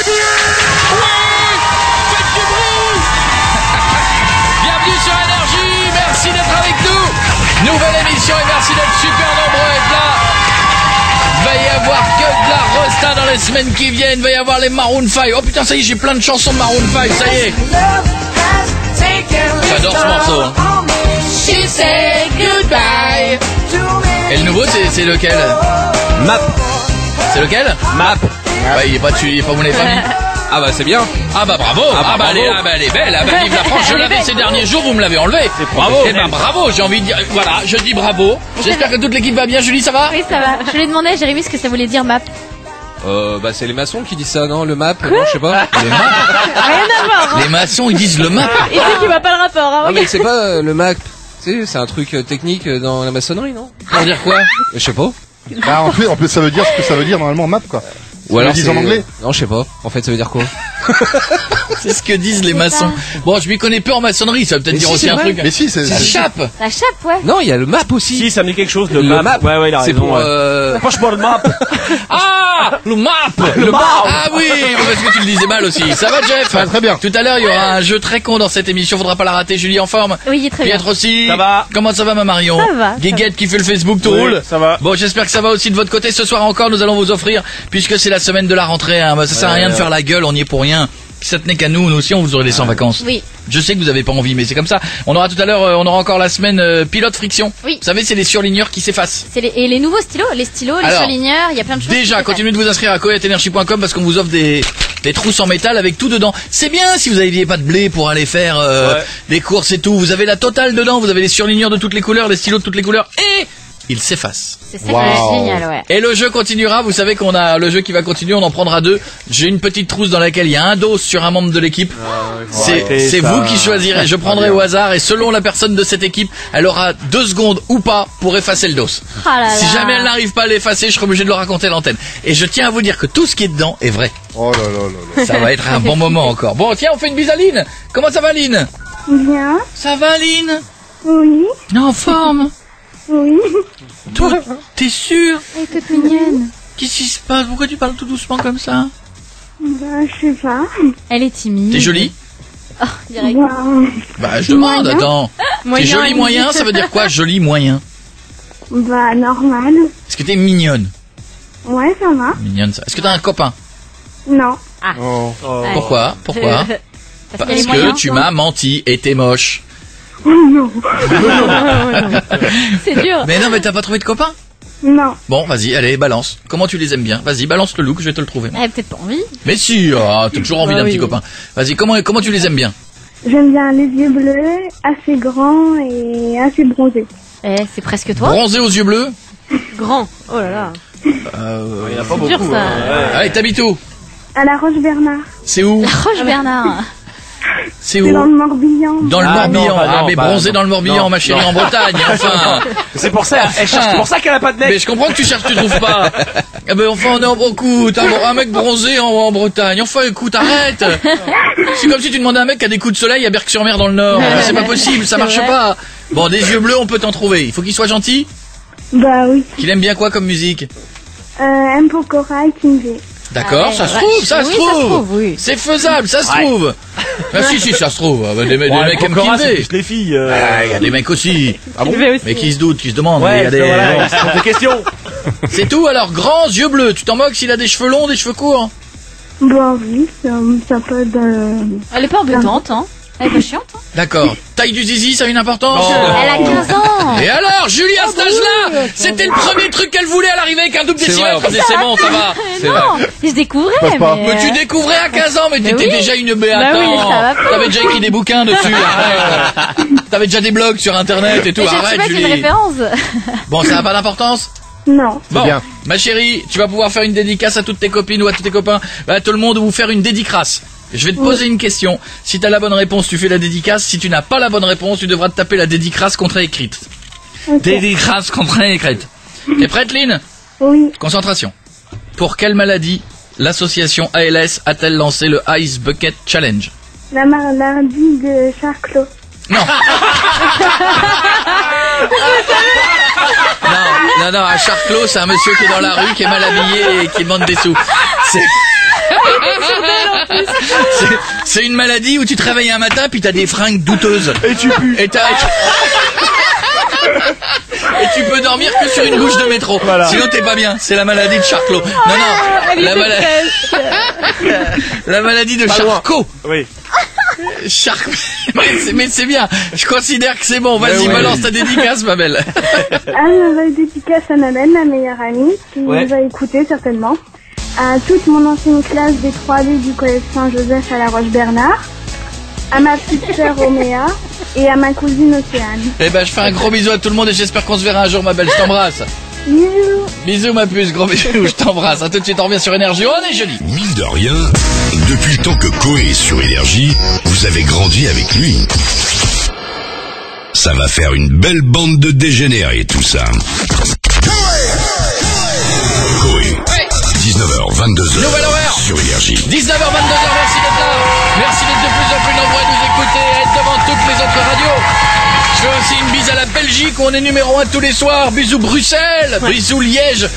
gagné. Oui, faites du bruit. Bienvenue sur Énergie, merci d'être avec nous. Nouvelle émission et merci d'être super nombreux à être là. Il va y avoir que de la rosta dans les semaines qui viennent. Il va y avoir les Maroon 5. Oh putain, ça y est, j'ai plein de chansons de Maroon 5, ça y est. J'adore ce morceau. Hein. She said goodbye. Et le nouveau, c'est lequel? Map. C'est lequel? Map. Ouais, il est pas dessus, il est pas, vous l'avez pas mis. Ah bah c'est bien. Ah bah bravo. Ah bah elle est belle. Ah bah vive la France. Je l'avais ces derniers jours, vous me l'avez enlevé. Bravo. Eh ben bravo, j'ai envie de dire. Voilà, je dis bravo. J'espère que toute l'équipe va bien. Julie, ça va? Oui, ça va. Je lui ai demandé à Jérémy ce que ça voulait dire map. Bah c'est les maçons qui disent ça, non? Le map? Non, je sais pas. Le map. Rien à voir. Les maçons, ils disent le map. Et c'est qui voit pas le rapport. Hein, Non mais c'est pas le map. Tu sais, c'est un truc technique dans la maçonnerie, non? Ça veut dire quoi? Je sais pas. Bah, en fait, ça veut dire ce que ça veut dire normalement map, quoi. Ou alors Ils disent en anglais? Non, je sais pas. En fait, ça veut dire quoi? C'est ce que disent les maçons. Bon, je m'y connais peu en maçonnerie, ça veut peut-être Mais dire si, aussi c'est un vrai. truc. Mais si, c'est. Ça chape. La chape, ouais. Non, il y a le map aussi. Si, ça me dit quelque chose, le Le map. map. Ouais, il a C'est raison. pour Franchement, le map. Ah, le map. Le map. Ah oui, parce que tu le disais mal aussi. Ça va, Jeff? Ça va très bien. Tout à l'heure, il y aura un jeu très con dans cette émission. Faudra pas la rater. Julie en forme. Oui, il est très bien. Pietre aussi. Ça va. Comment ça va, ma Marion? Ça va, ça Guéguette qui fait le Facebook tout Oui, roule. ça va. Bon, j'espère que ça va aussi de votre côté. Ce soir encore, nous allons vous offrir, puisque c'est la semaine de la rentrée, hein, bah, ça sert à rien de faire la gueule, on y est pour rien. Si ça tenait qu'à nous aussi, on vous aurait laissé en vacances. Oui. Je sais que vous avez pas envie, mais c'est comme ça. On aura tout à l'heure, on aura encore la semaine pilote friction. Oui. Vous savez, c'est les surligneurs qui s'effacent. Et les nouveaux stylos, les Alors, surligneurs, il y a plein de choses. Déjà, qui se continuez de vous inscrire à coetenergie.com parce qu'on vous offre des trousses en métal avec tout dedans. C'est bien si vous n'aviez pas de blé pour aller faire des courses et tout. Vous avez la totale dedans, vous avez les surligneurs de toutes les couleurs, les stylos de toutes les couleurs et ils s'effacent. C'est ça qui est génial, ouais. Et le jeu continuera, vous savez qu'on a le jeu qui va continuer, on en prendra deux. J'ai une petite trousse dans laquelle il y a un dos sur un membre de l'équipe. C'est vous qui choisirez, je prendrai au hasard et selon la personne de cette équipe, elle aura 2 secondes ou pas pour effacer le dos. Ah là Si là. jamais elle n'arrive pas à l'effacer, je serai obligé de le raconter à l'antenne. Et je tiens à vous dire que tout ce qui est dedans est vrai. Oh là là là là. Ça va être un bon moment encore. Bon, tiens, on fait une bise à Lynn. Comment ça va, Lynn? Bien, Ça va, Lynn? oui, En forme? oui. T'es sûr? Elle est toute mignonne. Qu'est-ce qui se passe? Pourquoi tu parles tout doucement comme ça? Bah, je sais pas. Elle est timide. T'es jolie? Direct. Bah, Bah, je demande, Moyen. attends. T'es Moyen, jolie elle moyen, dit. ça veut dire quoi, jolie moyen? bah, normal. Est-ce que t'es mignonne? Ouais, ça va. Mignonne, ça. Est-ce que t'as un copain? Non. Oh. Oh. Pourquoi? Pourquoi? Parce qu'elle Parce est que moyen. tu m'as menti et t'es moche. C'est dur. Mais non, mais t'as pas trouvé de copain? Non. Bon, vas-y, allez, balance. Comment tu les aimes bien? Vas-y, balance le look, je vais te le trouver. Elle a peut-être pas envie. Mais si, t'as toujours envie d'un petit copain. Vas-y, comment tu les aimes bien? J'aime bien les yeux bleus, assez grands et assez bronzés. C'est presque toi. Bronzé aux yeux bleus? Grand. Oh là là. Il y en a pas Dur, beaucoup. ça. Ouais. Allez, t'habites où? À la Roche-Bernard. C'est où? Roche Bernard. C'est C'est où? dans le Morbihan. Dans le Ah, Morbihan. non, bah Ah, non, mais bah bronzé non. dans le Morbihan, Non, ma chérie, non. en Bretagne, enfin. C'est pour ça, c'est pour ça qu'elle a pas de Mais nez. je comprends que tu cherches, tu trouves pas. Ah ben enfin, non, écoute, un mec bronzé en Bretagne. Enfin, écoute, arrête. C'est comme si tu demandais à un mec qui a des coups de soleil à Berck-sur-Mer dans le Nord. C'est pas possible, ça marche vrai. pas. Bon, des yeux bleus, on peut t'en trouver. Il faut qu'il soit gentil. Bah oui. Qu'il aime bien quoi comme musique? M pour Cora et Kinvey. D'accord, Ah ouais, ça se ouais. trouve, ça se Oui, ça se trouve. trouve, oui. C'est faisable, ça se Ouais. trouve. Ah si, ça se trouve. Ah, bah, des mecs aiment Cora, c'est Kinvey. plus les filles. Ah, il y a des mecs aussi. Ah bon? Mais qui se doutent, qui se demandent. Ouais, Il y a des- voilà, c'est des questions. C'est tout alors, grands yeux bleus. Tu t'en moques s'il a des cheveux longs, des cheveux courts? Bah oui, ça peut de... Elle est pas embêtante, hein. Elle est pas chiante, hein. D'accord. Taille du zizi, ça a une importance? Elle a 15 ans. Et alors, Julie, à cet âge-là, c'était le premier truc qu'elle voulait à l'arrivée avec un double C'est décimètre. vrai, C'est bon, ça va. Mais non, je découvrais, Passe pas. Mais tu découvrais à 15 ans, mais t'étais oui. déjà une Bah oui, ça va pas. T'avais déjà écrit des bouquins dessus, arrête. T'avais déjà des blogs sur internet et tout, Mais je sais arrête pas, c'est une Julie. référence. Bon, ça n'a pas d'importance? Non. Bon, bien. ma chérie, tu vas pouvoir faire une dédicace à toutes tes copines ou à tous tes copains, à tout le monde, ou faire une dédicrace. Je vais te poser une question. Si t'as la bonne réponse, tu fais la dédicace. Si tu n'as pas la bonne réponse, tu devras te taper la dédicrace contre-écrite. Ok. Dédicrace contre-écrite. T'es prête, Lynn? Oui. Concentration. Pour quelle maladie l'association ALS a-t-elle lancé le Ice Bucket Challenge? La maladie de Charclos. Non. non, à Charclos, c'est un monsieur qui est dans la rue, qui est mal habillé et qui demande des sous. C'est... C'est une maladie où tu te réveilles un matin puis t'as des fringues douteuses. Et tu pues. Et tu peux dormir que sur une bouche de métro. Voilà. Sinon t'es pas bien. C'est la maladie de Charcot. Non, la maladie de Charcot. Oui. Mais c'est bien. Je considère que c'est bon. Vas-y, balance ta dédicace, ma belle. Un dédicace à ma belle, ma meilleure amie, qui nous va écouter certainement. À toute mon ancienne classe des 3D du collège Saint-Joseph à La Roche-Bernard. À ma petite sœur Roméa. Et à ma cousine Océane. Eh ben, je fais un gros bisou à tout le monde et j'espère qu'on se verra un jour, ma belle. Je t'embrasse. Bisous. Bisous, ma puce. Gros bisous. Je t'embrasse. À tout de suite, on revient sur Énergie. Oh, on est joli. Mine de rien, depuis le temps que Koé est sur Énergie, vous avez grandi avec lui. Ça va faire une belle bande de dégénérés, tout ça. Koé, 19h, 22h, Nouvelle horaire. sur Énergie. 19h, 22h, merci d'être là. Merci d'être de plus en plus nombreux à nous écouter et à être devant toutes les autres radios. Je fais aussi une bise à la Belgique où on est numéro 1 tous les soirs. Bisous Bruxelles, bisous Liège.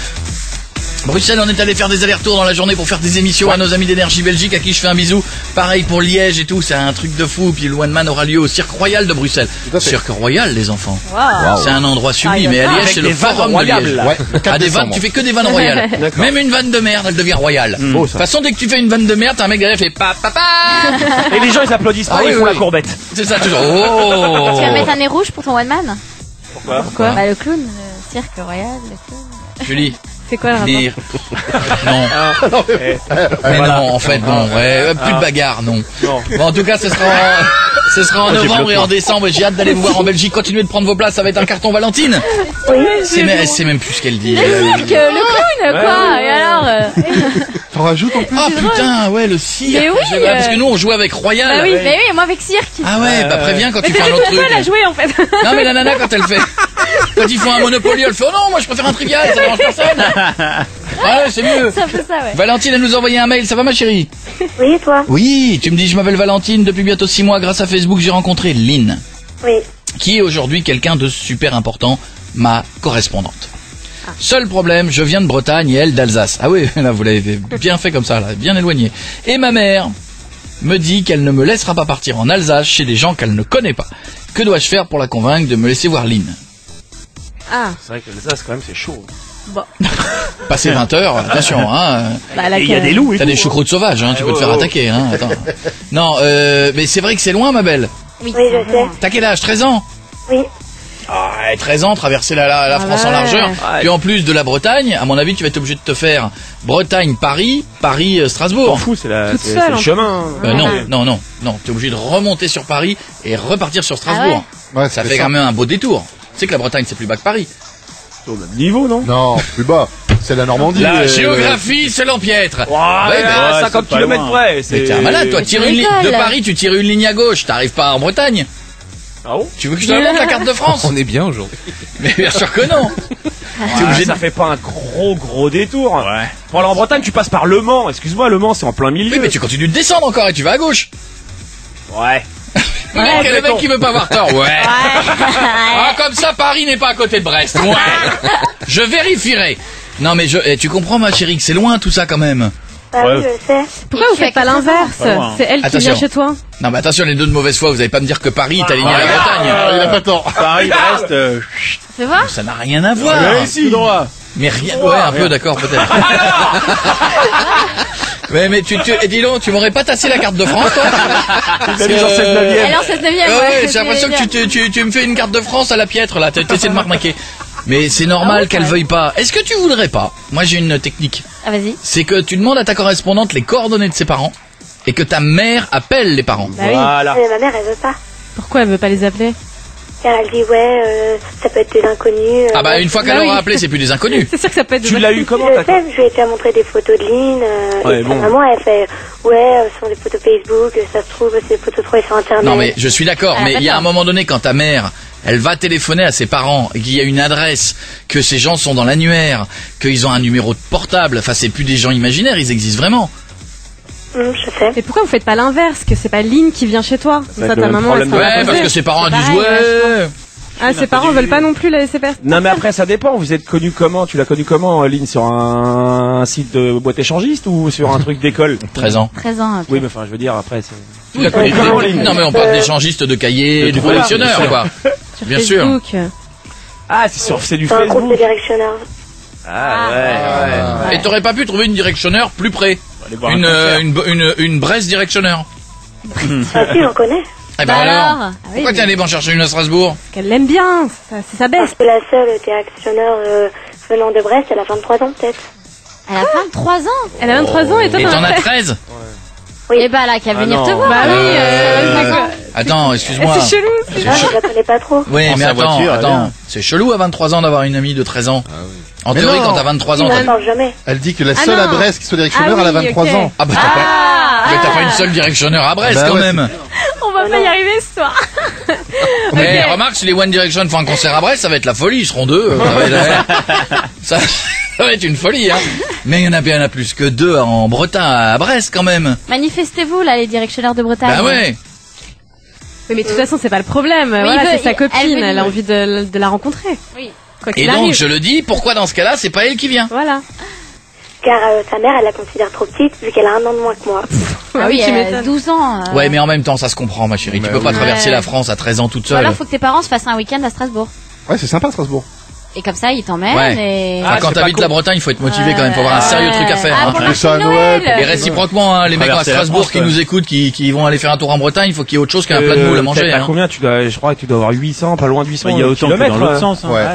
Bruxelles, on est allé faire des allers-retours dans la journée pour faire des émissions à nos amis d'Énergie Belgique à qui je fais un bisou. Pareil pour Liège et tout, c'est un truc de fou. Puis le One Man aura lieu au Cirque Royal de Bruxelles. Cirque Royal, les enfants. Wow. C'est un endroit sublime. Et à Liège, c'est le forum de Liège. Ah, des vannes, tu fais que des vannes royales. Même une vanne de merde, elle devient royale. De toute façon, dès que tu fais une vanne de merde, t'as un mec derrière qui fait papa. Et les gens ils applaudissent pas, ils font la courbette. C'est ça toujours. Oh. Tu vas mettre un nez rouge pour ton one man? Pourquoi? Bah, le clown, le cirque royal, le clown. Julie. C'est quoi le rapport? Dire. Non. Mais non, en fait, non. Ouais, plus de bagarre, non. Bon, en tout cas, ce sera en novembre et en décembre. J'ai hâte d'aller vous voir en Belgique. Continuez de prendre vos places. Ça va être un carton Valentine. Oui. C'est même plus ce qu'elle dit. Le cirque, le clown, quoi. Et alors T'en rajoutes en plus? Ah putain, ouais, le cirque. Mais oui, Parce que nous, on jouait avec Royal. Bah oui, mais oui, moi avec cirque. Ah ouais, bah préviens quand tu fais un autre truc. Elle a joué en fait. Non, mais la nana, quand elle fait. Quand ils font un Monopoly, elle fait oh non, moi je préfère un trivial, ça dérange personne. Ouais, c'est mieux. Ça fait ça, ouais. Valentine, elle nous a envoyé un mail, ça va ma chérie? Oui, et toi? Oui, tu me dis je m'appelle Valentine, depuis bientôt 6 mois, grâce à Facebook, j'ai rencontré Lynn, Oui. qui est aujourd'hui quelqu'un de super important, ma correspondante. Seul problème, je viens de Bretagne et elle d'Alsace. Ah oui, là vous l'avez bien fait comme ça, là, bien éloigné. Et ma mère me dit qu'elle ne me laissera pas partir en Alsace chez des gens qu'elle ne connaît pas. Que dois-je faire pour la convaincre de me laisser voir Lynn? Ah. C'est vrai que l'Alsace quand même c'est chaud. Bon. Passer 20 heures, attention, hein. Bah, Et il y a des loups et T'as tout, des choucroutes sauvages, hein, tu peux te faire ouais. attaquer, hein. Attends. Non, mais c'est vrai que c'est loin, ma belle. Oui, Oui, je sais. T'as quel âge? 13 ans? Oui. Ah, 13 ans, traverser la France en ouais. largeur. Ouais. Puis en plus de la Bretagne, à mon avis, tu vas être obligé de te faire Bretagne-Paris, T'en Paris-Strasbourg. fous, c'est Toute c'est seule, le en chemin. Non. T'es obligé de remonter sur Paris et repartir sur Strasbourg. Ouais, Ça c'est fait quand même un beau détour. Tu sais que la Bretagne, c'est plus bas que Paris. Au même niveau, non? Non, plus bas. C'est la Normandie. La géographie, c'est l'empiètre. Ouais, Ouais, à 50 c'est pas km loin. près. Mais t'es un malade, toi. Tire une ligne de Rigole. Paris, tu tires une ligne à gauche. T'arrives pas en Bretagne. Ah bon? Tu veux que je te la montre la carte de France? On est bien aujourd'hui. Mais bien sûr que non. T'es obligé de... Ça fait pas un gros détour. Ouais. Pour aller en Bretagne, tu passes par Le Mans. Excuse-moi, Le Mans, c'est en plein milieu. Oui, mais tu continues de descendre encore et tu vas à gauche. Ouais. Le mec qui veut pas avoir tort, ouais. Ah, comme ça, Paris n'est pas à côté de Brest. Ouais. Je vérifierai. Non, mais tu comprends, ma chérie, que c'est loin tout ça quand même. Bah Ouais. oui, je sais. Pourquoi vous faites pas l'inverse? Pas loin. C'est elle qui Attention. vient chez toi. Non, mais attention, les deux de mauvaise foi, vous allez pas me dire que Paris est aligné à la Bretagne. Il a pas tort. Paris, Brest, Fais voir. Ça n'a rien à voir. ici. Droit. Mais rien. Ouais, un peu, d'accord, peut-être. mais et dis donc, tu m'aurais pas tassé la carte de France, toi? T'as mis dans cette 9e. Elle est en 16 9e, Ouais, j'ai l'impression que tu me fais une carte de France à la piètre, là. T'essaies de m'arnaquer. Mais c'est normal Ah ouais, qu'elle ouais. veuille pas. Est-ce que tu voudrais pas? Moi, j'ai une technique. Ah, vas-y. C'est que tu demandes à ta correspondante les coordonnées de ses parents et que ta mère appelle les parents. Bah oui. Voilà. Mais ma mère, elle veut pas. Pourquoi elle veut pas les appeler? Car elle dit, ouais, ça peut être des inconnus. Ah bah une fois qu'elle Bah aura oui. appelé, c'est plus des inconnus. C'est sûr que ça peut être. Tu l'as eu comment, Je ta sais, je lui ai déjà montré des photos de Lynn. Ouais, et bon. sa maman, elle fait, ouais, ce sont des photos Facebook, ça se trouve, c'est des photos trouvées sur Internet. Non mais je suis d'accord, Ah, mais il y a un d'accord. moment donné quand ta mère, elle va téléphoner à ses parents et qu'il y a une adresse, que ces gens sont dans l'annuaire, qu'ils ont un numéro de portable, enfin c'est plus des gens imaginaires, ils existent vraiment. Je sais. Et pourquoi vous faites pas l'inverse? Que c'est pas Lynn qui vient chez toi? va Ça, être ta le même maman, problème elle de s'en la va Ouais, parce poser. que ses parents C'est disent pareil, ouais. Ah, ses parents veulent pas non plus la laisser faire. Non mais après ça dépend, vous êtes connu comment? Tu l'as connu comment, Lynn? Sur un site de boîte échangiste ou sur un truc d'école? 13 ans. 13 ans. Oui mais enfin je veux dire après c'est... Tu l'as connu non mais on parle d'échangistes de cahiers, de collectionneurs quoi. Bien sûr. Facebook. Ah c'est du C'est un groupe Facebook. de directionneurs. Ah ouais. Et t'aurais pas pu trouver une directionneur plus près? Allez boire un concert. Une Brest directionneur. Ah si, j'en connais. Eh ben Bah alors alors Ah oui, pourquoi t'es allé en chercher une à Strasbourg? Qu'elle l'aime bien. C'est sa Parce bête. que la seule directionneur venant de Brest, elle a 23 ans peut-être. Elle a 23 ans. Elle a 23 ans et toi Et t'en as as 13? Et bah elle a qu'à venir te voir. Bah oui, Attends, excuse-moi. c'est chelou. Ah, je la connais pas trop. Oui, Prends mais sa attends, voiture, elle attends. vient. C'est chelou à 23 ans d'avoir une amie de 13 ans. En Mais théorie, non. quand t'as 23 ans, On t'as... n'en parle jamais. Elle dit que la Ah seule à non. Brest qui soit directionneur, Ah elle a oui, 23 ok. ans. Ah bah t'as pas une seule directionneur à Brest Bah quand ouais, même. On va pas y arriver ce soir. Mais remarque, si les One Direction font un concert à Brest, ça va être la folie, ils seront deux. Ça va être une folie, hein. Mais il y en a plus que deux en Bretagne, à Brest quand même. Manifestez-vous là, les directionneurs de Bretagne. Bah ouais. Oui, mais de toute façon, c'est pas le problème. il Voilà, veut- c'est sa elle copine. veut- Elle a envie de la rencontrer. Oui. Quoi Et qu'il donc, arrive. je le dis, pourquoi dans ce cas-là, c'est pas elle qui vient? Voilà. Car sa mère, elle la considère trop petite vu qu'elle a 1 an de moins que moi. Ah oui, tu elle a m'étonnes. 12 ans. Ouais, mais en même temps, ça se comprend, ma chérie. Tu peux pas traverser la France à 13 ans toute Ou seule. alors faut que tes parents se fassent un week-end à Strasbourg. Ouais, c'est sympa Strasbourg. Et comme ça, ils t'emmènent Ouais. et... Enfin, quand c'est pas t'habites con. la Bretagne, il faut être motivé quand même. Faut avoir un sérieux truc à faire. Ah, hein. pour le Plus ça à marché de Noël, Noël. Et réciproquement, hein, les mecs à Traverser la Strasbourg France, qui ouais. nous écoutent, qui vont aller faire un tour en Bretagne, il faut qu'il y ait autre chose qu'un plat de moule à manger. T'as Hein. combien? Je crois que tu dois avoir 800, pas loin de 800 Il y a autant que kilomètres, dans l'autre sens. Hein. Ouais.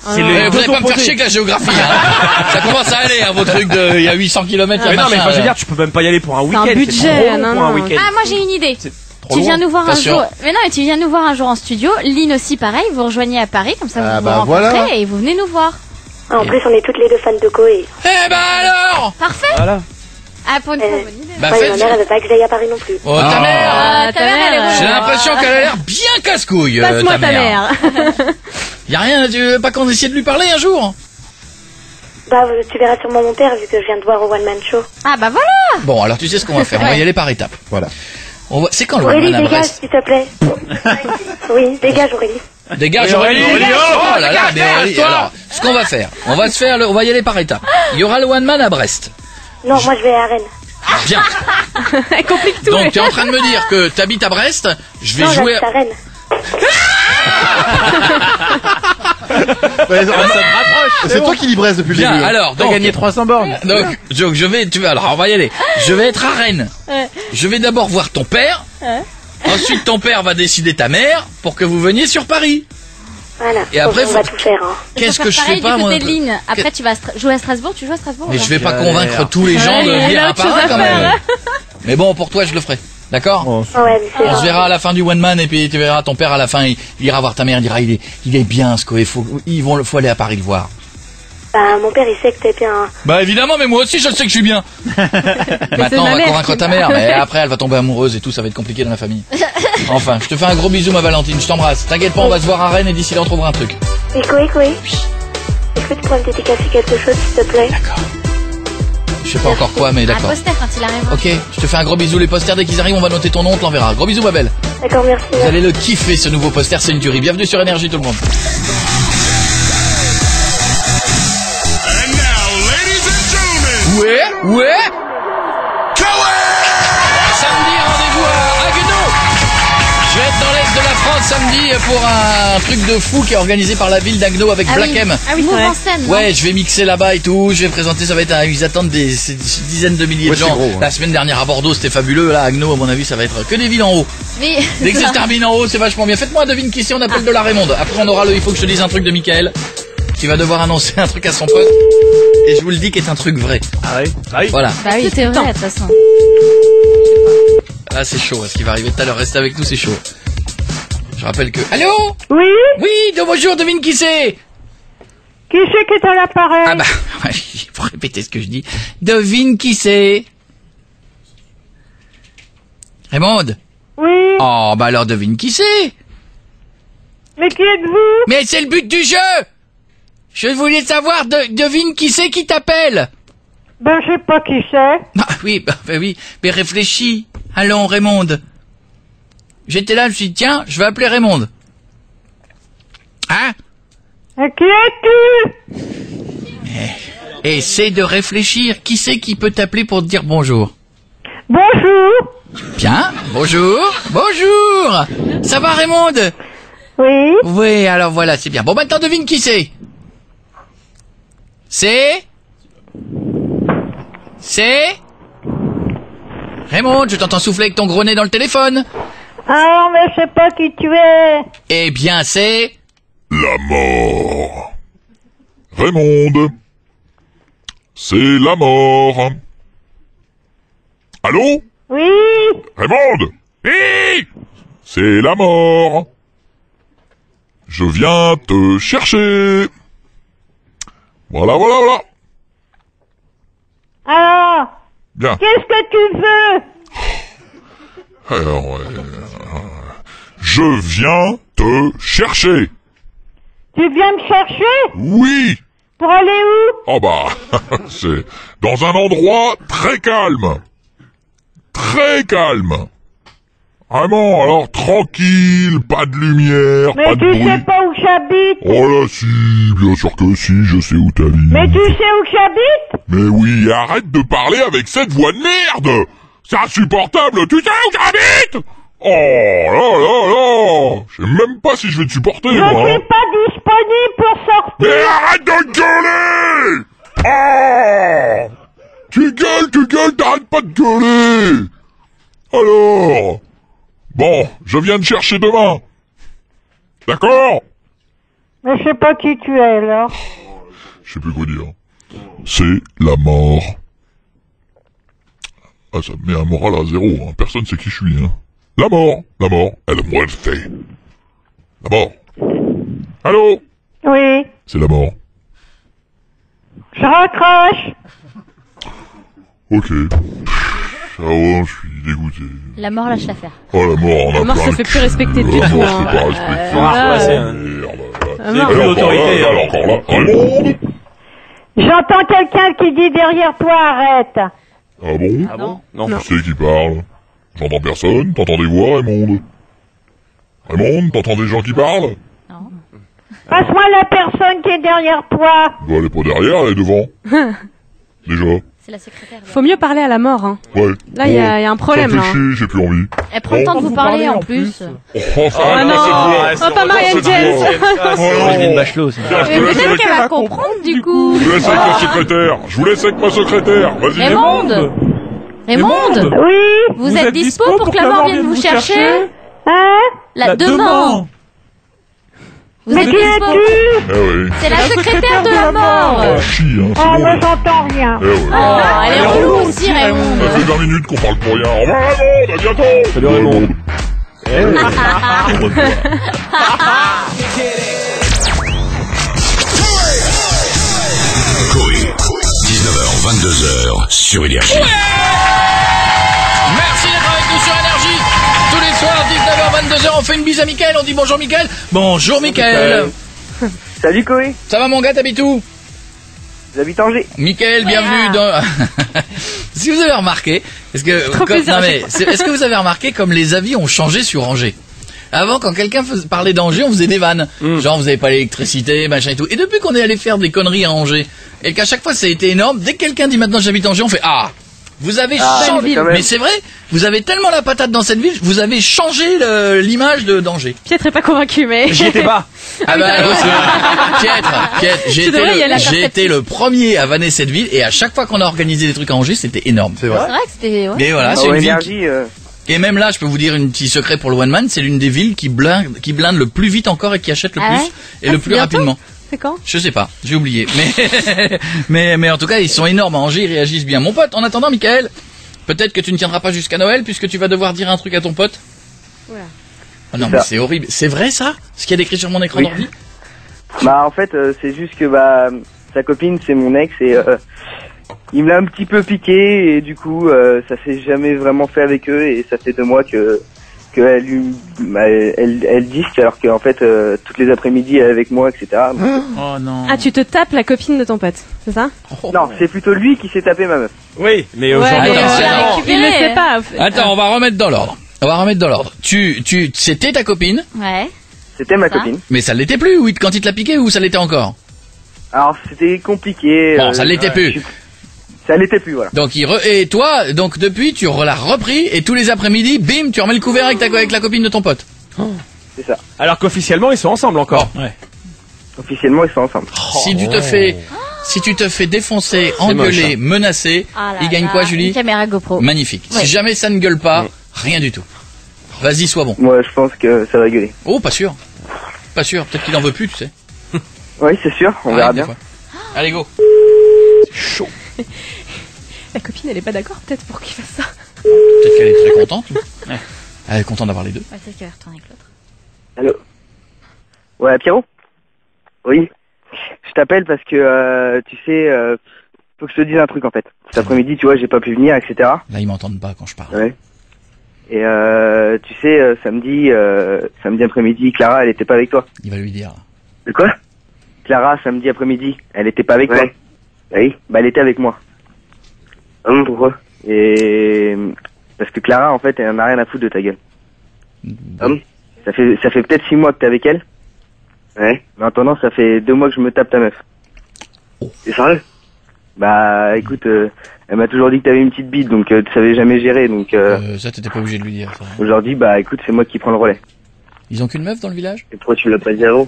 C'est Eh, les vous deux allez pas me faire opposés. chier avec la géographie. Hein. Ça commence à aller, hein, vos trucs de... Il y a 800 km, Mais non, mais enfin, je veux dire, tu peux même pas y aller pour un week-end. un budget, trop long non, pour un non. week-end. Ah, moi j'ai une idée. Trop Tu viens loin. nous voir Pas un sûr. jour. Mais non, mais tu viens nous voir un jour en studio. Lynn aussi, pareil. Vous rejoignez à Paris, comme ça vous Ah, vous bah, rencontrez voilà. et vous venez nous voir. Ah, en plus, on est toutes les deux fans de Koé. Eh ben alors Parfait. Voilà. Ah, pour une fois, bonne idée. Bah Ouais, ma faites... mère, elle veut pas que j'aille à Paris non plus. Oh, ta mère. Ah, ta mère, elle est J'ai bonne. l'impression qu'elle a l'air bien casse-couille, Passe-moi ta mère. Y a rien, tu veux pas qu'on essaie de lui parler un jour? Bah, tu verras sûrement mon père vu que je viens de voir au One Man Show. Ah, bah voilà. Bon, alors tu sais ce qu'on va faire, on va y aller par étapes. Voilà. C'est quand le Aurélie, One Man à dégage, Brest? s'il te plaît. Oui, dégage, Aurélie. Dégage Aurélie. Oh là là, mais Aurélie, alors, ce qu'on va faire, on va y aller par étapes. Il y aura le One Man à Brest. Non, moi, je vais à Rennes. Bien. Elle complique tout. Donc tu es en train de me dire que t'habites à Brest, je vais Non, jouer... j'habite à Rennes. C'est toi qui lis Brest depuis le Bien, début. alors, T'as donc, gagné 300 bornes. donc je vais, alors on va y aller. Je vais être à Rennes. Je vais d'abord voir ton père. Ensuite ton père va décider ta mère pour que vous veniez sur Paris. Voilà. Et après, on faut- va tout faire. Hein. Qu'est-ce Faut que je faire fais pareil pas du moi? côté de Lynn. Après, tu vas jouer à Strasbourg. Tu joues à Strasbourg Mais ou je pas vais pas Galère. convaincre tous les gens de Ouais, il venir a à autre chose Paris à quand faire. même. Mais bon, pour toi je le ferai. D'accord? Ouais, mais c'est On se gentil. verra à la fin du One Man et puis tu verras ton père à la fin, il ira voir ta mère, il dira il est bien ce qu'il faut, faut aller à Paris le voir. Bah, mon père, il sait que t'es bien. Bah évidemment, mais moi aussi je sais que je suis bien. Maintenant on ma va mère convaincre qui- ta mère, mais après elle va tomber amoureuse et tout, ça va être compliqué dans la famille. Enfin, je te fais un gros bisou ma Valentine, je t'embrasse. T'inquiète pas, on va se voir à Rennes et d'ici là on trouvera un truc. Et Koé, est-ce que tu pourrais me dédicacer quelque chose, s'il te plaît? D'accord. Je sais pas encore quoi, mais Un d'accord. poster quand il arrive. Ok, je te fais un gros bisou, les posters dès qu'ils arrivent, on va noter ton nom, on te l'enverra. Gros bisou ma belle. D'accord, merci. Vous allez le kiffer ce nouveau poster, c'est une tuerie. Bienvenue sur Énergie tout le monde. Ouais. Samedi, rendez-vous à Haguenau. Je vais être dans l'est de la France samedi pour un truc de fou qui est organisé par la ville d'Haguenau avec Ah Black oui. M. Ah oui, c'est Move vrai. en scène. non Ouais, je vais mixer là-bas et tout, je vais présenter, ça va être ils attendent des dizaines de milliers Ouais, de gens. c'est gros, hein. La semaine dernière à Bordeaux, c'était fabuleux, là à Haguenau, à mon avis, ça va être que des villes en haut. Mais Dès que c'est se termine en haut, c'est vachement bien. Faites-moi devine qui c'est, on appelle de la Raymonde. Après on aura il faut que je te dise un truc de Michael qui va devoir annoncer un truc à son pote. Et je vous le dis qu'est un truc vrai. Ah ouais. Ah oui. Voilà. bah oui, c'est vrai de toute façon. Là c'est chaud, ce qui va arriver tout à l'heure, restez avec nous, c'est chaud. Je rappelle que... Allô? Oui? Oui, bonjour, devine qui c'est? Qui c'est qui est à l'appareil? Ah bah, il faut répéter ce que je dis. Devine qui c'est? Raymonde? Oui? Oh, bah alors devine qui c'est? Mais qui êtes-vous? Mais c'est le but du jeu! Je voulais savoir, devine qui c'est qui t'appelle? Ben, je sais pas qui c'est. Ah oui, oui, mais réfléchis. Allons, Raymonde. J'étais là, je me suis dit, tiens, je vais appeler Raymonde. Hein? Qui es-tu? Essaie de réfléchir. Qui c'est qui peut t'appeler pour te dire bonjour? Bonjour. Bien, bonjour. Bonjour. Ça va, Raymond? Oui. Oui, alors voilà, c'est bien. Bon, maintenant devine qui c'est. C'est Raymond, je t'entends souffler avec ton gros nez dans le téléphone. Ah, mais je sais pas qui tu es. Eh bien, c'est... La mort. Raymond. C'est la mort. Allô? Oui. Raymond? Oui. C'est la mort. Je viens te chercher. Voilà. Alors, Bien. qu'est-ce que tu veux? Alors, je viens te chercher. Tu viens me chercher? Oui. Pour aller où? Oh bah, c'est dans un endroit très calme. Très calme. Vraiment, alors tranquille, pas de lumière, Mais pas de tu bruit. sais pas où j'habite. Oh là si, bien sûr que si, je sais où t'habites. Mais tu sais où j'habite? Mais oui, arrête de parler avec cette voix de merde. C'est insupportable, tu sais où j'habite? Oh là. Je sais même pas si je vais te supporter, Je moi. suis pas disponible pour sortir. Mais arrête de gueuler! Oh! Tu gueules, t'arrêtes pas de gueuler! Alors? Bon, je viens te chercher demain. D'accord? Mais je sais pas qui tu es, là. Je sais plus quoi dire. C'est la mort. Ah, ça me met un moral à 0, hein. Personne sait qui je suis, hein. La mort, elle muerte. La mort. Allô? Oui. C'est la mort. Je raccroche. Ok. Ah ouais, je suis dégoûté. La mort lâche l'affaire. Oh la mort, on a La mort plein se le fait cul. plus respecter du La tout, mort hein. se fait pas respecter. Ouais, c'est un- Merde. Ah, mort. plus Elle est encore d'autorité, là, elle est encore là. Raymond? J'entends quelqu'un qui dit derrière toi, arrête. Ah bon? Ah bon? Non. Qui c'est qui parle? J'entends personne, t'entends des voix, Raymond? Raymond, t'entends des gens qui parlent? Passe-moi la personne qui est derrière toi. Bah, elle est pas derrière, elle est devant. Déjà. C'est la secrétaire. Faut mieux parler à la mort, hein. Ouais. Là, il y a un problème, Ça me là. fait chier, j'ai plus envie. Elle prend le temps de vous parler en plus. Oh, ça, Ah non, c'est pas Marianne c'est James. Oh, C'est Roselyne Bachelot, ça. Tiens, Mais peut-être qu'elle va comprendre du coup. Je vous laisse avec ma secrétaire. Je vous laisse avec ma secrétaire. Vas-y. Raymond. Raymond, Oui. vous êtes dispo pour que la mort vienne vous chercher? Hein? La demain. Vous Mais êtes qui dispo? es-tu? Eh oui. C'est la secrétaire de la mort. Oh, chie, hein, c'est Oh, bon. mais j'entends rien. Eh ouais. Oh, elle est relou aussi, Raymond. Ça fait 20 minutes qu'on parle pour rien. Au revoir, Raymond. À bientôt. Salut, Raymond. Coé, 19h, 22h sur Énergie. Merci d'être avec nous sur Énergie. Tous les soirs, 19h, 22h, on fait une bise à Mickaël. On dit bonjour Mickaël. Bonjour Mickaël. Salut Koé, Ça va mon gars, t'habites où? j'habite Angers. Mickaël, bienvenue dans... Si vous avez remarqué, est-ce que, Trop plaisir. non, mais, est-ce que vous avez remarqué comme les avis ont changé sur Angers? Avant, quand quelqu'un parlait d'Angers, on faisait des vannes. Genre, vous avez pas l'électricité, machin et tout. Et depuis qu'on est allé faire des conneries à Angers, et qu'à chaque fois ça a été énorme, dès que quelqu'un dit maintenant j'habite Angers, on fait ah! Vous avez changé, quand même. mais c'est vrai, vous avez tellement la patate dans cette ville, vous avez changé l'image d'Angers. Piètre est pas convaincu, mais. J'y étais pas. Ah bah, Piètre, j'ai Tu devrais y aller à la été le premier à vanner cette ville, et à chaque fois qu'on a organisé des trucs à Angers, c'était énorme. C'est vrai que c'était... ouais. Et voilà, c'est Dans une ville Énergie, et même là, je peux vous dire un petit secret pour le One Man, c'est l'une des villes qui blinde le plus vite encore et qui achète le Ah plus ouais et le c'est plus bientôt rapidement. C'est quand? Je sais pas, j'ai oublié. Mais en tout cas, ils sont énormes à Angers, ils réagissent bien. Mon pote, en attendant, Mickaël, peut-être que tu ne tiendras pas jusqu'à Noël puisque tu vas devoir dire un truc à ton pote. Voilà. Oh non, C'est mais ça. c'est horrible. C'est vrai ça? Ce qu'il y a décrit sur mon écran Oui. d'ordi? bah en fait c'est juste que bah sa copine c'est mon ex et il me l'a un petit peu piqué et du coup ça s'est jamais vraiment fait avec eux et ça fait 2 mois que elle disque alors qu'en fait toutes les après-midi elle est avec moi etc. Donc, Oh non. Ah, tu te tapes la copine de ton pote, c'est ça? non c'est plutôt lui qui s'est tapé ma meuf. Oui, mais Ouais, aujourd'hui, mais attends, tu l'as attends. récupéré. Il le sait pas. Attends, on va remettre dans l'ordre. C'était ta copine. Ouais. C'était ma copine. Mais ça l'était plus, oui, quand il te l'a piqué ou ça l'était encore? Alors c'était compliqué. Bon, ça l'était plus. Ça l'était plus, voilà. Donc et toi, donc depuis, tu l'as repris et tous les après-midi, bim, tu remets le couvert avec la copine de ton pote. C'est ça. Alors qu'officiellement, ils sont ensemble encore. Ouais. Officiellement, ils sont ensemble. Si tu te fais défoncer, engueuler, menacer, il gagne quoi, Julie? Une caméra GoPro. Magnifique. Ouais. Si jamais ça ne gueule pas, rien du tout. Vas-y, sois bon. Moi, je pense que ça va gueuler. Oh, pas sûr. Pas sûr. Peut-être qu'il en veut plus, tu sais. Oui, c'est sûr. On verra bien. Allez, go. C'est chaud. La copine, elle est pas d'accord peut-être pour qu'il fasse ça. Peut-être qu'elle est très contente. Ouais. Elle est contente d'avoir les deux. Ouais, c'est qu'elle retourne avec l'autre. Allô. Ouais, Pierrot. Oui. Je t'appelle parce que tu sais, faut que je te dise un truc en fait. Cet après-midi, tu vois, j'ai pas pu venir, etc. Là, ils m'entendent pas quand je parle. Ouais. Et tu sais, samedi après-midi, Clara, elle était pas avec toi. Il va lui dire. De quoi? Clara, samedi après-midi, elle était pas avec toi. Oui. Bah, elle était avec moi. Pourquoi? Et parce que Clara, en fait, elle en a rien à foutre de ta gueule. Ça fait peut-être 6 mois que t'es avec elle. Ouais. Mais en attendant, ça fait 2 mois que je me tape ta meuf. C'est sérieux? Bah, écoute, elle m'a toujours dit que t'avais une petite bite, donc tu savais jamais gérer, donc. Ça, t'étais pas obligé de lui dire. Ça. Aujourd'hui, bah, écoute, c'est moi qui prends le relais. Ils ont qu'une meuf dans le village? Et pourquoi tu l'as pas dit avant?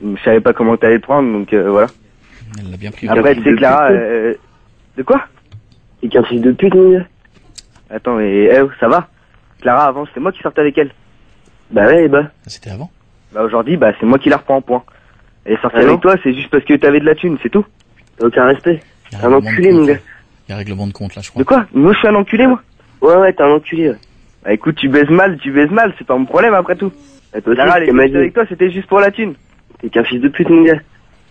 Je savais pas comment t'allais le prendre, donc voilà. Elle l'a bien pris. Après, tu sais, Clara, de quoi? C'est qu'un fils de pute, mon gars. Attends, mais ça va? Clara, avant, c'était moi qui sortais avec elle. Bah ouais, bah. C'était avant? Bah aujourd'hui, bah c'est moi qui la reprends en point. Elle est sortie avec toi, c'est juste parce que t'avais de la thune, c'est tout. T'as aucun respect. T'es un enculé, mon gars. Il y a règlement de compte, là, je crois. De quoi? Moi, je suis un enculé, moi? Ouais, t'es un enculé. Bah écoute, tu baises mal, c'est pas mon problème après tout. Clara, elle est sortie avec toi, c'était juste pour la thune. T'es qu'un fils de pute, mon gars.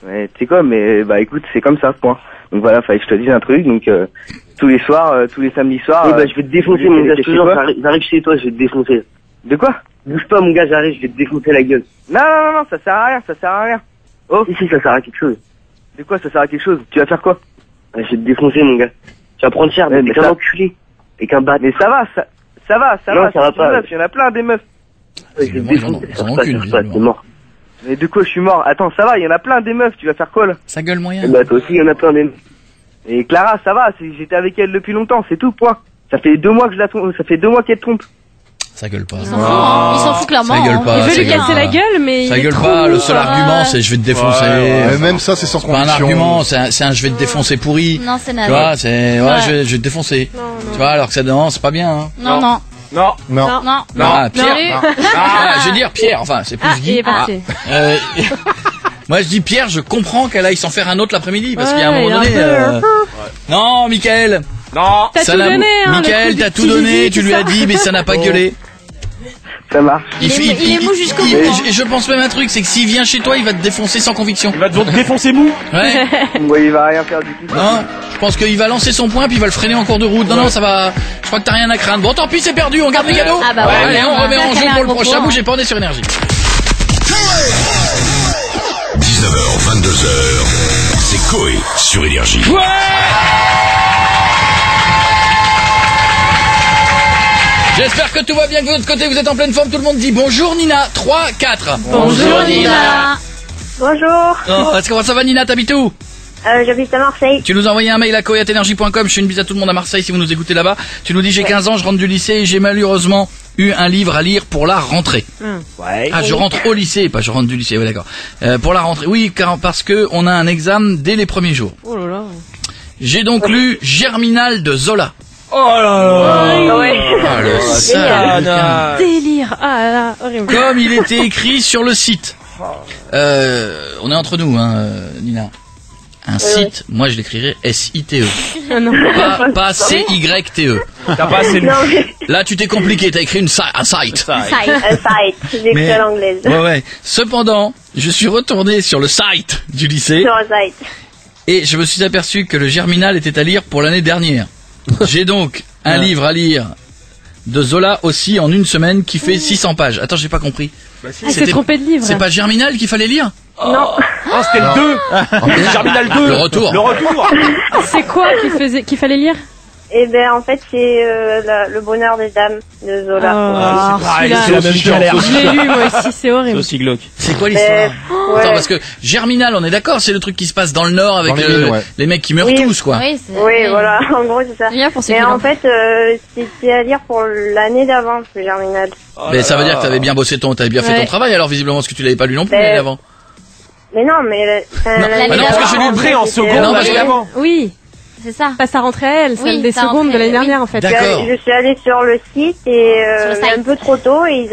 Ouais, tu sais quoi, mais bah écoute, c'est comme ça, point. Donc voilà, fallait que je te dise un truc, donc tous les soirs, tous les samedis soirs... bah je vais te défoncer, mon gars, je te jure, j'arrive chez toi, je vais te défoncer. De quoi? Bouge pas, mon gars, j'arrive, je vais te défoncer la gueule. Non, ça sert à rien, Oh, si, ça sert à quelque chose. De quoi ça sert à quelque chose? Tu vas faire quoi? Je vais te défoncer, mon gars. Tu vas prendre cher, mais t'es un enculé. Et qu'un bat. Mais ça va, ça va. Non, ça va pas. Il y en a plein des meufs. Ouais, je vais te défoncer, t'es mort. Mais de quoi je suis mort? Attends, ça va, il y en a plein des meufs, tu vas faire quoi là? Ça gueule moyen. Bah toi aussi, il y en a plein des meufs. Et Clara, ça va, j'étais avec elle depuis longtemps, c'est tout, point. Ça fait 2 mois que je la trompe, ça fait 2 mois qu'elle te trompe. Ça gueule pas. Il s'en fout clairement. Ça gueule pas. Il veut lui casser la gueule, mais. Ça gueule pas, le seul argument c'est je vais te défoncer. Même ça, c'est sans conviction. C'est pas un argument, c'est un je vais te défoncer pourri. Non, c'est naze. Tu vois, c'est, je vais te défoncer. Tu vois, alors que ça, non, c'est pas bien, hein. Non. Ah, Pierre. Je veux dire Pierre, enfin, c'est plus Guy. Il est parti. Moi, je dis Pierre, je comprends qu'elle aille s'en faire un autre l'après-midi, parce qu'il y a un moment donné, non, Mickaël. Non. T'as tout donné, hein. Mickaël, t'as tout donné, tu lui as dit, mais ça n'a pas gueulé. Ça marche. Il est mou jusqu'au bout. Et je pense même un truc, c'est que s'il vient chez toi, il va te défoncer sans conviction. Il va te défoncer mou. Ouais. Ouais, il va rien faire du tout. Non, je pense qu'il va lancer son point puis il va le freiner en cours de route. Non, ça va. Je crois que t'as rien à craindre. Bon, tant pis, c'est perdu. On garde les cadeaux. Ah bah ouais. Allez, on remet en jeu pour le prochain. Bougez pas, on est sur Énergie. 19h, 22h, c'est Coé sur Énergie. Ouais. J'espère que tout va bien, que de votre côté vous êtes en pleine forme. Tout le monde dit bonjour Nina. 3, 4. Bonjour Nina. Bonjour. Oh, comment ça va Nina? T'habites où? J'habite à Marseille. Tu nous as envoyé un mail à coé@energie.com. Je fais une bise à tout le monde à Marseille si vous nous écoutez là-bas. Tu nous dis j'ai 15 ans, je rentre du lycée et j'ai malheureusement eu un livre à lire pour la rentrée. Ouais. Ah, je rentre au lycée, pas je rentre du lycée, ouais d'accord. Pour la rentrée, oui, parce que on a un examen dès les premiers jours. Oh là là. J'ai donc lu Germinal de Zola. Oh là là. Ouais. Ah, le sale bouquin. Délire. Ah là là, horrible. Comme il était écrit sur le site. On est entre nous, hein, Nina. Un site, moi je l'écrirais S-I-T-E. Ah non. Pas C-Y-T-E. T'as pas assez lu. Là tu t'es compliqué, t'as écrit un site. J'ai écrit à l'anglaise. Ouais. Cependant, je suis retourné sur le site du lycée. Sur un site. Et je me suis aperçu que le Germinal était à lire pour l'année dernière. J'ai donc un livre à lire de Zola aussi en une semaine qui fait 600 pages. Attends, j'ai pas compris. Ah, c'est trompé de livre. C'est pas Germinal qu'il fallait lire? Non. Ah, c'était le 2. Germinal 2. Le retour. Le retour. C'est quoi qu'il fallait lire? Eh ben en fait c'est le bonheur des dames de Zola. C'est pareil, c'est la même galère. Je l'ai lu moi aussi, c'est horrible. C'est aussi glauque. C'est quoi l'histoire? Attends, parce que Germinal, on est d'accord, c'est le truc qui se passe dans le Nord avec les mecs qui meurent tous, quoi. Oui, voilà, en gros c'est ça. Mais en fait c'était à lire pour l'année d'avant, le Germinal. Mais ça veut dire que t'avais bien bossé t'avais bien fait ton travail, alors visiblement, parce que tu l'avais pas lu non plus l'année d'avant. Mais non, mais non, parce que j'ai lu le prix en seconde l'année d'avant. Oui. C'est ça. Pas sa rentrée à elle, celle des secondes de l'année dernière en fait. D'accord. Je suis allée sur le site et un peu trop tôt et ils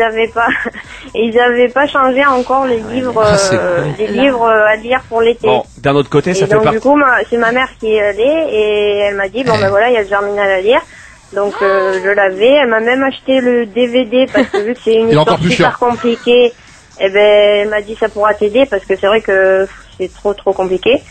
avaient pas changé encore les livres à lire pour l'été. Bon, d'un autre côté, ça fait partie. Du coup, c'est ma mère qui est allée et elle m'a dit bon ben voilà, il y a le Germinal à lire. Donc je l'avais, elle m'a même acheté le DVD parce que vu que c'est une histoire super compliquée, eh ben elle m'a dit ça pourra t'aider parce que c'est vrai que c'est trop compliqué.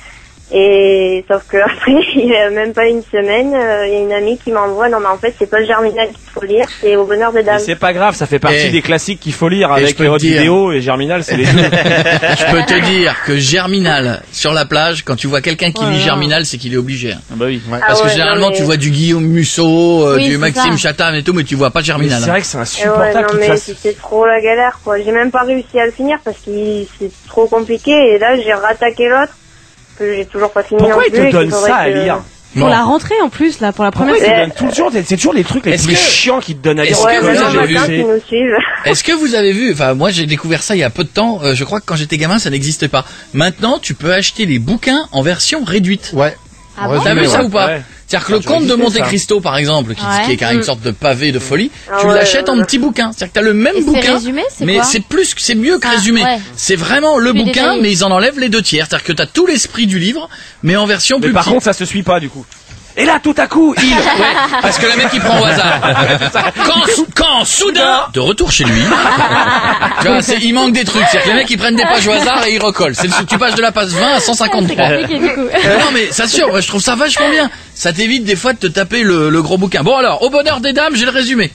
Et sauf que après, il y a même pas une semaine, il y a une amie qui m'envoie non mais en fait c'est pas le Germinal qu'il faut lire, c'est Au bonheur des dames. Mais c'est pas grave, ça fait partie des classiques qu'il faut lire avec les vidéos et Germinal, c'est les deux. Je peux te dire que Germinal sur la plage, quand tu vois quelqu'un qui lit Germinal, c'est qu'il est obligé. Bah oui. Parce que généralement tu vois du Guillaume Musso, du Maxime Chatham et tout, mais tu vois pas Germinal. C'est vrai que c'est insupportable non mais c'était trop la galère quoi. J'ai même pas réussi à le finir parce que c'est trop compliqué et là j'ai rattaqué l'autre. Que j'ai toujours pas fini. Pourquoi ils te donnent ça à lire? Pour la rentrée en plus là, pour la première semaine. C'est toujours les trucs les plus chiants qui te donnent à lire. Est-ce que vous avez vu, enfin moi j'ai découvert ça il y a peu de temps, je crois que quand j'étais gamin ça n'existait pas. Maintenant tu peux acheter les bouquins en version réduite. Ouais. Ah bon, t'as vu ça ou pas? C'est-à-dire que le Comte de Monte Cristo par exemple, qui est une sorte de pavé de folie, tu l'achètes en petit bouquin. C'est-à-dire que t'as le même bouquin, résumé, mais c'est mieux que résumé. C'est vraiment le bouquin, mais ils en enlèvent les 2 tiers. C'est-à-dire que t'as tout l'esprit du livre, mais en version plus petite. Par contre ça se suit pas du coup. Et là, tout à coup, parce que le mec il prend au hasard. Quand soudain, de retour chez lui, tu vois, il manque des trucs. C'est-à-dire que les mecs ils prennent des pages au hasard et ils recollent. Tu passes de la page 20 à 153. Non mais c'est sûr, je trouve ça vachement bien. Ça t'évite des fois de te taper le gros bouquin. Bon alors, Au bonheur des dames, j'ai le résumé.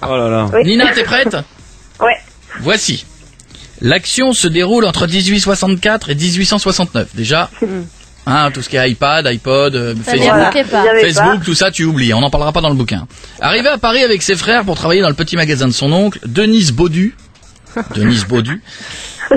Oh là là. Oui. Nina, t'es prête? Ouais. Voici. L'action se déroule entre 1864 et 1869. Déjà. Tout ce qui est iPad, iPod, Facebook, tout ça, tu oublies. On n'en parlera pas dans le bouquin. Arrivé à Paris avec ses frères pour travailler dans le petit magasin de son oncle, Denise Baudu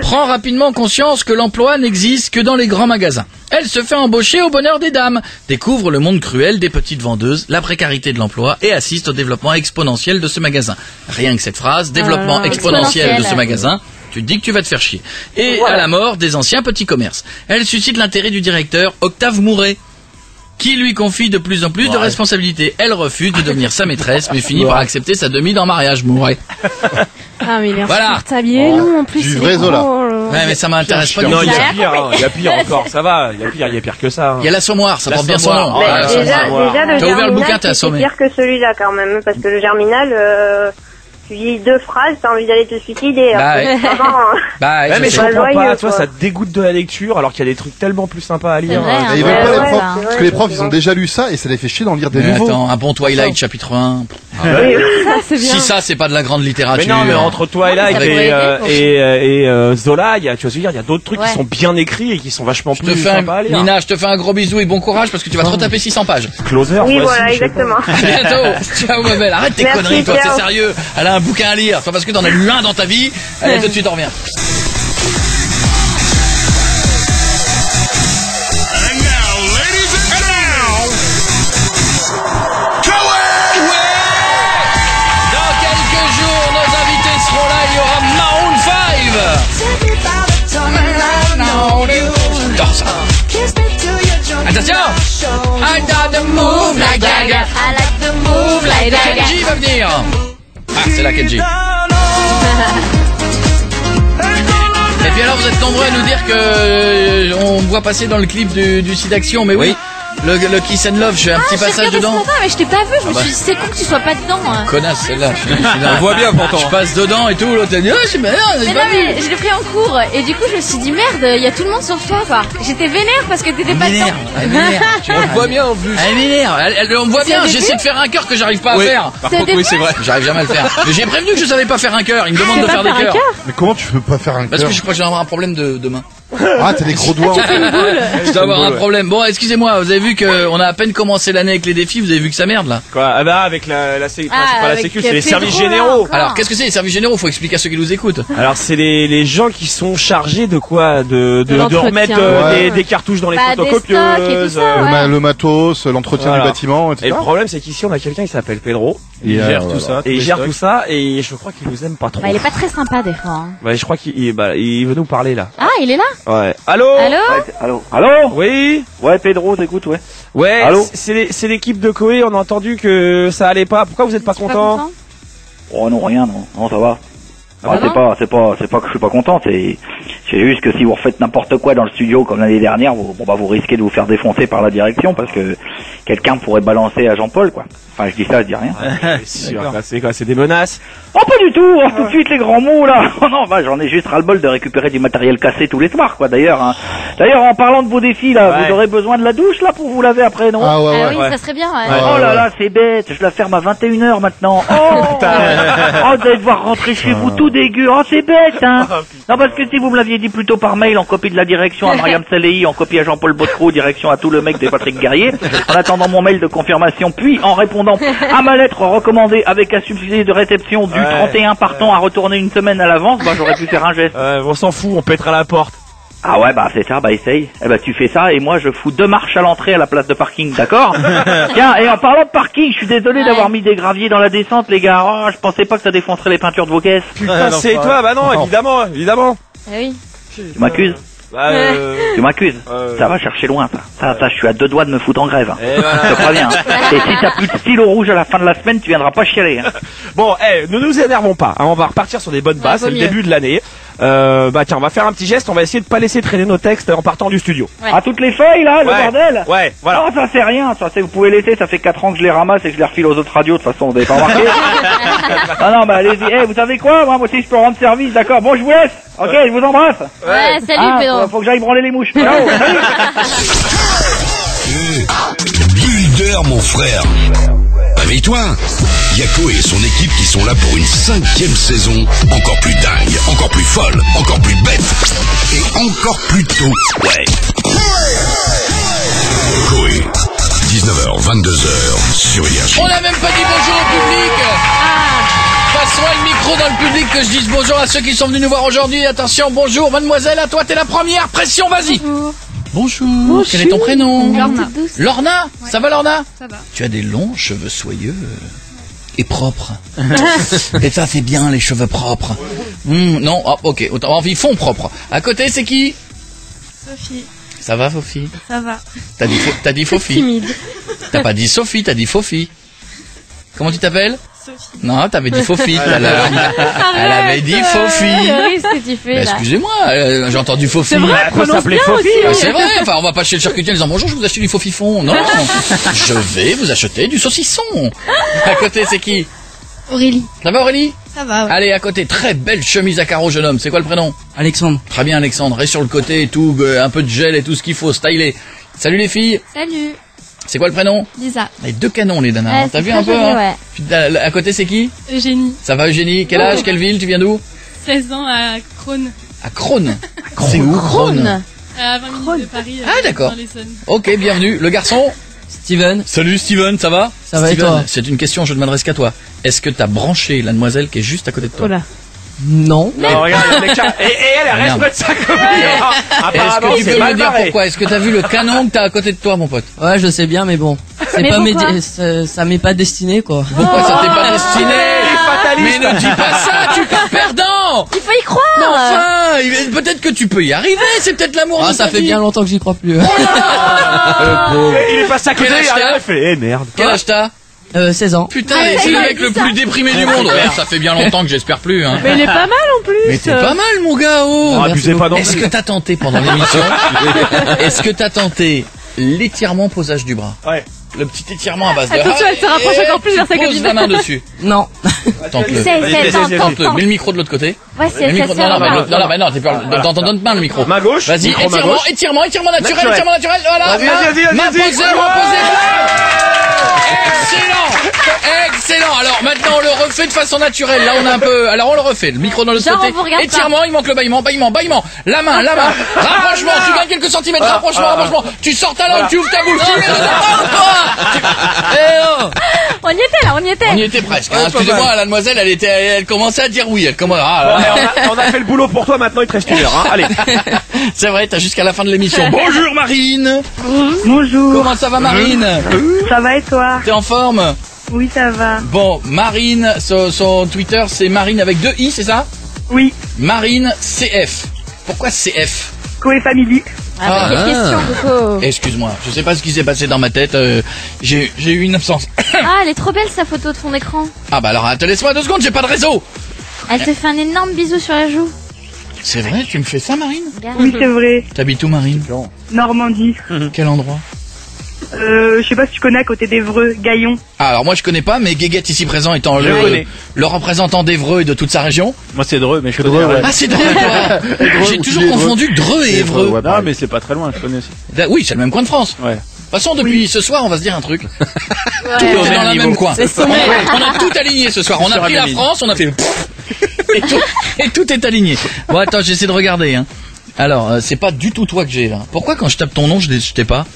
prend rapidement conscience que l'emploi n'existe que dans les grands magasins. Elle se fait embaucher au bonheur des dames, découvre le monde cruel des petites vendeuses, la précarité de l'emploi et assiste au développement exponentiel de ce magasin. Rien que cette phrase, développement exponentiel de ce magasin, tu te dis que tu vas te faire chier. Et à la mort des anciens petits commerces. Elle suscite l'intérêt du directeur Octave Mouret, qui lui confie de plus en plus de responsabilités. Elle refuse de devenir sa maîtresse, mais finit par accepter sa demi en mariage, Mouret. Ah mais il est insupportable, il est long en plus. Du vrai Zola. Ouais mais ça m'intéresse pas du tout. Non, il y a pire, il y a pire encore, ça va, il y a pire que ça. Il y a l'Assommoir, ça porte bien son nom. Déjà le T'as ouvert le bouquin, t'es assommé. C'est pire que celui-là quand même, parce que le Germinal, tu dis 2 phrases, t'as envie d'aller te suicider. Mais je comprends pas, toi ça te dégoûte de la lecture alors qu'il y a des trucs tellement plus sympas à lire. Ils veulent pas les profs, parce que les profs ils ont déjà lu ça et ça les fait chier d'en lire des nouveaux. Attends, un bon Twilight chapitre 1. Si ça c'est pas de la grande littérature. Mais non, mais entre Twilight et Zola, tu vois, il y a d'autres trucs qui sont bien écrits et qui sont vachement plus sympas à lire. Nina, je te fais un gros bisou et bon courage parce que tu vas te retaper 600 pages. Closer. Oui, voilà, exactement. À bientôt. Ciao ma belle, arrête tes conneries toi, c'est sérieux. Elle a un bouquin à lire, toi parce que t'en as lu un dans ta vie. Allez, tout de suite on revient. Attention! I got the move like Jagger. I like the move like Jagger. Kenji va venir. C'est la Kenji. Et puis alors vous êtes nombreux à nous dire que on voit passer dans le clip du site d'action, mais oui. Le Kiss and Love, je fais un petit passage dedans. Mais je t'ai pas vu, je me suis dit c'est con que tu sois pas dedans. Connasse celle-là. On voit bien pourtant. Je passe dedans et tout, l'autre a dit ah c'est bien. Mais non mais je l'ai pris en cours et du coup je me suis dit merde, il y a tout le monde sur toi quoi. J'étais vénère parce que t'étais pas dedans. On le voit bien en plus. Elle m'énerve, on me voit bien, j'essaie de faire un cœur que j'arrive pas à faire. Par contre oui c'est vrai. J'arrive jamais à le faire. Mais j'ai prévenu que je savais pas faire un cœur, il me demande de faire des cœurs. Mais comment tu peux pas faire un cœur? Parce que je crois que j'ai un problème de main. Ah, t'as des gros doigts. Je dois avoir un problème. Bon, excusez-moi, vous avez vu qu'on a à peine commencé l'année avec les défis, vous avez vu que ça merde là. Quoi? Ah bah avec la sécu, c'est pas la sécu, c'est les services généraux. Alors, qu'est-ce que c'est les services généraux? Faut expliquer à ceux qui nous écoutent. Alors c'est les gens qui sont chargés de quoi? De remettre des cartouches dans les photocopieuses, le matos, l'entretien du bâtiment, etc. Et le problème c'est qu'ici on a quelqu'un qui s'appelle Pedro. Il gère tout ça. Et il gère tout ça et je crois qu'il nous aime pas trop. Bah, il est pas très sympa des fois. Hein. Bah, je crois qu'il veut nous parler là. Ah, il est là? Ouais. Allô? Allô? Oui? Ouais, Pedro, t'écoutes, ouais. Ouais, c'est l'équipe de Koé, on a entendu que ça allait pas. Pourquoi vous êtes pas content? Oh non, rien, non, ça va. Ah, c'est pas que je suis pas content, c'est juste que si vous refaites n'importe quoi dans le studio comme l'année dernière, vous risquez de vous faire défoncer par la direction parce que quelqu'un pourrait balancer à Jean-Paul, quoi. Enfin, je dis ça, je dis rien. C'est quoi, c'est des menaces? Oh, pas du tout, tout de suite les grands mots, là. Oh non, bah, j'en ai juste ras-le-bol de récupérer du matériel cassé tous les soirs, quoi, d'ailleurs, hein. D'ailleurs, en parlant de vos défis, là, vous aurez besoin de la douche, là, pour vous laver après, non? Ah oui, ça serait bien, ouais. Oh là là, c'est bête, je la ferme à 21h maintenant. Oh, vous allez devoir rentrer chez vous tout dégueu. Oh, c'est bête, hein. Non, parce que si vous me l'aviez dit plutôt par mail, en copie de la direction à Mariam Salehi, en copie à Jean-Paul Botcro, direction à tout le mec de Patrick Guerrier, en attendant mon mail de confirmation, puis en répondant à ma lettre recommandée avec un subsidié de réception du 31 partant à retourner une semaine à l'avance, bah, j'aurais pu faire un geste. On s'en fout, on pètera la porte. Ah ouais, bah c'est ça, bah essaye. Eh bah tu fais ça et moi je fous 2 marches à l'entrée à la place de parking, d'accord? Tiens, et en parlant de parking, je suis désolé d'avoir mis des graviers dans la descente, les gars. Oh, je pensais pas que ça défoncerait les peintures de vos caisses. Putain, c'est toi, bah non, évidemment. Ah oui. Tu m'accuses? Tu m'accuses? Ça va chercher loin, ça. Ça, je suis à 2 doigts de me foutre en grève. Hein. Je te préviens. Hein. Et si t'as plus de stylo rouge à la fin de la semaine, tu viendras pas chialer. Hein. Bon, ne nous énervons pas. Hein, on va repartir sur des bonnes bases. C'est le début de l'année. Bah tiens, on va faire un petit geste. On va essayer de pas laisser traîner nos textes en partant du studio. Ouais. Ah, toutes les feuilles là, le bordel. Ouais, voilà. Non, ça c'est rien. Ça, vous pouvez laisser. Ça fait 4 ans que je les ramasse et que je les refile aux autres radios. De toute façon, vous n'avez pas remarqué. Non, bah allez-y. Vous savez quoi? Moi aussi, je peux rendre service. D'accord. Bon, je vous laisse. Ok, je vous embrasse. Ouais, salut Pedro. Faut que j'aille branler les mouches. Ciao. Salut. Builder, mon frère. Réveille-toi. Yako et son équipe qui sont là pour une 5e saison encore plus dingue, encore plus folle, encore plus bête et encore plus tôt. Ouais. Koé, 19h, 22h sur Énergie. On n'a même pas dit bonjour au public. Passe-moi le micro dans le public que je dise bonjour à ceux qui sont venus nous voir aujourd'hui. Attention, bonjour mademoiselle, à toi t'es la première. Pression, vas-y. Bonjour. Quel est ton prénom? Lorna. Lorna, ouais. Ça va Lorna? Ça va. Tu as des longs cheveux soyeux et propres. Et ça c'est bien les cheveux propres. Non, ok, ils font propre. À côté c'est qui? Sophie. Ça va Sophie? Ça va. T'as dit Fofi. Timide. T'as pas dit Sophie, t'as dit Fofi. Comment tu t'appelles? Sophie. Non, t'avais dit Fofi tout à l'heure. Elle avait dit Fofi. Ce que tu fais, là. Excusez-moi, j'ai entendu Fofi. C'est vrai, faut s'appeler Fofi. C'est vrai, enfin, on va pas chez le charcutier en disant bonjour, je vous achète du faux-fifon. Non, je vais vous acheter du saucisson. À côté, c'est qui? Aurélie. Ça va Aurélie? Ça va, ouais. Allez, à côté, très belle chemise à carreaux jeune homme. C'est quoi le prénom? Alexandre. Très bien Alexandre, et sur le côté et tout, un peu de gel et tout ce qu'il faut, stylé. Salut les filles. Salut. C'est quoi le prénom? Lisa. Les 2 canons les nanas, Ouais, t'as vu très un peu joli, hein ouais. Puis, à côté c'est qui? Eugénie. Ça va Eugénie? Quel âge? Quelle ville? Tu viens d'où? 16 ans à Crône. À Crône. C'est où Crône? À 20 minutes de Paris. Ah d'accord. Dans l'Essonne. Ok, bienvenue. Le garçon? Steven. Salut Steven, ça va? Ça va et Steven, toi? c'est une question, je ne m'adresse qu'à toi. Est-ce que t'as branché la demoiselle qui est juste à côté de toi? Oh là. Non. Non, regarde, et elle reste près de sa copine. Est-ce que tu peux me dire pourquoi? Est-ce que t'as vu le canon que t'as à côté de toi, mon pote? Ouais, je sais bien, mais bon. Mais pas pourquoi ça m'est pas destiné, quoi. Pourquoi ça t'est pas destiné? Mais ne dis pas ça, tu pars perdant! Il faut y croire. Non, enfin, peut-être que tu peux y arriver, c'est peut-être l'amour de ta Ça fait vie. bien longtemps que j'y crois plus. Il est passé à côté, il fait, merde. Quel âge t'as? 16 ans. Putain, c'est le mec le plus déprimé du monde. Ouais, ça fait bien longtemps que j'espère plus. Hein. Mais il est pas mal en plus. Mais t'es pas mal, mon gars. Oh, abusez pas non plus. Est-ce que t'as tenté pendant l'émission? Est-ce que t'as tenté l'étirement posage du bras? Ouais. Le petit étirement à base de. Attention, elle se rapproche encore plus vers sa Pose copine. la main dessus. Non. Tente-le. Tente-le. Mets le micro de l'autre côté. Ouais, c'est Non, t'es pas. Donne pas le micro. Main gauche. Vas-y, étirement naturel. Voilà. Vas-y. Main posée. Excellent. alors maintenant on le refait de façon naturelle. Là on a un peu... Alors on le refait, le micro dans le côté. Étirement, il manque le bâillement. La main. Rapprochement, tu gagnes quelques centimètres. Rapprochement. Tu sors ta langue, tu ouvres ta bouche. On y était. On y était presque. Excusez-moi, la demoiselle, elle commençait à dire oui. On a fait le boulot pour toi, maintenant il te reste une heure. Allez. C'est vrai, t'as jusqu'à la fin de l'émission. Bonjour Marine. Bonjour. Comment ça va Marine? Ça va et toi? T'es en forme? Oui, ça va. Bon, Marine, son Twitter c'est Marine avec 2 i, c'est ça? Oui. Marine CF. Pourquoi CF? Coé Family. Quelle question, Coco. Excuse-moi, je sais pas ce qui s'est passé dans ma tête, j'ai eu une absence. Elle est trop belle sa photo de fond d'écran. Ah bah alors, laisse-moi 2 secondes, j'ai pas de réseau. Elle te fait un énorme bisou sur la joue. C'est vrai, tu me fais ça Marine? Oui, c'est vrai. T'habites où Marine? Normandie. Quel endroit? Je sais pas si tu connais, à côté d'Évreux, Gaillon. Ah, alors moi je connais pas, mais Guéguette ici présent étant le représentant d'Évreux et de toute sa région. Moi c'est Dreux, mais je connais. Ah c'est Dreux toi. J'ai toujours confondu Dreux et Évreux. Non mais c'est pas très loin, je connais aussi. Oui, c'est le même coin de France. Ouais. De toute façon, depuis ce soir, on va se dire un truc. Tout est dans le même coin. On a tout aligné ce soir. On a pris la France, on a fait... Et tout est aligné. Bon, attends, j'essaie de regarder. Alors, c'est pas du tout toi que j'ai là. Pourquoi quand je tape ton nom, je t'ai pas?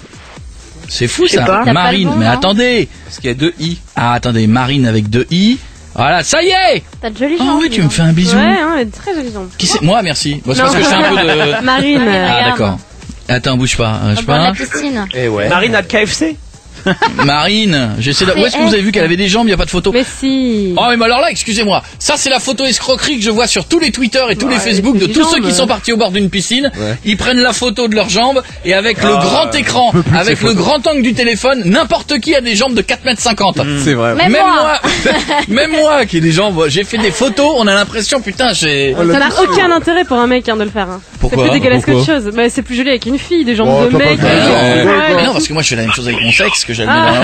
C'est fou ça. Marine, mais attendez. Parce qu'il y a 2 i. Ah, attendez, Marine avec 2 i. Voilà, ça y est. T'as de jolies jambes. Ah oui, tu me fais un bisou. Ouais, très jolies jambes. Qui c'est? Moi, merci. Bon, c'est parce que je fais un peu de... Marine. Ah, d'accord. Attends, bouge pas. Je sais pas. La piscine. Marine a de KFC. Marine, j'essaie de... Où est-ce que vous avez vu qu'elle avait des jambes? Il n'y a pas de photo. Mais si. Oh mais alors là, excusez-moi, ça c'est la photo escroquerie que je vois sur tous les Twitter et tous les Facebook de tous ceux qui sont partis au bord d'une piscine. Ils prennent la photo de leurs jambes et avec le grand écran, avec le grand angle du téléphone, n'importe qui a des jambes de 4,50 m. C'est vrai. Même moi qui ai des jambes, j'ai fait des photos, on a l'impression, putain, j'ai... Ça n'a aucun intérêt pour un mec de le faire. Pourquoi? C'est plus dégueulasse qu'autre chose. Bah, c'est plus joli avec une fille, des jambes de mec. Mais non, parce que moi je fais la même chose avec mon sexe que j'aime bien.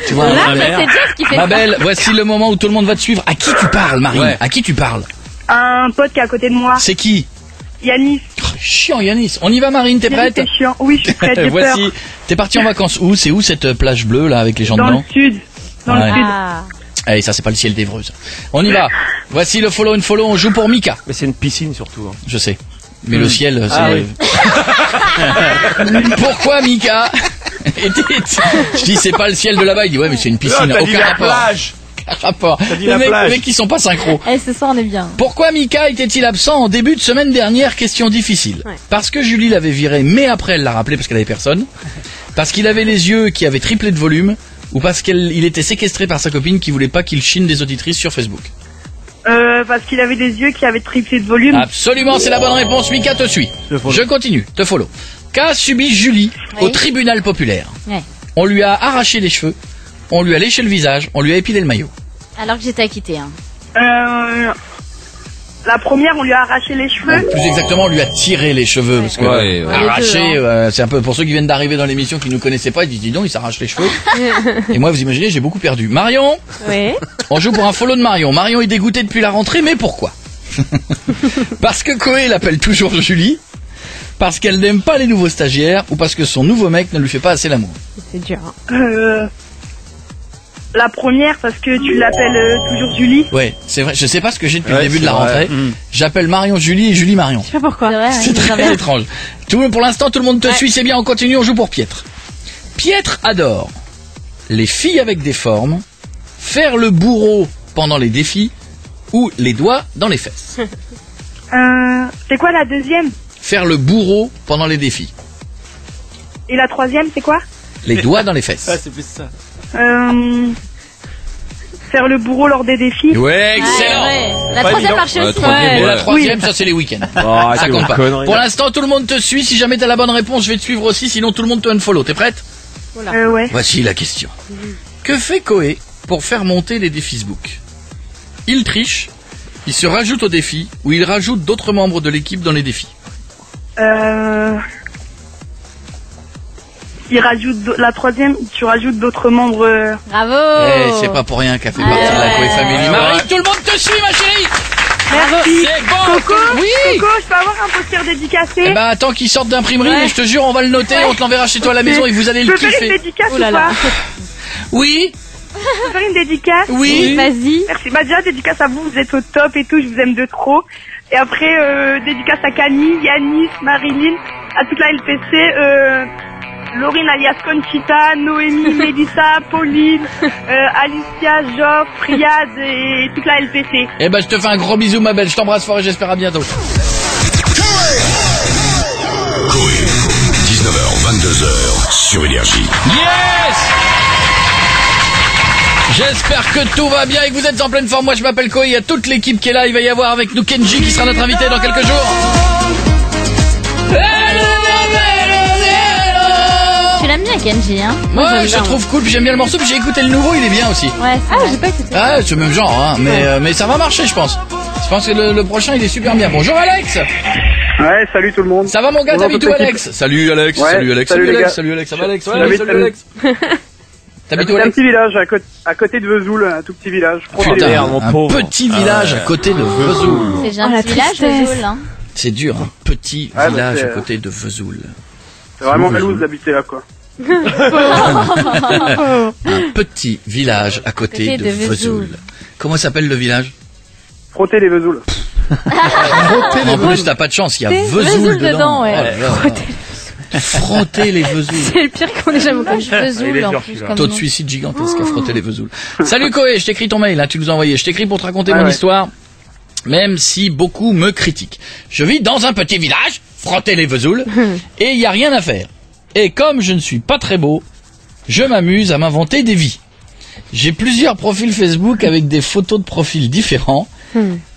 Tu vois, c'est Jeff qui fait ma ça. belle, voici le moment où tout le monde va te suivre. À qui tu parles, Marine? À qui tu parles? Un pote qui est à côté de moi. C'est qui? Yanis. Chiant Yanis. On y va Marine, t'es prête? C'est chiant. Oui, je suis prête, j'ai peur. Voici. T'es parti en vacances où? C'est où cette plage bleue là avec les gens dedans? Dans le sud. Dans le sud. Allez, ça c'est pas le ciel d'Évreux ça. On y va. Voici le follow and follow, on joue pour Mika. Mais c'est une piscine surtout. Je sais. Mais le ciel, c'est... Pourquoi Mika? Je dis c'est pas le ciel de là-bas, il dit ouais mais c'est une piscine, aucun rapport. Les mecs qui sont pas synchro. Ce soir on est bien. Pourquoi Mika était-il absent en début de semaine dernière? Question difficile. Parce que Julie l'avait viré, mais après elle l'a rappelé parce qu'elle avait personne. Parce qu'il avait les yeux qui avaient triplé de volume, ou parce qu'il était séquestré par sa copine qui voulait pas qu'il chine des auditrices sur Facebook. Parce qu'il avait des yeux qui avaient triplé de volume. Absolument, c'est la bonne réponse. Mika te suit. Je continue, te follow. Qu'a subi Julie au tribunal populaire? On lui a arraché les cheveux, on lui a léché le visage, on lui a épilé le maillot. Alors que j'étais acquittée. La première, on lui a arraché les cheveux. Plus exactement, on lui a tiré les cheveux. Parce que arraché, c'est un peu pour ceux qui viennent d'arriver dans l'émission qui nous connaissaient pas, ils disent dis donc, il s'arrache les cheveux. Et moi, vous imaginez, j'ai beaucoup perdu. Marion, on joue pour un follow de Marion. Marion est dégoûtée depuis la rentrée, mais pourquoi? Parce que Koé l'appelle toujours Julie, parce qu'elle n'aime pas les nouveaux stagiaires, ou parce que son nouveau mec ne lui fait pas assez l'amour. C'est dur. La première, parce que tu l'appelles toujours Julie. Ouais, c'est vrai. Je sais pas ce que j'ai depuis le début de la rentrée. J'appelle Marion Julie et Julie Marion. Je sais pas pourquoi. C'est très étrange. Pour l'instant, tout le monde te suit, c'est bien. On continue, on joue pour Pietre. Pietre adore les filles avec des formes, faire le bourreau pendant les défis ou les doigts dans les fesses. C'est quoi la deuxième? Faire le bourreau pendant les défis. Et la troisième, c'est quoi? Les doigts dans les fesses. Ah, c'est plus ça. Faire le bourreau lors des défis. Ouais, excellent. La troisième marché aussi. La troisième, ça c'est les week-ends. Ça compte pas. Pour l'instant, tout le monde te suit. Si jamais t'as la bonne réponse, je vais te suivre aussi. Sinon, tout le monde te unfollow. T'es prête? Ouais. Voici la question. Que fait Koé pour faire monter les défis Facebook? Il triche, il se rajoute au défi ou il rajoute d'autres membres de l'équipe dans les défis? Il rajoute la troisième, tu rajoutes d'autres membres. Bravo. C'est pas pour rien qu'elle fait partie de la Koé Family. Marie, tout le monde te suit, ma chérie. Merci. C'est bon. Coco, oui. Coco, je peux avoir un poster dédicacé? Eh ben, attends qu'il sorte d'imprimerie et je te jure, on va le noter, on te l'enverra chez toi à la maison et vous allez le kiffer. Je peux faire une dédicace ou pas? Oui. Je peux faire une dédicace? Oui, vas-y. Merci. Bah déjà, dédicace à vous, vous êtes au top et tout, je vous aime de trop. Et après, dédicace à Camille, Yanis, Marilyn, à toute la LPC, Laurine alias Conchita, Noémie, Mélissa, Pauline, Alicia, Joffre, Riyad et toute la LPC. Eh ben, je te fais un gros bisou, ma belle. Je t'embrasse fort et j'espère à bientôt. Coé, 19h, 22h, sur Énergie. Yes! J'espère que tout va bien et que vous êtes en pleine forme. Moi, je m'appelle Coé. Il y a toute l'équipe qui est là. Il va y avoir avec nous Kenji qui sera notre invité dans quelques jours. Tu l'aimes bien, Kenji, hein? Moi, je le trouve cool. Puis j'aime bien le morceau. Puis j'ai écouté le nouveau. Il est bien aussi. Ouais, j'ai pas écouté. Ah, c'est le même genre, hein. Mais ça va marcher, je pense. Je pense que le prochain, il est super bien. Bonjour, Alex. Ouais, salut tout le monde. Ça va, mon gars? T'habites où, Alex? Salut, Alex. Ouais, salut, Alex. salut, Salut, Alex. gars. Salut, Alex. Ça va, Alex? Ouais, Salut, Alex. T'habites où, C'est un Alex? petit village à côté de Vesoul, un tout petit village. Putain, un petit village à côté de Vesoul. C'est déjà un petit village, Vesoul, hein. C'est dur, un petit Ouais, village bah, à côté de Vesoul. C'est vraiment jaloux d'habiter là, quoi. Un petit village à côté de Vesoul. Comment s'appelle le village? Frotter les Vesoul. En plus, t'as pas de chance, il y a Vesoul dedans. ouais. Oh là là. Frotter les Vesoul. C'est le pire qu'on ait jamais entendu. Vesoul, en plus, comme Taux de nom. suicide gigantesque à frotter les Vesoul. Salut Koé, je t'écris ton mail, là, tu nous as envoyé. Je t'écris pour te raconter mon histoire, même si beaucoup me critiquent. Je vis dans un petit village, frotter les Vesoul, et il y a rien à faire. Et comme je ne suis pas très beau, je m'amuse à m'inventer des vies. J'ai plusieurs profils Facebook avec des photos de profils différents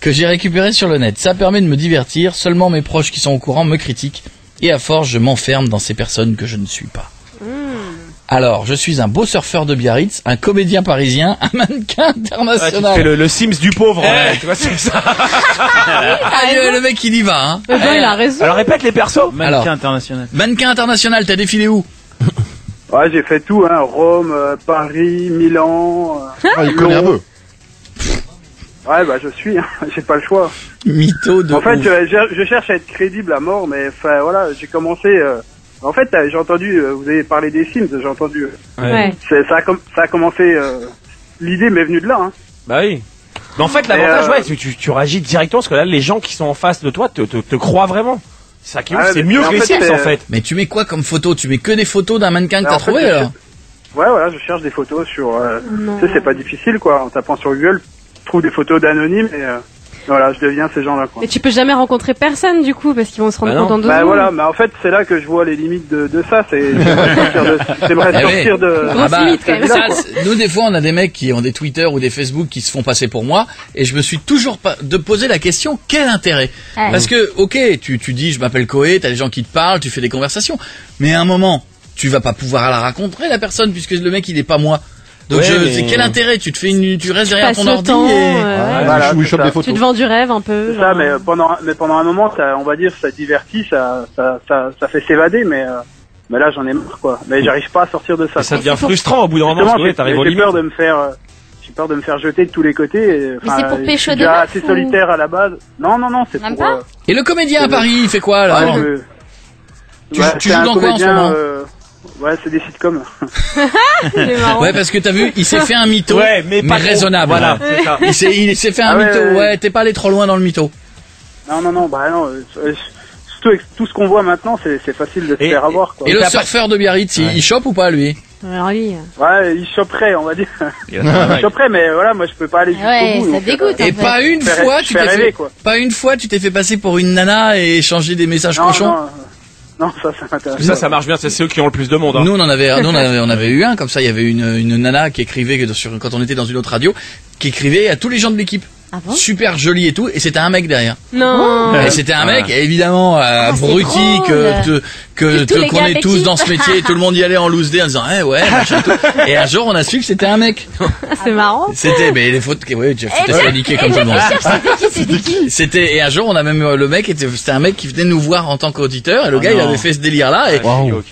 que j'ai récupérés sur le net. Ça permet de me divertir, seulement mes proches qui sont au courant me critiquent, et à force je m'enferme dans ces personnes que je ne suis pas. Alors, je suis un beau surfeur de Biarritz, un comédien parisien, un mannequin international. Ouais, tu fais le Sims du pauvre, ouais, tu vois, c'est ça. Le mec il y va, hein. Il a raison. Alors répète les persos. Mannequin international. Mannequin international, t'as défilé où? Ouais, j'ai fait tout, hein. Rome, Paris, Milan. Il connaît un peu. Ouais, bah je suis, hein. J'ai pas le choix. Mytho de En fait, ouf. je cherche à être crédible à mort, mais enfin voilà, j'ai commencé. En fait, j'ai entendu, vous avez parlé des Sims, j'ai entendu. Ouais. Ça a commencé. L'idée m'est venue de là, hein. Bah oui. Mais en fait, l'avantage, ouais, tu réagis directement parce que là, les gens qui sont en face de toi te croient vraiment. C'est ça qui est ouf, c'est mieux que les Sims en fait. Mais tu mets quoi comme photo? Tu mets que des photos d'un mannequin que t'as trouvé alors? Ouais, voilà, je cherche des photos sur. Tu sais, c'est pas difficile, quoi. En tapant sur Google, je trouve des photos d'anonymes et voilà, je deviens ces gens-là, quoi. Mais tu peux jamais rencontrer personne du coup parce qu'ils vont se rendre compte en 2 Bah secondes. voilà, mais en fait, c'est là que je vois les limites de ça. J'aimerais sortir de. Ah bah, limite, quand même. ça, nous des fois on a des mecs qui ont des Twitter ou des Facebook qui se font passer pour moi et je me suis toujours pas de poser la question quel intérêt? Ouais. Parce que ok, tu dis je m'appelle Koé, t'as des gens qui te parlent, tu fais des conversations, mais à un moment tu vas pas pouvoir la rencontrer la personne puisque le mec il est pas moi. Donc c'est quel intérêt? Tu restes derrière ton ordi et Voilà, il chope des photos. Tu te vends du rêve un peu. C'est ça, mais pendant un moment, ça, on va dire, ça divertit, ça fait s'évader, mais là j'en ai marre, quoi. Mais j'arrive pas à sortir de ça. Et ça devient frustrant au bout d'un moment. Justement, Ouais, t'arrives aux j'ai limites. peur de me faire. J'ai peur de me faire jeter de tous les côtés. Mais c'est pour je pécho suis de déjà meuf assez ou- solitaire à la base. Non, c'est Même pour. pas Et le comédien à Paris, il fait quoi alors? Tu c'est joues un dans quoi en ce comédien, moment? Ouais, c'est des sitcoms. Il est marrant. Ouais, parce que t'as vu, il s'est fait un mytho, Ouais, mais pas trop. raisonnable. Voilà, c'est ça. Il s'est fait un Ah ouais, mytho. ouais. Ouais, t'es pas allé trop loin dans le mytho. Non, bah non. Surtout avec tout ce qu'on voit maintenant, c'est facile de se faire avoir, quoi. Et le surfeur de Biarritz, il chope ou pas lui? Alors lui. Ouais, il choperait, on va dire. Il choperait, mais voilà, moi je peux pas aller jusqu'au Ouais, bout. ça donc, dégoûte. Et pas une fois, tu t'es rêver, fait, quoi. pas une fois, tu t'es fait passer pour une nana et échanger des messages cochons. Non, ça m'intéresse. Ça marche bien, c'est eux qui ont le plus de monde. Hein. Nous, on avait eu un comme ça. Il y avait une nana qui écrivait quand on était dans une autre radio, qui écrivait à tous les gens de l'équipe. Ah bon? Super joli et tout, et c'était un mec derrière. Non. Et c'était un mec, évidemment, abruti, Que tous les qu'on gars est tous petits. dans ce métier, tout le monde y allait en loose day en disant, ouais, machin, tout. Et un jour, on a su que c'était un mec. C'est marrant. C'était, mais les photos, ouais, tu t'es fait niquer comme tout le monde. C'était qui? C'était, et un jour, on a même, le mec c'était un mec qui venait nous voir en tant qu'auditeur, et le gars, il avait fait ce délire-là,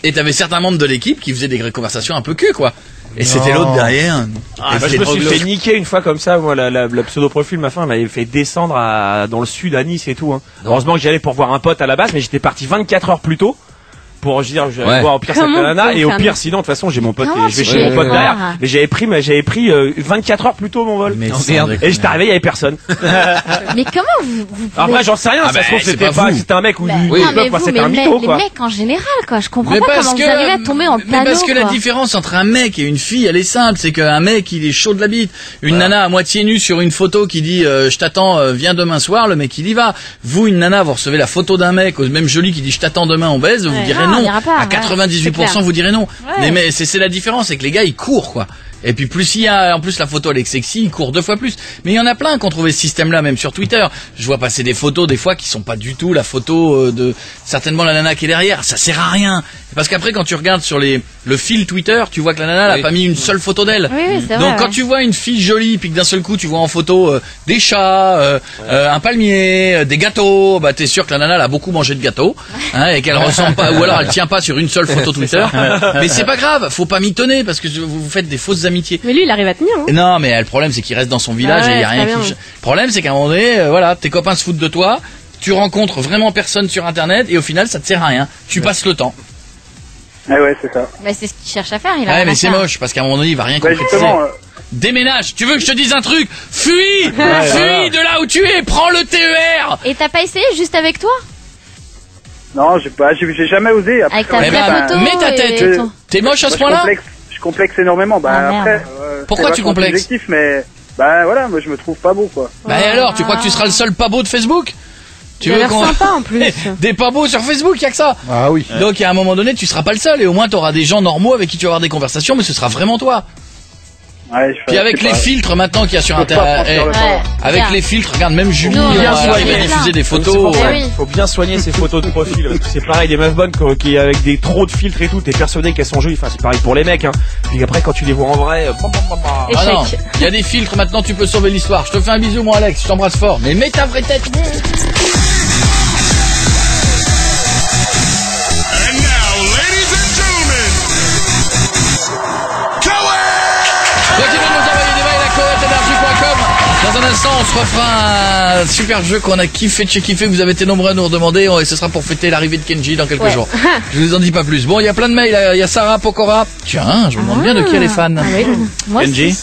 et t'avais certains membres de l'équipe qui faisaient des conversations un peu cul, quoi. Et c'était l'autre derrière. Je me suis fait niquer une fois comme ça, moi, la pseudo-profil, ma femme m'avait fait descendre dans le sud, à Nice et tout, hein. Heureusement que j'y allais pour voir un pote à la base, mais j'étais parti 24 heures plus tôt. pour dire je vais voir au pire cette nana et au pire sinon de toute façon j'ai mon pote je vais chez mon pote derrière. Mais j'avais pris 24 heures plus tôt mon vol. Et j'étais arrivé, il y avait personne. Mais comment vous Alors moi j'en sais rien, ça se trouve c'était un mec ou c'était un mytho quoi. Les mecs en général quoi, je comprends pas comment vous arrivez à tomber en panneau. Parce que la différence entre un mec et une fille, elle est simple, c'est qu'un mec il est chaud de la bite. Une nana à moitié nue sur une photo qui dit je t'attends, viens demain soir, le mec il y va. Vous une nana, vous recevez la photo d'un mec même joli qui dit je t'attends demain on baise, vous direz non. À 98% vous direz non. Mais c'est la différence, c'est que les gars ils courent quoi. Et puis plus il y a, en plus la photo elle est sexy, il court 2 fois plus. Mais il y en a plein qui ont trouvé ce système-là, même sur Twitter. Je vois passer des photos des fois qui sont pas du tout la photo de certainement la nana qui est derrière. Ça sert à rien. Parce qu'après quand tu regardes sur le fil Twitter, tu vois que la nana elle a pas mis une seule photo d'elle. Donc quand tu vois une fille jolie puis que d'un seul coup tu vois en photo des chats, un palmier, des gâteaux, bah t'es sûr que la nana elle a beaucoup mangé de gâteaux et qu'elle ressemble pas, ou alors elle tient pas sur une seule photo Twitter. Mais c'est pas grave, faut pas mitonner parce que vous faites des fausses amitiés. Mais lui il arrive à tenir. Non mais le problème c'est qu'il reste dans son village et il y a rien qui. Le problème c'est qu'à un moment donné, voilà, tes copains se foutent de toi, tu rencontres vraiment personne sur internet et au final ça te sert à rien. Tu passes le temps. Ouais, c'est ça. Bah, c'est ce qu'il cherche à faire. Mais c'est moche parce qu'à un moment donné il va rien concrétiser. Déménage, tu veux que je te dise un truc? Fuis de là où tu es, prends le TER. Et t'as pas essayé juste avec toi? Non, j'ai jamais osé. Avec ta photo. Mets ta tête. T'es moche à ce point-là? Je complexe énormément. Après, pourquoi tu complexes? Mais voilà, moi je me trouve pas beau quoi. Et alors, tu crois que tu seras le seul pas beau de Facebook? Tu veux qu'on sympa en plus. Des pas beaux sur Facebook, y a que ça. Ah oui. Donc à un moment donné, tu seras pas le seul et au moins t'auras des gens normaux avec qui tu vas avoir des conversations, mais ce sera vraiment toi. Puis avec les filtres maintenant qu'il y a sur internet, avec les filtres, regarde même Julie qui va diffuser des photos. Faut bien soigner ses photos de profil. Parce que c'est pareil des meufs bonnes qui avec des trop de filtres et tout, t'es persuadé qu'elles sont jolies. Enfin c'est pareil pour les mecs. Puis après quand tu les vois en vrai, ah non, il y a des filtres maintenant, tu peux sauver l'histoire. Je te fais un bisou mon Alex, je t'embrasse fort. Mais mets ta vraie tête. Dans un instant, on se refera un super jeu qu'on a kiffé. Vous avez été nombreux à nous redemander et ce sera pour fêter l'arrivée de Kenji dans quelques jours. Je vous en dis pas plus. Bon, il y a plein de mails. Il y a Sarah Pokora. Tiens, je me demande bien de qui elle est fan. Kenji,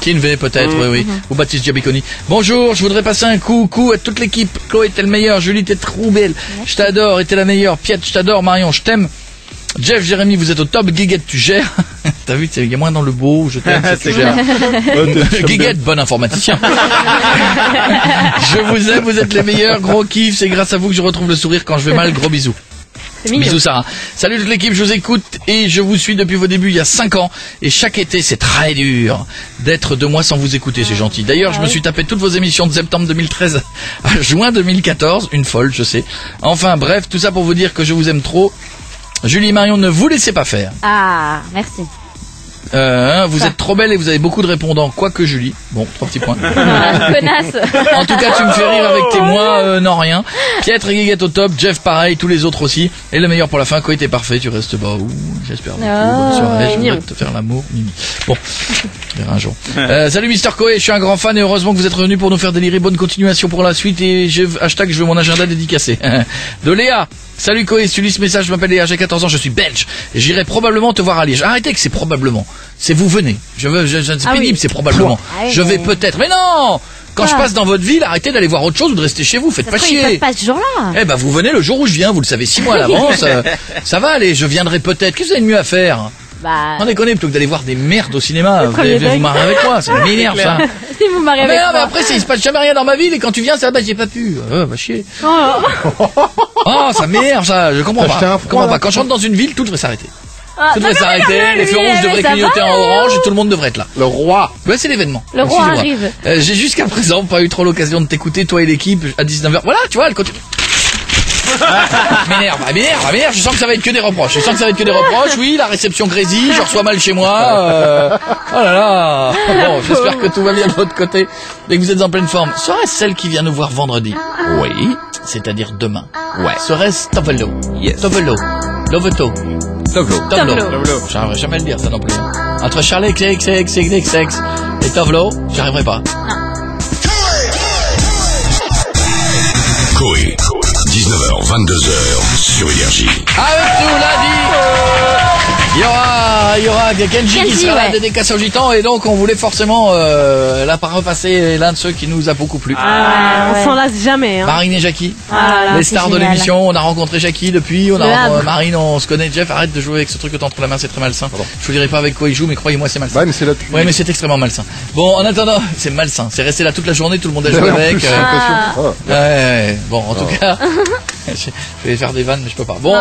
Kinvey peut-être, oui. Ou Baptiste Giabiconi. Bonjour, je voudrais passer un coucou à toute l'équipe. Chloé, t'es le meilleur. Julie, t'es trop belle. Je t'adore et t'es la meilleure. Piet, je t'adore. Marion, je t'aime. Jeff, Jérémy, vous êtes au top. Guiguette, tu gères. T'as vu, il y a moins dans le beau, je t'aime, tu gères. Guiguette, bon informaticien. Je vous aime, vous êtes les meilleurs. Gros kiff, c'est grâce à vous que je retrouve le sourire quand je vais mal. Gros bisous. Bisous Sarah. Salut toute l'équipe, je vous écoute et je vous suis depuis vos débuts il y a 5 ans. Et chaque été, c'est très dur d'être 2 mois sans vous écouter, c'est gentil. D'ailleurs, je me suis tapé toutes vos émissions de septembre 2013 à juin 2014. Une folle, je sais. Enfin, bref, tout ça pour vous dire que je vous aime trop. Julie et Marion, ne vous laissez pas faire. Ah, merci. Vous êtes trop belle et vous avez beaucoup de répondants, quoique Julie. Bon, 3 petits points. Connasse. En tout cas, tu me fais rire avec tes moi, non rien. Pietre et Guiguette au top, Jeff pareil, tous les autres aussi. Et le meilleur pour la fin, Koé t'es parfait, tu restes bas. J'espère beaucoup. Bonne soirée, je voudrais te faire l'amour. Bon, je verrai un jour. Salut Mister Koé, je suis un grand fan et heureusement que vous êtes revenu pour nous faire délirer. Bonne continuation pour la suite et je veux mon agenda dédicacé. De Léa. Salut Koé, si tu lis ce message, je m'appelle Léa, j'ai 14 ans, je suis belge. J'irai probablement te voir à Liège. Arrêtez que c'est probablement. C'est vous venez. C'est pénible, c'est probablement. Je vais peut-être. Mais non! Quand je passe dans votre ville, arrêtez d'aller voir autre chose ou de rester chez vous, faites pas chier. Il passe pas ce jour-là. Eh ben, vous venez le jour où je viens, vous le savez 6 mois à l'avance. Ça va aller, je viendrai peut-être. Qu'est-ce que vous avez de mieux à faire? Non déconnez, plutôt que d'aller voir des merdes au cinéma, vous allez vous marrer avec moi, ça m'énerve ça. Si vous marrez avec moi. Mais après, il se passe jamais rien dans ma ville et quand tu viens, ça va, j'ai pas pu. Va chier. Oh, ça m'énerve ça, je comprends pas. Quand je rentre dans une ville, tout devrait s'arrêter. Tout devrait s'arrêter, les feux rouges devraient clignoter en orange et tout le monde devrait être là. Le roi. Ouais, c'est l'événement. Le roi arrive. J'ai jusqu'à présent pas eu trop l'occasion de t'écouter, toi et l'équipe, à 19h. Voilà, tu vois, elle continue. m'énerve, je sens que ça va être que des reproches. Oui, la réception grésille, je reçois mal chez moi. Oh là là. Bon, j'espère que tout va bien de votre côté et que vous êtes en pleine forme. Serait-ce celle qui vient nous voir vendredi? Oui, c'est-à-dire demain. Ouais. Serait-ce Tovelo? Yes. Tovelo. Loveto. J'arriverai jamais à le dire ça non plus. Entre Charlie XX et Tovelo, j'y arriverai pas. Koé. 19h, 22h sur Énergie. Avec nous lundi, il y aura Kenji qui sera la dédicace au gitan, et donc on voulait forcément repasser l'un de ceux qui nous a beaucoup plu. On s'en lasse jamais. Hein. Marine et Jackie, les stars de l'émission. On a rencontré Jackie depuis, Marine, on se connaît. Jeff, arrête de jouer avec ce truc que t'as entre la main, c'est très malsain. Je vous dirai pas avec quoi il joue, mais croyez-moi, c'est malsain. Ouais, mais c'est là. Ouais, mais c'est extrêmement malsain. Bon, en attendant, c'est malsain. C'est resté là toute la journée, tout le monde a joué avec. Bon, en tout cas, je vais faire des vannes, mais je peux pas. Bon,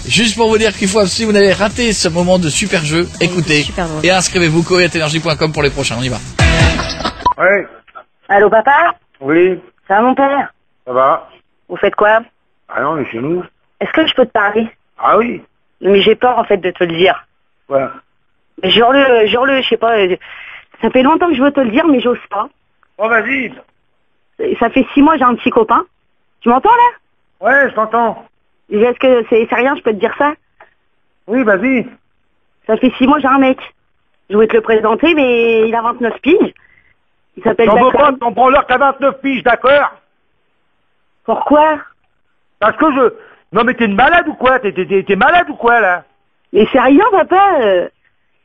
juste pour vous dire qu'il faut, si vous avez raté ce moment de super jeu, écoutez et inscrivez-vous coetenergie.com pour les prochains. On y va. Oui. Allô, papa? Oui. Ça va, mon père? Ça va? Vous faites quoi? Ah non, mais chez nous. Est-ce que je peux te parler? Ah oui. Mais j'ai peur, en fait, de te le dire. Ouais. Jure-le, je sais pas. Ça fait longtemps que je veux te le dire, mais j'ose pas. Oh, vas-y. Ça fait 6 mois, j'ai un petit copain. Tu m'entends, là? Ouais, je t'entends. Est-ce que c'est rien, je peux te dire ça? Oui, vas-y. Ça fait 6 mois, j'ai un mec. Je voulais te le présenter, mais il a 29 piges. Il s'appelle T'en veux pas, t'en prends l'heure que t'as 29 piges, d'accord? Pourquoi? Parce que je... Non, mais t'es une malade ou quoi? T'es malade ou quoi, là? Mais c'est rien, papa.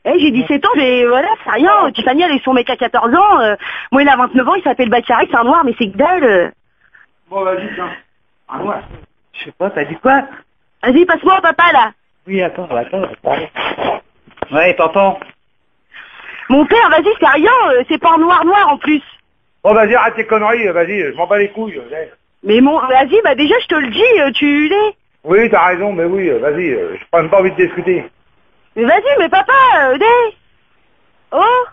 J'ai 17 ans, voilà, c'est rien. Tiffany, elle est son mec à 14 ans. Moi, il a 29 ans, il s'appelle Bakary, c'est un noir, mais c'est que dalle. Bon, vas-y, tiens. Un noir. Je sais pas, t'as dit quoi? Vas-y, passe-moi, papa, là. Oui, attends. Ouais, t'entends? Mon père, vas-y, c'est rien, c'est pas en noir en plus. Bon, vas-y, arrête tes conneries, vas-y, je m'en bats les couilles. Mais vas-y, déjà, je te le dis, tu l'es. Oui, t'as raison, mais oui, vas-y, j'ai pas même pas envie de discuter. Mais vas-y, mais papa, Oh?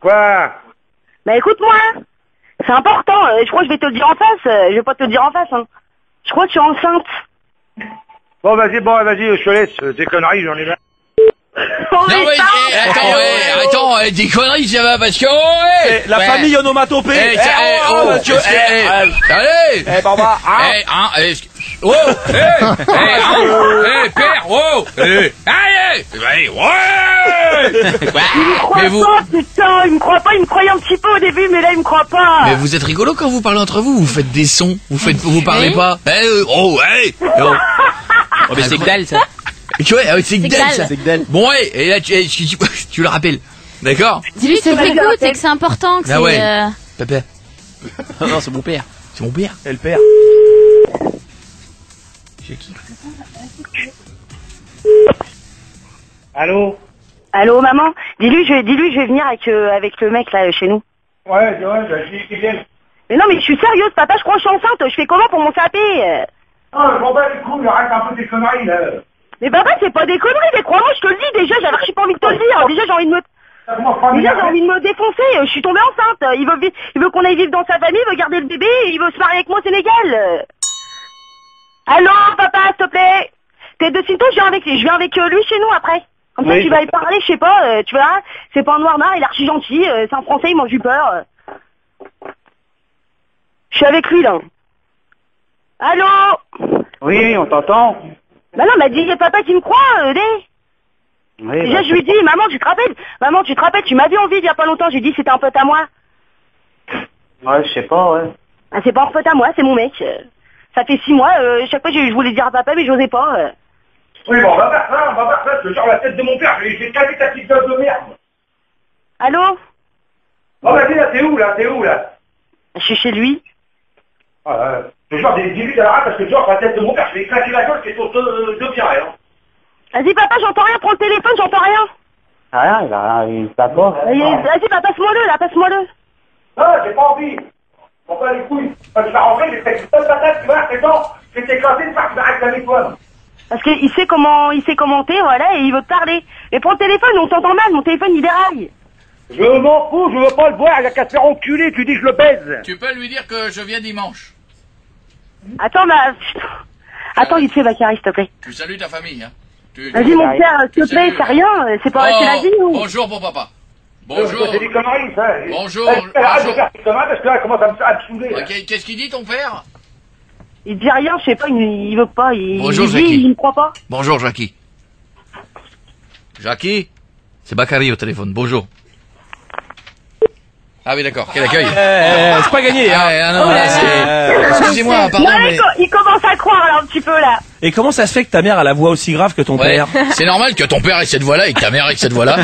Quoi? Bah écoute-moi, c'est important, je crois que je vais te le dire en face, je vais pas te le dire en face, hein. Je crois que je suis enceinte. Bon, vas-y, je te laisse, tes conneries, j'en ai marre. Attends, des conneries, ça va, parce que... la famille onomatopée. Allez, père, allez, il me croit pas, il me croyait un petit peu au début, mais là, il me croit pas. Mais vous êtes rigolo quand vous parlez entre vous, vous faites des sons, vous parlez pas. Mais c'est que dalle, ça. Tu vois, c'est que dalle, ça. Bon, et là, tu le rappelles. D'accord? Dis-lui que t'écoutes et que c'est important, que c'est... Papa. Non, c'est mon père. C'est mon père. Et le père. C'est qui? Allô? Allô, maman? Dis-lui, je vais venir avec le mec, là, chez nous. Ouais, je dis qu'il vienne. Mais non, mais je suis sérieuse, papa, je crois que je suis enceinte. Je fais comment pour mon sapé? Oh, je m'en bats les couilles, arrête un peu tes conneries, là. Mais papa, c'est pas des conneries, mais crois-moi, je te le dis, déjà, j'ai pas envie de te le dire. Déjà, j'ai envie de me défoncer, je suis tombée enceinte. Il veut qu'on aille vivre dans sa famille, il veut garder le bébé, il veut se marier avec moi au Sénégal. Allô, papa, s'il te plaît. T'es de sitôt, je viens avec lui chez nous après. Comme ça, tu vas y parler, je sais pas, tu verras. C'est pas un noir, il est archi gentil, c'est un français, il mange du beurre. Je suis avec lui, là. Allô? Oui, on t'entend. Bah non, m'a dit papa qui me croit, Oui, déjà, je lui dis, maman, tu te rappelles, tu m'as vu en ville il y a pas longtemps, j'ai dit c'était un pote à moi. Ouais, je sais pas, ouais. Ah, c'est pas un pote à moi, c'est mon mec. Ça fait 6 mois, chaque fois je voulais dire à papa, mais j'osais pas. Oui, bon, on va faire ça, je te jure la tête de mon père, j'ai cassé ta petite gueule de merde. Allô? Oh, vas-y, là, t'es où, là? Je suis chez lui. Ah, je te jure, des minutes à la rate, parce que tu vois, la tête de mon père, je vais éclater la gueule, c'est sur deux pieds, hein. Vas-y, papa, j'entends rien, prends le téléphone, j'entends rien. Ah, il tape pas. Vas-y, papa, passe-moi-le. Ah, j'ai pas envie. On va les couilles. Quand tu vas rentrer, j'ai fait une bonne patate, tu vois, c'est bon. Je vais t'éclater, tu vas réclamer toi. Parce qu'il sait commenter, voilà, et il veut te parler. Mais prends le téléphone, on t'entend mal, mon téléphone, il déraille. Je m'en fous, je veux pas le voir, il a qu'à se faire enculer, tu dis que je le baise. Tu peux lui dire que je viens dimanche. Attends, attends, il te fait, Bakary, s'il te plaît. Tu salues ta famille, hein. Vas-y, mon père, s'il te plaît, c'est rien, c'est pas c'est la vie, ou... Bonjour, mon papa. Bonjour. C'est des conneries, ça. Bonjour. Arrête de faire tes conneries, parce que là, commence à me saouler. Qu'est-ce qu'il dit, ton père? Il dit rien, je sais pas, il veut pas, Bonjour, Jackie. Il me croit pas. Bonjour, Jackie. Jackie? C'est Bakary au téléphone, bonjour. Ah oui, d'accord, quel accueil. C'est pas gagné, hein. Non, là, excusez-moi, pardon, mais... Il commence à croire, là, un petit peu, là. Et comment ça se fait que ta mère a la voix aussi grave que ton père? C'est normal que ton père ait cette voix-là et que ta mère ait cette voix-là.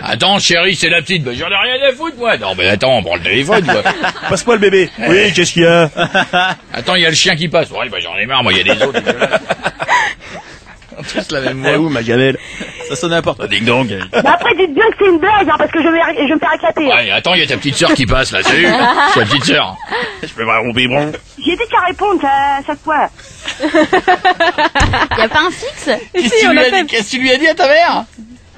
Attends, chérie, c'est la petite. J'en ai rien à foutre, moi. Non, mais attends, on prend le téléphone, quoi. Passe-moi le bébé. Oui, qu'est-ce qu'il y a? Attends, il y a le chien qui passe. Ouais, j'en ai marre, moi, il y a des autres. Tous la même voix. Où, ma gamelle? Ça sonne n'importe. Ding dong. Mais après, dites bien que c'est une blague, hein, parce que je vais me faire éclater. Ouais, attends, il y a ta petite sœur qui passe, là. Salut. C'est ta petite sœur. Je peux voir mon biberon. J'ai dit qu'à répondre à chaque fois. Y a pas un fixe? Qu'est-ce que tu lui as dit à ta mère?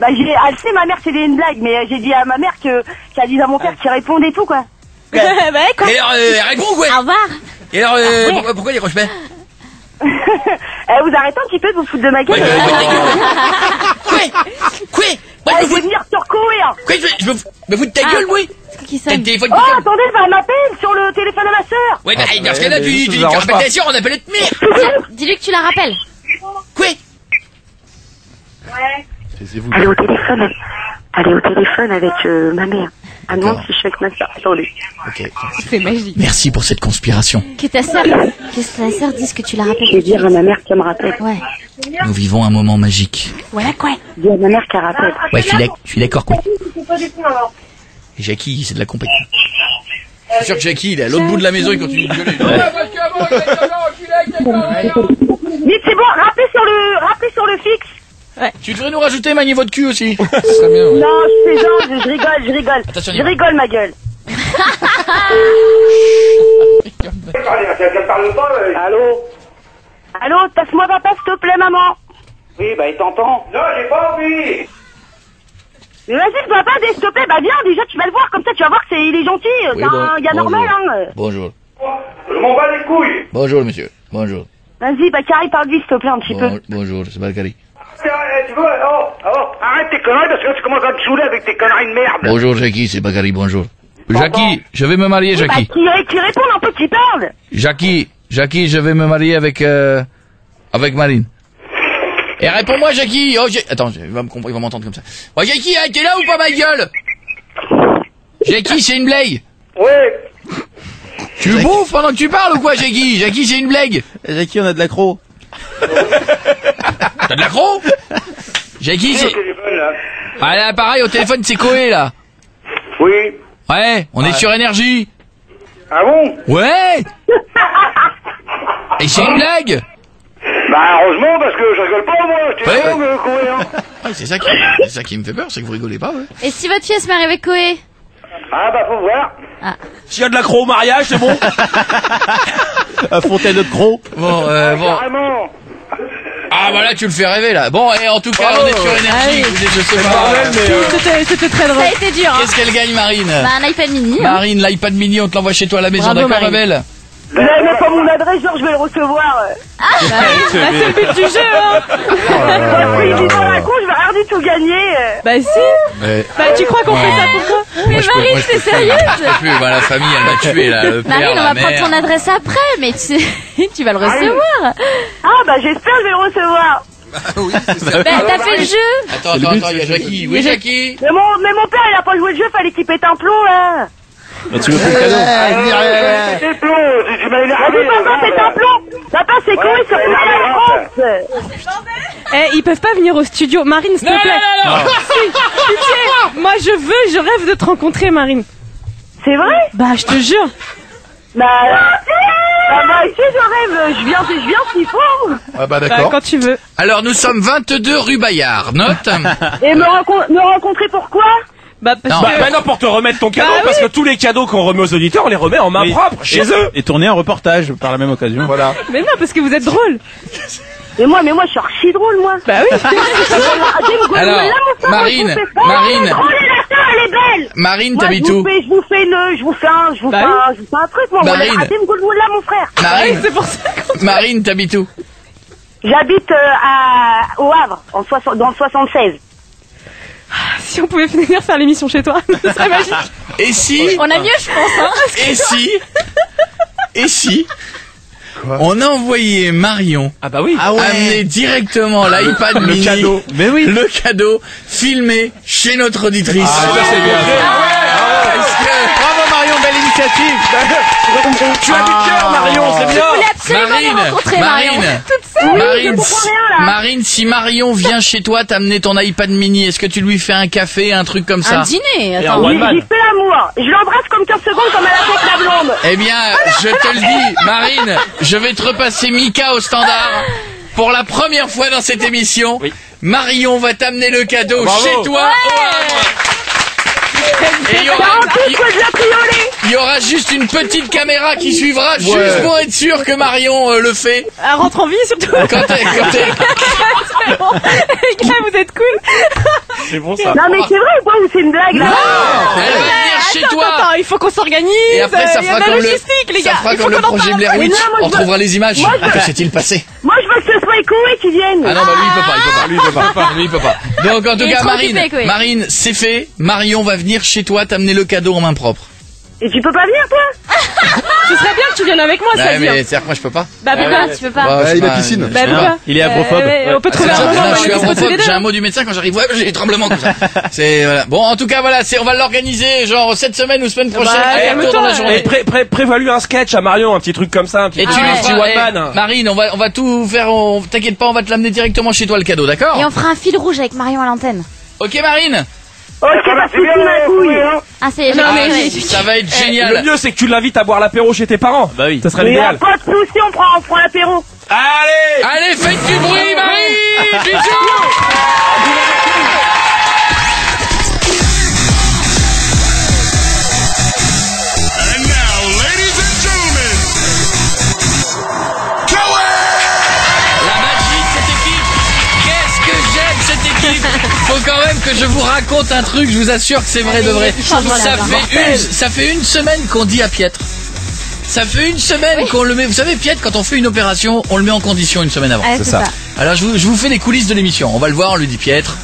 Bah, elle sait, ma mère, c'est une blague, mais j'ai dit à ma mère qu'elle dise à mon père qu'il réponde et tout, quoi. Bah, quoi? Et alors, réponds, quoi. Au revoir. Et alors, pourquoi il décroche pas? Vous arrêtez un petit peu de vous foutre de ma gueule. Quoi? Je vais venir sur courir. Quoi, je me fous de ta gueule, oui. T'as le téléphone. Oh, attendez, elle m'appelle sur le téléphone de ma sœur. Ouais, bah, dans ce cas-là, tu dis que je ta sœur, on appelle notre mère. Dis-lui que tu la rappelles. Quoi? Ouais. Elle est au téléphone. Elle est au téléphone avec ma mère. Elle demande si je suis avec ma sœur. Attendez. Ok. C'est magique. Merci pour cette conspiration. Que ta sœur dise que tu la rappelles. Je vais dire à ma mère qu'elle me rappelle. Ouais. Nous vivons un moment magique. Voilà quoi. Dis à ma mère qu'elle rappelle. Ouais, je suis d'accord, quoi. Et Jackie, c'est de la compétition. Je suis sûr que Jackie, il est à l'autre bout de la maison, il continue de gueuler. Vite, c'est bon, rappelez sur le fixe. Ouais. Tu devrais nous rajouter ma niveau de cul aussi. Ça serait bien. Ouais. Non, je rigole. Attention, je rigole, ma gueule. Allô, passe-moi papa, s'il te plaît, maman. Oui, bah il t'entend. Non, j'ai pas envie. Mais vas-y, papa, s'il te plaît, bah viens, déjà tu vas le voir, comme ça tu vas voir qu'il est gentil, oui, c'est un gars normal, hein. Bonjour. Je m'en bats les couilles. Bonjour, monsieur. Bonjour. Vas-y, Bakary, parle-lui, s'il te plaît, un petit peu. Bonjour, c'est Bakary. Tu veux, arrête tes conneries parce que là tu commences à te saouler avec tes conneries de merde. Bonjour, Jackie, c'est Bakary, bonjour. Jackie, je vais me marier, Jackie. Bah, qui répond un peu, qui parle. Jackie, je vais me marier avec Marine. Et réponds-moi, Jackie. Oh, attends, il va m'entendre comme ça. Oh, Jackie, t'es là ou pas, ma gueule? Jackie, c'est une blague. Ouais. Tu bouffes pendant que tu parles ou quoi, Jackie? Jackie, c'est une blague. Jackie, on a de l'accro. T'as de l'accro? Jackie, c'est... Ah là, pareil, au téléphone, c'est Koé, là. Oui. Ouais, on est sur énergie. Ah bon? Ouais. Et c'est une blague. Bah heureusement, parce que je rigole pas, moi. Koé, hein. Ouais, c'est ça qui me fait peur, c'est que vous rigolez pas, ouais. Et si votre fille se marie avec Koé? Ah bah faut voir. Ah. S'il y a de l'accro au mariage, c'est bon. À Fontaine de Croc. Bon. Carrément. Ah bah là tu le fais rêver là. Bon et en tout cas on est sur énergie. Je sais pas. C'était très drôle. Ça a été dur. Hein. Qu'est-ce qu'elle gagne, Marine? Bah un iPad mini. Marine, l'iPad mini, on te l'envoie chez toi à la maison, d'accord, ma belle? Vous n'avez même pas mon adresse, genre je vais le recevoir. Bah, c'est le but du jeu, hein. Il dit dans la con, je vais rien du tout gagner. Bah si. Bah tu crois qu'on fait ça pour toi? Mais Marine, c'est sérieuse. Bah, la famille, elle m'a tué là. Le père, Marine, on va la prendre ton adresse après, mais tu vas le recevoir. Ah bah j'espère que je vais le recevoir. Oui, c'est ça. Bah, t'as fait le jeu. Attends, il y a Jackie. Oui, Jackie. Mais mon père, il a pas joué le jeu, fallait qu'il pète un plomb, là. Bah, tu veux faire le cadeau? C'est le plomb, tu m'as énervé. Vas-y, papa, pète un plomb. Papa, c'est con, il se fout de la France. Ils peuvent pas venir au studio. Marine, s'il te plaît. Non. Si, pitié. Moi, je rêve de te rencontrer, Marine. C'est vrai? Bah, je te jure. Bah, ici, je rêve. Je viens s'il faut. Ah bah d'accord. Bah, quand tu veux. Alors nous sommes 22 rue Bayard. Note. Et me rencontrer pourquoi? Bah, parce que... non, pour te remettre ton cadeau, parce que tous les cadeaux qu'on remet aux auditeurs, on les remet en main propre, chez eux. Et tourner un reportage par la même occasion. Voilà. Mais non, parce que vous êtes drôle. Mais moi, je suis archi drôle, moi. Bah oui. Alors, Marine. Elle est belle. Marine, t'habites où? Je vous fais un truc, moi. Marine. Là, mon frère. Marine. C'est pour ça Marine, t'habites où? J'habite au Havre, dans le 76. Si on pouvait venir faire l'émission chez toi, ça serait magique. Et si... On a mieux, je pense, hein. Et si... On a envoyé Marion amener directement l'iPad mini, le cadeau. Mais oui. Le cadeau filmé chez notre auditrice. Ah, ça c'est bien. Tu as du cœur, Marion, c'est bien. Je voulais absolument les rencontrer, Marion. Toute seule. Marine, si Marion vient chez toi t'amener ton iPad mini, est-ce que tu lui fais un café, un truc comme ça? Un dîner, Et attends. un one-man. J'y fais l'amour. Je l'embrasse comme 15 secondes comme elle a fait avec la blonde. Eh bien, je te le dis, Marine, je vais te repasser Mika au standard. Pour la première fois dans cette émission, Marion va t'amener le cadeau chez toi. Et il y aura juste une petite caméra qui suivra juste pour être sûr que Marion le fait. Elle rentre en vie surtout. Quand t'es... C'est bon. Les gars, vous êtes cool. C'est bon ça. Non mais c'est vrai ou pas ou c'est une blague là? Elle va venir chez toi. Attends, il faut qu'on s'organise. Et après ça fera comme le projet Blair Witch. On trouvera les images. Que s'est-il passé? Moi je veux que ce soit Koé qui vienne. Ah non, bah lui il peut pas. Donc en tout cas Marine, c'est fait. Marion va venir chez toi t'amener le cadeau en main propre. Et tu peux pas venir toi? Ce serait bien que tu viennes avec moi, ça mais c'est-à-dire que moi je peux pas. Bah pourquoi tu peux pas? Il a piscine. Bah pourquoi? Il est agrophobe. On peut trouver un moment. Je suis agrophobe, j'ai un mot du médecin quand j'arrive. Ouais, j'ai des tremblements comme ça. C'est voilà. Bon, en tout cas voilà, on va l'organiser genre cette semaine ou semaine prochaine à dans la journée. Et prévalu un sketch à Marion, un petit truc comme ça, un petit Et tu lui petit one-man. Marine, on va tout faire. T'inquiète pas, on va te l'amener directement chez toi le cadeau, d'accord? Et on fera un fil rouge avec Marion à l'antenne. Ok Marine. Ok, pas de soucis ma couille. Ah c'est ça va être génial. Le mieux c'est que tu l'invites à boire l'apéro chez tes parents. Bah oui. Ça serait Mais l'idéal. pas de soucis, on prend l'apéro. Allez, faites du bruit, Marie. Bisous. Faut quand même que je vous raconte un truc, je vous assure que c'est vrai de vrai. Ça fait une semaine qu'on dit à Pietre. Ça fait une semaine qu'on le met. Vous savez, Pietre, quand on fait une opération, on le met en condition une semaine avant. C'est ça. Alors je vous fais les coulisses de l'émission. On va le voir, on lui dit Pietre.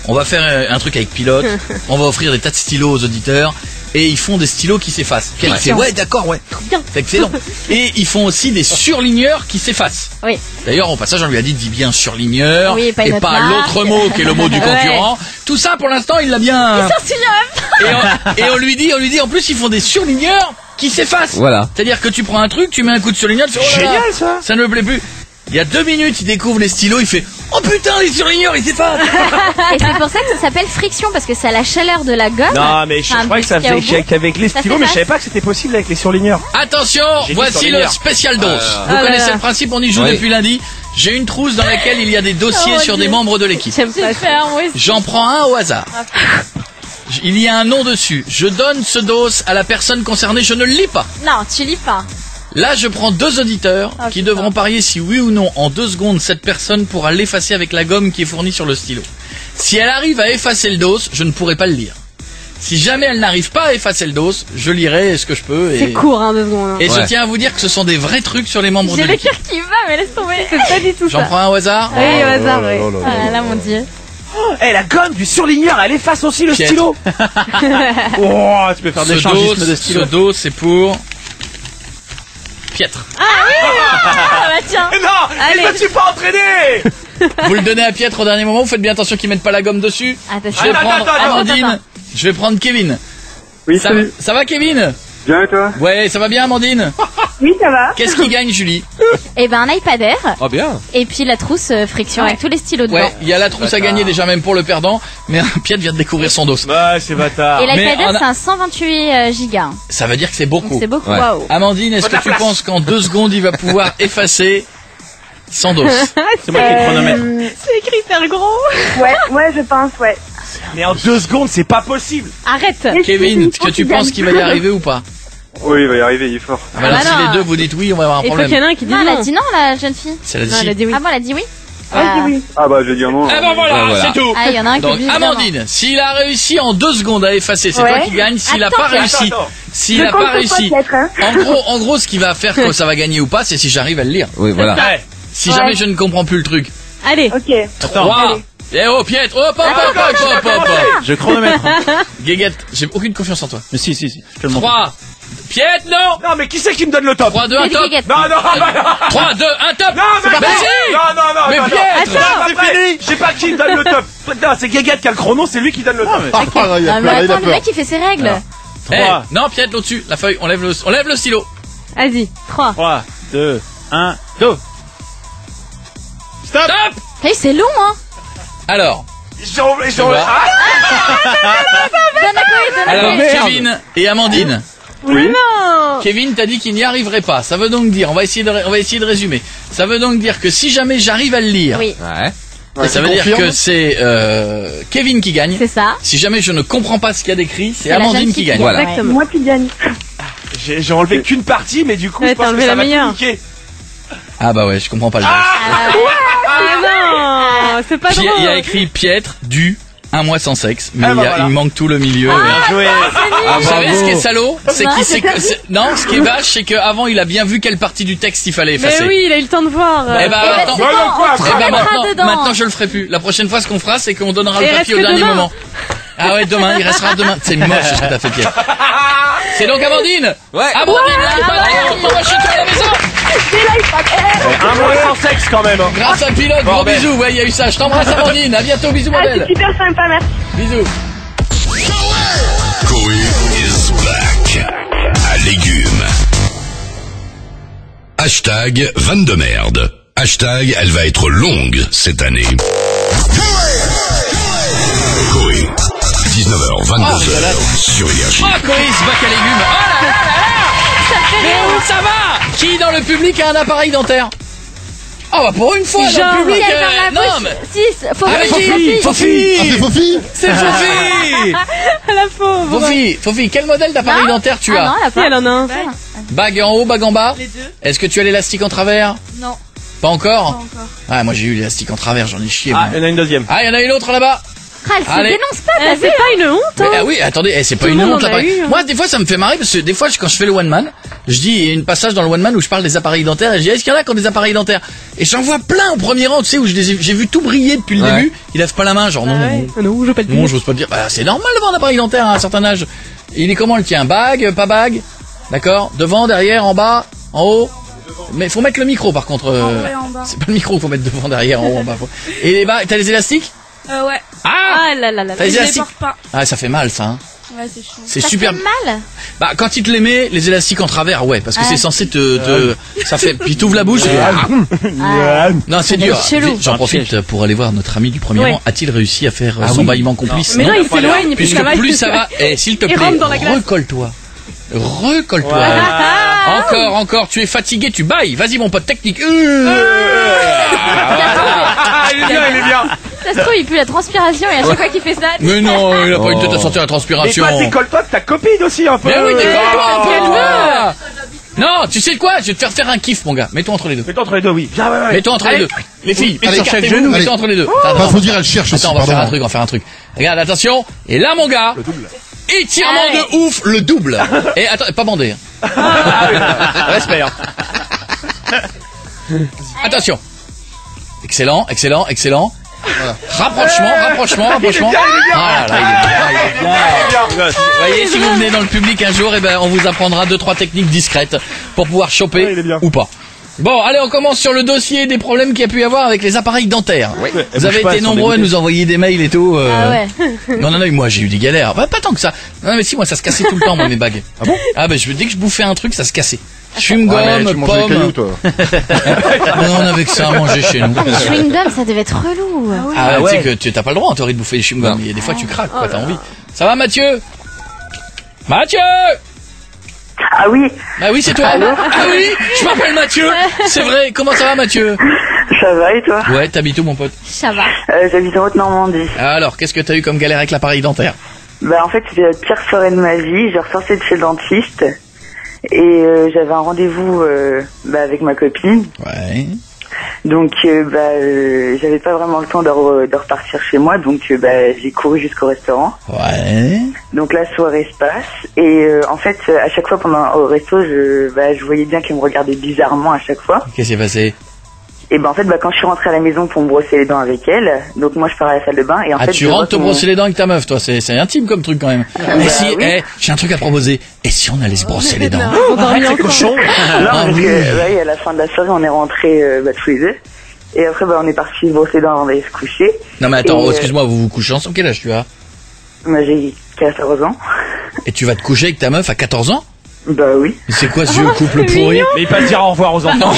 On va faire un truc avec Pilote. On va offrir des tas de stylos aux auditeurs. Et ils font des stylos qui s'effacent. Pierre il fait ouais d'accord ouais. C'est excellent. Et ils font aussi des surligneurs qui s'effacent. Oui. D'ailleurs au passage on lui a dit dis bien surligneur et pas l'autre mot qui est le mot du concurrent. Tout ça pour l'instant il l'a bien. Et on lui dit en plus ils font des surligneurs qui s'effacent. Voilà. C'est-à-dire que tu prends un truc, tu mets un coup de surligneur, tu fais oh là là, génial ça. Ça ne me plaît plus. Il y a 2 minutes, il découvre les stylos, il fait oh putain, les surligneurs, ils s'effacent. Et c'est pour ça que ça s'appelle friction, parce que c'est à la chaleur de la gomme. Non, mais je croyais que ça faisait qu'avec les stylos, mais je savais pas que c'était possible avec les surligneurs. Attention, voici le spécial dos. Vous connaissez le principe, on y joue depuis lundi. J'ai une trousse dans laquelle il y a des dossiers sur des membres de l'équipe. J'en prends un au hasard. Il y a un nom dessus. Je donne ce dos à la personne concernée, je ne le lis pas. Non, tu lis pas. Là, je prends 2 auditeurs qui devront parier si oui ou non, en 2 secondes, cette personne pourra l'effacer avec la gomme qui est fournie sur le stylo. Si elle arrive à effacer le dos, je ne pourrai pas le lire. Si jamais elle n'arrive pas à effacer le dos, je lirai ce que je peux. C'est court, 2 secondes. Et je tiens à vous dire que ce sont des vrais trucs sur les membres de l'équipe. J'ai le cœur qui va, mais laisse tomber. C'est pas du tout ça. J'en prends un au hasard. Oui, au hasard, oui. Ah là, mon Dieu. Eh, la gomme du surligneur, elle efface aussi le stylo. Oh, tu peux faire des changismes de stylo. Ce dos, c'est pour Pietre. Ah oui. Ah bah tiens. Non, mais je ne suis pas entraîné. Vous le donnez à Pietre au dernier moment, vous faites bien attention qu'ils mettent pas la gomme dessus. Je vais prendre Amandine. Je vais prendre Kevin. Oui, ça va Kevin? Bien et toi? Ouais, ça va bien Amandine? Oui, ça va. Qu'est-ce qui gagne Julie? Eh ben un iPad Air. Oh bien. Et puis la trousse friction avec tous les stylos dedans. Ouais, il y a la trousse à gagner déjà même pour le perdant, mais Pietre vient de découvrir son dos. Ouais, c'est bâtard. Et l'iPad Air c'est un 128 gigas. Ça veut dire que c'est beaucoup. C'est beaucoup. Waouh. Amandine, est-ce que tu penses qu'en 2 secondes il va pouvoir effacer son dos? C'est moi qui ai le chronomètre. C'est écrit hyper gros. Ouais, je pense, ouais. Mais en 2 secondes, c'est pas possible. Arrête. Kevin, est-ce que tu penses qu'il va y arriver ou pas? Oui, il va y arriver, il est fort. Alors si les deux vous dites oui, on va avoir un problème. Il faut qu'il y en ait un qui dit non. Elle a dit non, la jeune fille. Elle a dit oui. Ah bon, elle a dit oui. Ah bah je vais dire non. Ah bah voilà, c'est tout. Ah, il y en a un donc qui dit Amandine, s'il a réussi en 2 secondes à effacer, c'est toi qui gagne. S'il a pas réussi, en gros, ce qui va faire que ça va gagner ou pas, c'est si j'arrive à le lire. Oui, voilà. Si jamais je ne comprends plus le truc. Allez. Ok. 3. Eh oh Pietre, hop. Je chronomètre. Guéguette, j'ai aucune confiance en toi. Mais si. 3. Pietre, non. Non, mais qui c'est qui me donne le top? 3, 2, 1, top. Non. 3, 2, 1, top. Non, mais vas-y. Mais Pietre. C'est fini. Je sais pas qui me donne le top. Non, c'est Guéguette qui a le chrono, c'est lui qui donne le top. Mais attends, le mec il fait ses règles. 3. Non, Pietre, là-dessus, la feuille, on lève le stylo. Vas-y, 3. 3, 2, 1, go. Stop. Hey, c'est long, hein. Alors. Alors, Kevin et Amandine. Oui. Non. Kevin t'a dit qu'il n'y arriverait pas. Ça veut donc dire, on va essayer de résumer. Ça veut donc dire que si jamais j'arrive à le lire. Oui. Ouais, ça veut dire que c'est Kevin qui gagne. C'est ça. Si jamais je ne comprends pas ce qu'il y a d'écrit, c'est Amandine qui gagne. Voilà. Exactement. Moi qui gagne. J'ai enlevé qu'une partie, mais du coup, je pense que ça va compliquer. Ah bah ouais, je comprends pas le reste. Ah non, c'est pas drôle. Il y a écrit Pietre, du, un mois sans sexe, mais il manque tout le milieu. Bien joué. Vous savez ce qui est salaud, c'est non, ce qui est vache, c'est qu'avant il a bien vu quelle partie du texte il fallait effacer. Mais oui, il a eu le temps de voir. Maintenant je le ferai plus. La prochaine fois ce qu'on fera, c'est qu'on donnera le papier au dernier moment. Ah ouais, demain, il restera demain. C'est moche ce que t'as fait, Pierre. C'est donc Amandine. Ouais. Amandine, on va chez toi à la maison. Un mois sans sexe quand même. Grâce à Pilote, gros bisous. Ouais, il y a eu ça. Je t'embrasse, Amandine. À bientôt, bisous, ma belle. C'est super sympa, merci. Bisous. Coé is back. À légumes. Hashtag 22 merde. Hashtag elle va être longue cette année. Coé. 19h, 22h sur Énergie. Oh, Coé se bac à légumes. Oh là là là là. Mais où ça va? Qui dans le public a un appareil dentaire? Oh bah pour une fois dans le public. Non mais. 6. Fofi. C'est Fofi. C'est Fofi. La pauvre. Fofi, quel modèle d'appareil dentaire tu as? Non, elle en a un. Bague en haut, bague en bas? Les deux. Est-ce que tu as l'élastique en travers? Non. Pas encore? Pas encore. Ah, moi j'ai eu l'élastique en travers, j'en ai chié. Ah, il y en a une deuxième. Ah, il y en a une autre là-bas. Elle se dénonce pas, t'as vu? C'est pas une honte, hein. Ah oui, attendez, c'est pas une honte l'appareil. Moi, des fois, ça me fait marrer parce que des fois, quand je fais le one man, je dis, il y a une passage dans le one man où je parle des appareils dentaires et je dis, est-ce qu'il y en a qui ont des appareils dentaires? Et j'en vois plein au premier rang, tu sais, où j'ai vu tout briller depuis le début. Ils lèvent pas la main, genre non, non, je peux pas le dire. Non, j'ose pas le dire. Bah, c'est normal d'avoir un appareil dentaire à un certain âge. Il est comment le tien? Bague, pas bague? D'accord? Devant, derrière, en bas, en haut? Mais faut mettre le micro par contre. C'est pas le micro qu'il faut mettre devant, derrière, en haut, en bas. Et les bas, t'as les élastiques? Ouais. Ah là là là. T'as les Je les élastiques? porte pas. Ah, ça fait mal ça. Hein. Ouais, c'est chaud. C'est Ça super. fait mal. Bah quand il te les met, les élastiques en travers, ouais, parce que c'est censé ça fait. Puis t'ouvres la bouche. Non, c'est dur. J'en profite pour aller voir notre ami du premier rang. A-t-il réussi à faire son bâillement complice? Mais non, il s'éloigne. Puisque plus ça va. Et s'il te plaît, recolle-toi. Recolle-toi. Encore, tu es fatigué, tu bailles. Vas-y mon pote technique. Il est bien. Ça se trouve, il pue la transpiration et à chaque fois qu'il fait ça. Mais non, il a pas eu tête à sortir la transpiration. Et toi, décolle-toi de ta copine aussi un peu. Mais oui, décolle-toi un peu. Non, tu sais quoi? Je vais te faire un kiff, mon gars. Mets-toi entre les deux. Mets-toi entre les deux, oui. Viens, ouais. Mets-toi entre les deux. Les filles, écartez-vous, mets-toi entre les deux. Faut dire, elle cherche aussi. Attends, on va faire un truc. Regarde, attention. Et là, mon gars. Le double. Étirement de ouf, le double. Et attends, pas bandé. Respect. Attention. Excellent. Voilà. Rapprochement. Il est bien. Ah là, il est bien. Vous voyez, si vous venez dans le public un jour, on vous apprendra 2-3 techniques discrètes pour pouvoir choper ou pas. Bon, allez, on commence sur le dossier des problèmes qu'il y a pu y avoir avec les appareils dentaires. Oui. Vous avez été nombreux à nous envoyer des mails et tout. Ah ouais. Non, moi j'ai eu des galères. Bah, pas tant que ça. Non, mais si, moi ça se cassait tout le temps, moi, mes bagues. Ah bon? Ah dès que je bouffais un truc, ça se cassait. Chewing-gum, pomme. On avait que ça à manger chez nous. Chewing-gum, ça devait être relou. Ah ouais. Tu sais que t'as pas le droit en théorie de bouffer des chewing-gum. Il y a des fois tu craques, quoi, t'as envie. Ça va, Mathieu? Ah oui. Bah oui, c'est toi. Ah oui, je m'appelle Mathieu. C'est vrai. Comment ça va, Mathieu? Ça va et toi? Ouais, t'habites où, mon pote? Ça va. J'habite en Haute-Normandie. Alors, qu'est-ce que t'as eu comme galère avec l'appareil dentaire? Bah en fait, c'était la pire soirée de ma vie. Je ressortais de chez le dentiste et j'avais un rendez-vous avec ma copine. Ouais. Donc j'avais pas vraiment le temps de repartir chez moi, donc j'ai couru jusqu'au restaurant. Ouais. Donc la soirée se passe et en fait à chaque fois au resto je voyais bien qu'elle me regardait bizarrement à chaque fois. Qu'est-ce qui s'est passé? Et en fait quand je suis rentrée à la maison pour me brosser les dents avec elle, donc moi je pars à la salle de bain et en fait tu rentres te brosser les dents avec ta meuf, toi, c'est intime comme truc quand même. J'ai un truc à proposer. Et si on allait se brosser les dents? Arrête les cochons. Non, parce que à la fin de la soirée on est rentrés tous les deux. Et après on est parti se brosser les dents avant d'aller se coucher. Non mais attends, excuse-moi, vous vous couchez ensemble? Quel âge tu as? J'ai 14 ans. Et tu vas te coucher avec ta meuf à 14 ans? Bah oui. C'est quoi ce vieux couple pourri? Mais ils peuvent dire au revoir aux enfants.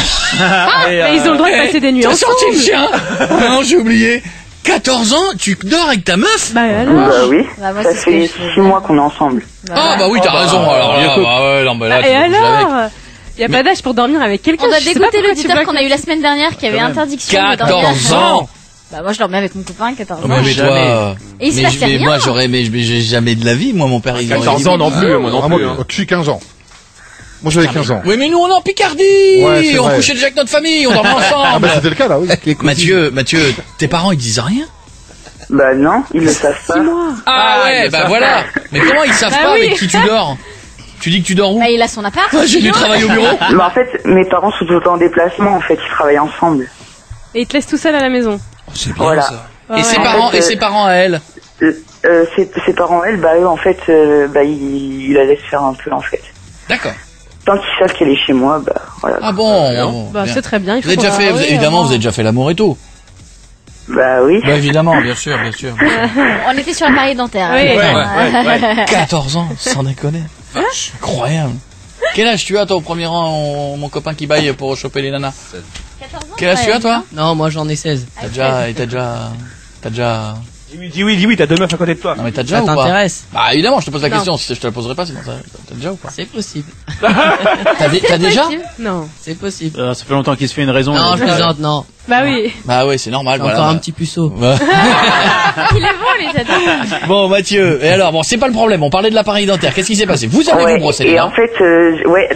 Mais ils ont le droit de passer des nuits T'as ensemble. sorti le chien? Non, j'ai oublié. 14 ans, tu dors avec ta meuf? Bah alors. Bah oui. Bah, moi, Ça c'est ce que fait je fais. 6 mois qu'on est ensemble. Ah bah oui, t'as raison. Alors là, bah ouais, non, bah là, Et tu bouges avec. alors y a pas d'âge pour dormir avec quelqu'un. On doit Je sais pas dégoûter pourquoi l'auditeur tu qu'on a eu la semaine dernière qui avait interdiction de dormir. 14 ans. Bah moi je dormais avec mon copain 14 ans. Mais toi, Et il se passait rien. moi j'ai jamais de la vie, moi mon père il 14 ans non plus, moi non plus. Moi, je suis 15 ans. Moi j'avais 15 ans. Oui mais nous on est en Picardie, Ouais, c'est on vrai. couchait déjà avec notre famille, on dormait ensemble. Ah bah c'était le cas là, oui. Mathieu, tes parents ils disent rien? Bah non, ils le savent pas. Ah ouais, bah voilà. Mais comment ils savent Bah pas oui. avec qui tu dors? Tu dis que tu dors où? Bah il a son appart. Ah, j'ai du travail au bureau. Bah en fait, mes parents sont tout le temps en déplacement, en fait, ils travaillent ensemble. Et ils te laissent tout seul à la maison. C'est bien Voilà. ça. Ouais. Et ses parents à elle? Ses parents, elles, bah eux, en fait, bah ils la laissent faire un peu, en fait. D'accord. Tant qu'ils savent qu'elle est chez moi, bah voilà. Ah bon? Bah bien. c'est très bien. Il Vous avez déjà fait, évidemment, vous avez déjà fait l'amour et tout. Bah oui. Bah évidemment, bien sûr, bien sûr. On était sur l'appareil dentaire. Oui. Ouais. 14 ans, sans déconner. Incroyable. Quel âge tu as toi au premier rang, mon copain qui baille pour choper les nanas? 14 ans. Quel âge tu as toi? Non, moi j'en ai 16. T'as déjà... Dis oui, t'as 2 meufs à côté de toi. Non mais t'as déjà Ça ou pas? t'intéresse? Bah évidemment, je te pose la Non. question, si je te la poserai pas, sinon t'as déjà ou pas? C'est possible. T'as déjà? Non. C'est possible. Ça fait longtemps qu'il se fait une raison. Non, je plaisante, non. Bah oui. Bah ouais, c'est normal, voilà. Encore un petit puceau. Ouais. Il est bon les j'adore. Bon Mathieu, et alors, bon c'est pas le problème, on parlait de l'appareil dentaire, qu'est-ce qui s'est passé? Vous avez Ouais, vous brossé les et dents? en fait,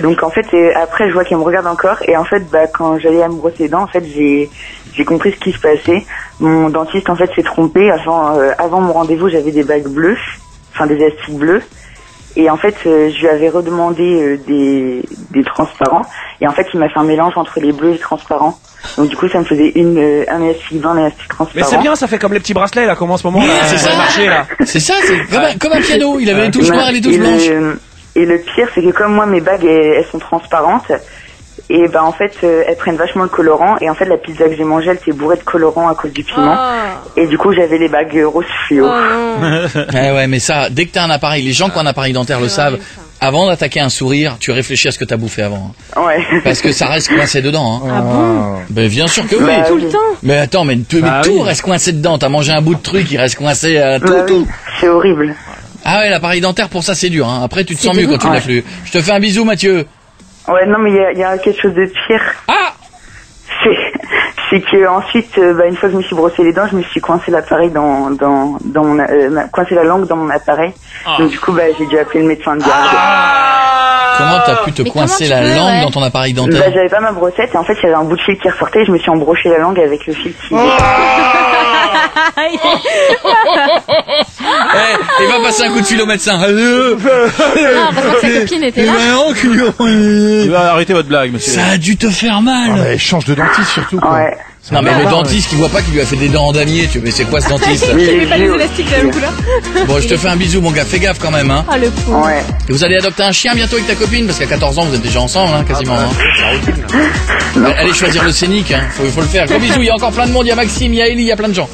donc en fait, après je vois qu'elle me regarde encore, et en fait, bah quand j'allais à me brosser les dents, en fait, j'ai compris ce qui se passait. Mon dentiste en fait s'est trompé. Avant mon rendez-vous, j'avais des bagues bleues, enfin des élastiques bleus, et en fait, je lui avais redemandé des transparents, et en fait, il m'a fait un mélange entre les bleus et les transparents. Donc du coup, ça me faisait un élastique blanc, un élastique transparent. Mais c'est bien, ça fait comme les petits bracelets là, comme en ce moment. Là, c'est ça, marché là. C'est ça, c'est comme un piano, il avait les touches noires et les touches blanches. Et le pire, c'est que comme moi, mes bagues, elles sont transparentes, et ben en fait, elles prennent vachement le colorant, et en fait, la pizza que j'ai mangée, elle était bourrée de colorant à cause du piment, et du coup, j'avais les bagues rose fluo. Ouais, mais ça, dès que t'as un appareil, les gens qui ont un appareil dentaire le savent, avant d'attaquer un sourire, tu réfléchis à ce que t'as bouffé avant. Ouais. Parce que ça reste coincé dedans. Hein. Ah bon? Ben bien sûr que oui. Bah, Tout le temps. Mais attends, mais tout reste coincé dedans. T'as mangé un bout de truc, il reste coincé tout. Bah oui, c'est horrible. Ah ouais, l'appareil dentaire pour ça c'est dur. Hein. Après tu te sens mieux quand tu l'as plus. Je te fais un bisou Mathieu. Ouais, non, mais il y a quelque chose de pire. Ah! C'est que ensuite, bah, une fois que je me suis brossé les dents, je me suis coincé l'appareil dans mon, coincé la langue dans mon appareil. Donc du coup, bah, j'ai dû appeler le médecin de garde. Comment t'as pu te coincer la langue dans ton appareil dentaire? Bah, j'avais pas ma brossette et en fait, il y avait un bout de fil qui ressortait et je me suis embroché la langue avec le fil qui... Il va passer un coup de fil au médecin. Non, parce que sa copine était là. Il va arrêter votre blague, monsieur. Ça a dû te faire mal. Ah, mais change de dentiste surtout. Quoi. Ouais. Non mais le dentiste qui voit pas qu'il lui a fait des dents en damier, tu vois, mais c'est quoi ce dentiste? Il avait pas des élastiques de la même couleur. Bon, je te fais un bisou mon gars, fais gaffe quand même hein. Ah le pauvre. Ouais. Et vous allez adopter un chien bientôt avec ta copine parce qu'à 14 ans vous êtes déjà ensemble hein, quasiment. Hein. Allez choisir le scénic, hein. Faut le faire. Gros bisous, il y a encore plein de monde, il y a Maxime, il y a Ellie, il y a plein de gens.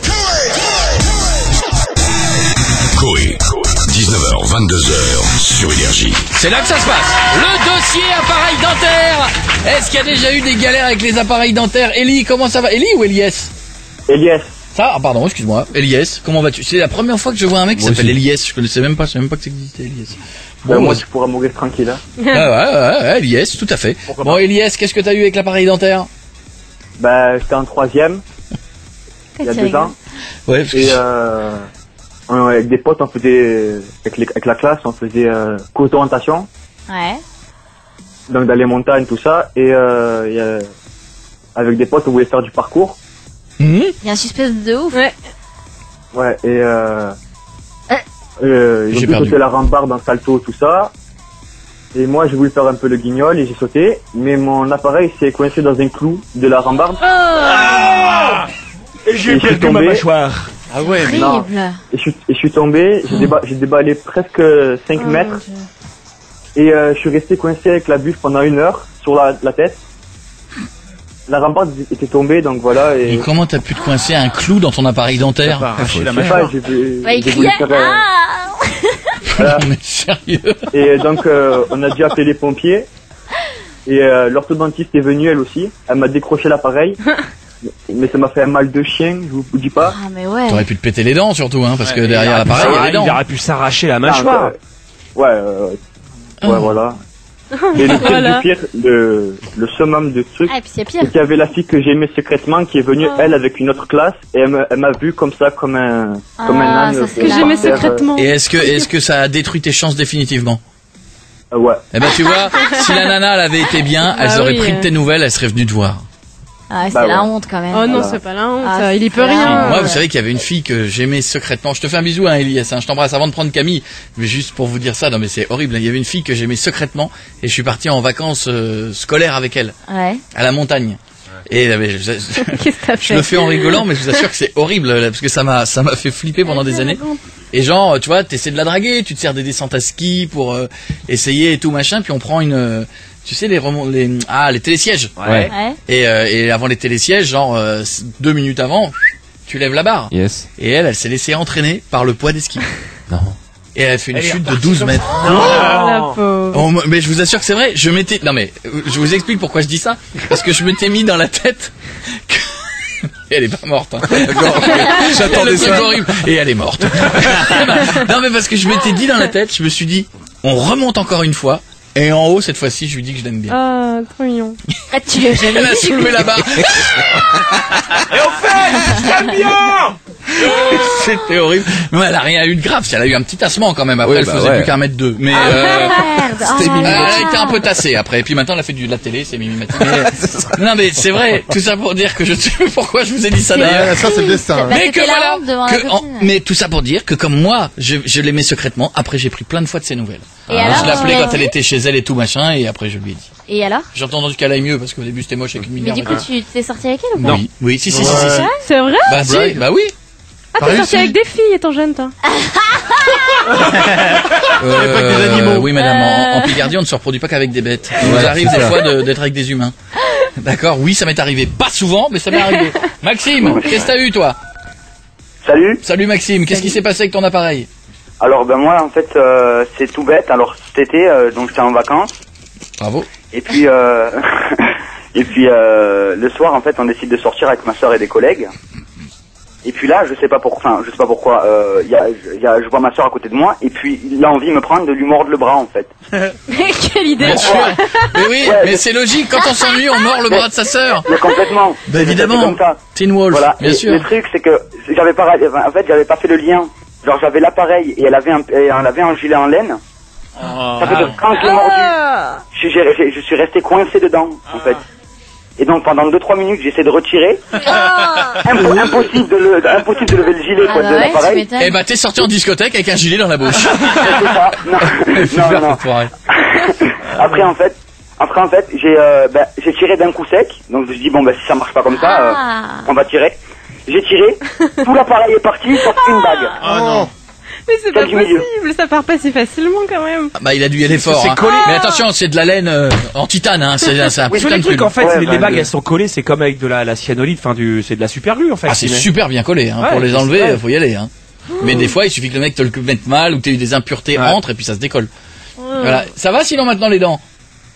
Coé, 19h, 22h sur Énergie. C'est là que ça se passe. Le dossier appareil dentaire. Est-ce qu'il y a déjà eu des galères avec les appareils dentaires? Ellie, comment ça va? Ellie ou Elias? Elias. Ça, ah pardon, excuse-moi. Elias, comment vas-tu? C'est la première fois que je vois un mec qui s'appelle Elias. Je savais même pas que ça existait Elias. Bon, moi tu pourras mourir tranquille. Hein. Ouais, Elias, tout à fait. Bon, Elias, qu'est-ce que t'as eu avec l'appareil dentaire? Bah, j'étais en 3e. Il y a 2 ans. Ouais, parce que et avec des potes, on faisait, avec la classe, on faisait co-orientation. Ouais. Donc dans les montagnes, tout ça. Et avec des potes, on voulait faire du parcours. Il y a un suspense de ouf. Ouais. Ouais, et j'ai pu sauter la rambarde en salto, tout ça. Et moi, j'ai voulu faire un peu le guignol et j'ai sauté. Mais mon appareil s'est coincé dans un clou de la rambarde. Et j'ai perdu ma mâchoire. Ah ouais, mais non. Et je suis tombé, j'ai déballé presque 5 mètres. Et je suis resté coincé avec la bûche pendant 1 heure sur la tête. La rambarde était tombée, donc voilà. Et comment t'as pu te coincer un clou dans ton appareil dentaire? Je sais pas, j'ai voulu faire... Voilà. Non mais sérieux. Et donc on a dû appeler les pompiers. Et l'orthodontiste est venue elle aussi. Elle m'a décroché l'appareil. Mais ça m'a fait un mal de chien, je vous dis pas. Ah mais ouais. T'aurais pu te péter les dents surtout, hein, parce que derrière l'appareil, il y a les dents. Il aurait pu s'arracher la mâchoire. Voilà. Et le pire du pire, le summum de truc, et puis c'est pire. c'est qu'il y avait la fille que j'aimais secrètement qui est venue, elle, avec une autre classe, et elle m'a vu comme ça, comme un âne. Ça, c'est que j'aimais secrètement. Et est-ce que ça a détruit tes chances définitivement? Ouais. Eh ben tu vois, si la nana elle avait été bien, elle aurait pris de tes nouvelles, elle serait venue te voir. Ah, c'est la honte quand même. Oh non, c'est pas la honte, il y peut rien. Moi, vous savez qu'il y avait une fille que j'aimais secrètement. Je te fais un bisou, hein, Elias, hein, je t'embrasse avant de prendre Camille. Mais juste pour vous dire ça, non mais c'est horrible. Il y avait une fille que j'aimais secrètement et je suis parti en vacances scolaires avec elle. Ouais. À la montagne. Et qu'est-ce que t'as fait? Je le fais en rigolant, mais je vous assure que c'est horrible parce que ça m'a fait flipper pendant des années. Et genre, tu vois, t'essaies de la draguer, tu te sers des descentes à ski pour essayer et tout machin, puis on prend une tu sais les télésièges. Ouais. Et avant les télésièges, genre 2 minutes avant, tu lèves la barre. Yes. Et elle s'est laissée entraîner par le poids des skis. Non. Et elle a fait une chute de 12 mètres. La pauvre. Mais je vous assure que c'est vrai, non mais je vous explique pourquoi je dis ça, parce que je m'étais mis dans la tête que elle est pas morte, hein. J'attendais ça. Horrible. Et elle est morte. Non mais parce que je m'étais dit dans la tête, je me suis dit, on remonte encore une fois. Et en haut, cette fois-ci, je lui dis que je l'aime bien. Ah, trop mignon. Ah, tu l'as jamais Elle a soulevé la barre. Et au fait, je t'aime bien. C'était horrible. Mais elle a rien eu de grave. Elle a eu un petit tassement quand même. Après, elle faisait plus qu'1m2. Mais c'était elle a été un peu tassée après. Et puis maintenant, elle a fait de la télé. C'est Mimi Mati. Non, mais c'est vrai. Tout ça pour dire que je sais pourquoi je vous ai dit ça d'ailleurs. Ça, c'est le destin. Mais que voilà. Mais tout ça pour dire que comme moi, je l'aimais secrètement. Après, j'ai pris plein de fois de ses nouvelles. Et alors, je l'appelais quand elle était chez elle et tout machin. Et après, je lui ai dit. Et alors? J'ai entendu qu'elle aille mieux parce qu'au début, c'était moche avec une Mais milliard. du coup, tu t'es sorti avec elle ou pas? Oui, si. C'est vrai? Bah si, bah oui. Ah, t'es sorti avec des filles étant jeune, toi? Oui, madame. En Picardie, on ne se reproduit pas qu'avec des bêtes. Il nous arrive des fois d'être avec des humains. D'accord? Oui, ça m'est arrivé. Pas souvent, mais ça m'est arrivé. Maxime, qu'est-ce que t'as eu, toi? Salut. Salut, Maxime. Qu'est-ce qui s'est passé avec ton appareil? Alors, ben moi, en fait, c'est tout bête. Alors, cet été, donc j'étais en vacances. Bravo. Et puis, le soir, en fait, on décide de sortir avec ma soeur et des collègues. Et puis là, je sais pas pourquoi, je vois ma soeur à côté de moi, et puis l'envie me prend de lui mordre le bras, en fait. Quelle idée! Bien sûr. Mais oui, mais c'est logique, quand on s'ennuie, on mord le bras de sa sœur. Mais complètement. Bah évidemment. Comme ça. Teen Wolf, voilà. bien sûr. Le truc, c'est que j'avais pas fait le lien. Genre, j'avais l'appareil, et elle avait un gilet en laine. Ça fait que quand je l'ai mordu, je suis resté coincé dedans, en fait. Et donc pendant 2-3 minutes j'essaie de retirer. Impossible de lever le gilet de l'appareil. Et bah t'es sorti en discothèque avec un gilet dans la bouche. C'est ça. Non. Après en fait j'ai tiré d'un coup sec. Donc je me suis dit bon si ça marche pas comme ça, on va tirer. J'ai tiré, tout l'appareil est parti, sauf une bague. Oh non. Mais c'est pas possible, ça part pas si facilement quand même. Bah il a dû y aller fort. Hein. Mais attention, c'est de la laine en titane, hein. C'est un putain de truc. En fait, les bagues elles sont collées, c'est comme avec de la cyanolite, c'est de la super glue en fait. Ah c'est super bien collé, hein. Pour les enlever, faut y aller, hein. Mais des fois, il suffit que le mec te le mette mal ou que t'aies eu des impuretés entre et puis ça se décolle. Voilà. Ça va sinon maintenant les dents?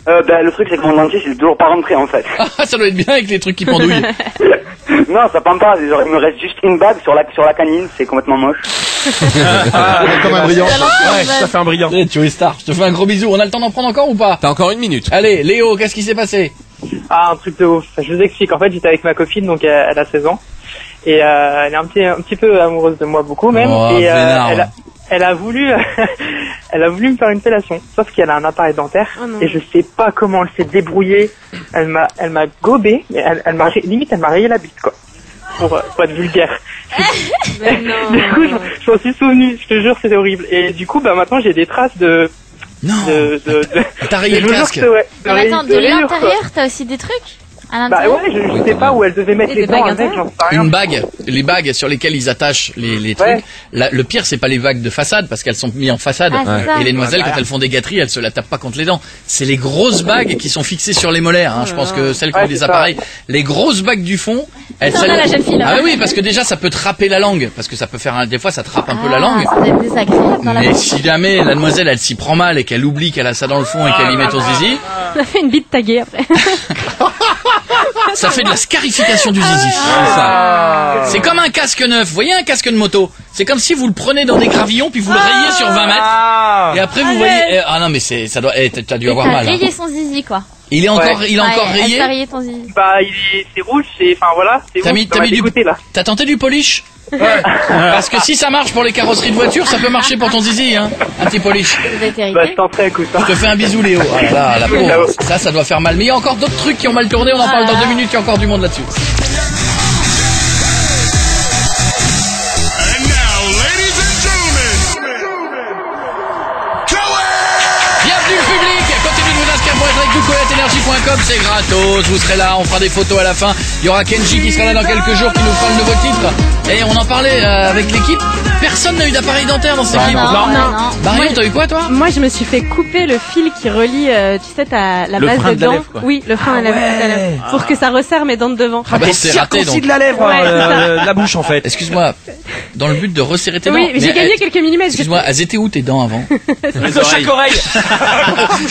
Le truc c'est que mon dentiste il est toujours pas rentré en fait. Ah ça doit être bien avec les trucs qui pendouillent. Non ça pend pas, genre, il me reste juste une bague sur la canine, c'est complètement moche. Comme un brillant. Ouais, ça fait un brillant. Tu es star, je te fais un gros bisou. On a le temps d'en prendre encore ou pas? T'as encore 1 minute. Allez Léo, qu'est-ce qui s'est passé? Ah un truc de ouf, je vous explique, en fait j'étais avec ma copine, donc elle a 16 ans. Et elle est un petit peu amoureuse de moi, beaucoup même. Et elle a voulu me faire une fellation, sauf qu'elle a un appareil dentaire et je sais pas comment elle s'est débrouillée. Elle m'a gobé, mais elle m'a rayé la bite quoi, pour être vulgaire. Du coup je m'en suis souvenu, je te jure c'était horrible. Et du coup maintenant j'ai des traces de T'as rayé le casque. Mais attends, de l'intérieur t'as aussi des trucs? Bah ouais, je sais pas où elle devait mettre les dents avec, j'en sais rien. Une bague, les bagues sur lesquelles ils attachent les trucs. Le pire, c'est pas les bagues de façade parce qu'elles sont mises en façade. Et les demoiselles, quand elles font des gâteries, elles se la tapent pas contre les dents. C'est les grosses bagues qui sont fixées sur les molaires. Hein. Je pense que celles qui ont des appareils, les grosses bagues du fond, elles. La jeune fille, là. Ah oui, parce que déjà ça peut trapper la langue, parce que ça peut faire des fois ça trappe un peu la langue. Ça doit être désagréable dans la Mais bouche. si jamais la demoiselle elle s'y prend mal et qu'elle oublie qu'elle a ça dans le fond et qu'elle y met ton zizi, Ça fait une bite taguée après. ça fait de la scarification du zizi. C'est comme un casque neuf. Vous voyez un casque de moto? C'est comme si vous le prenez dans des gravillons puis vous le rayez sur 20 mètres. Et après vous voyez. Ah non mais ça doit. T'as dû avoir mal. T'as rayé son zizi quoi. Il est encore, il est encore rayé. T'as rayé ton zizi. Bah c'est rouge, enfin voilà, c'est rouge. T'as mis du côté là. T'as tenté du polish? Ouais. Parce que si ça marche pour les carrosseries de voitures, ça peut marcher pour ton zizi, hein. Un petit polish. Bah je tenterai un coup ça. Je te fais un bisou Léo. Ah là là, la pauvre. Ça doit faire mal. Mais il y a encore d'autres trucs qui ont mal tourné. On en parle dans 2 minutes. Il y a encore du monde là-dessus. Bienvenue le public. Continuez de vous inscrire pour être avec nous. CoyoteEnergy.com, c'est gratos. Vous serez là. On fera des photos à la fin. Il y aura Kenji qui sera là dans quelques jours qui nous fera le nouveau titre. Et on en parlait avec l'équipe. Personne n'a eu d'appareil dentaire dans cette équipe. Non. Marion, t'as eu quoi toi? Moi, je me suis fait couper le fil qui relie, tu sais, la Le base frein de de la dents. lèvre, quoi. Oui, le frein de la lèvre. Pour que ça resserre mes dents de devant. Ah bah c'est raté donc. de la lèvre, la bouche en fait. Excuse-moi, dans le but de resserrer tes dents. Oui, mais j'ai gagné quelques millimètres. Excuse-moi, elles étaient où tes dents avant? Sur chaque oreille.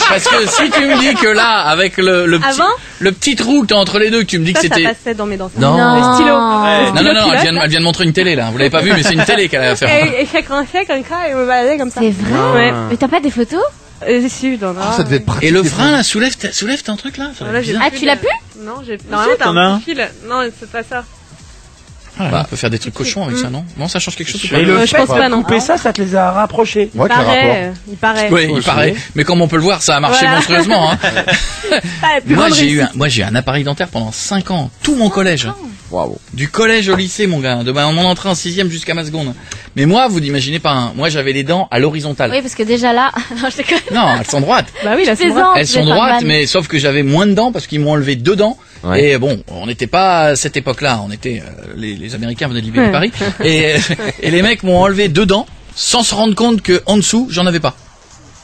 Parce que si tu me dis que là, avec le petit trou que t'as entre les deux, que tu me dis que Ça c'était... passait dans mes dents. Non. Le stylo. Non, elle vient de montrer une télé là. Vous l'avez pas vu, mais c'est une télé qu'elle a fait. Et fait comme ça, et me baladait comme ça. C'est vrai? Ouais. Mais t'as pas des photos? Si, non. Ça devait être pratique. Et le frein là, soulève un truc là. Ah, tu l'as pu? Non, normalement t'as un petit fil. Non, c'est pas ça. On peut faire des trucs cochons avec ça, non? Non, ça change quelque chose. Et le je pense pas, non. couper ça te les a rapprochés. Ouais, Il paraît. Oui, il paraît. Mais comme on peut le voir, ça a marché monstrueusement. Hein. Moi, j'ai eu un appareil dentaire pendant 5 ans, tout mon collège. Waouh. Du collège au lycée, mon gars. De mon entrée en 6e jusqu'à ma seconde. Mais moi, vous n'imaginez pas. Moi, j'avais les dents à l'horizontale. Oui, parce que déjà là, non, je déconne. Non, elles sont droites. Bah oui, là, elles sont droites, mais sauf que j'avais moins de dents parce qu'ils m'ont enlevé 2 dents. Ouais. Et bon, on n'était pas à cette époque-là. On était les Américains venaient de libérer Paris. Et les mecs m'ont enlevé 2 dents sans se rendre compte que en dessous, j'en avais pas.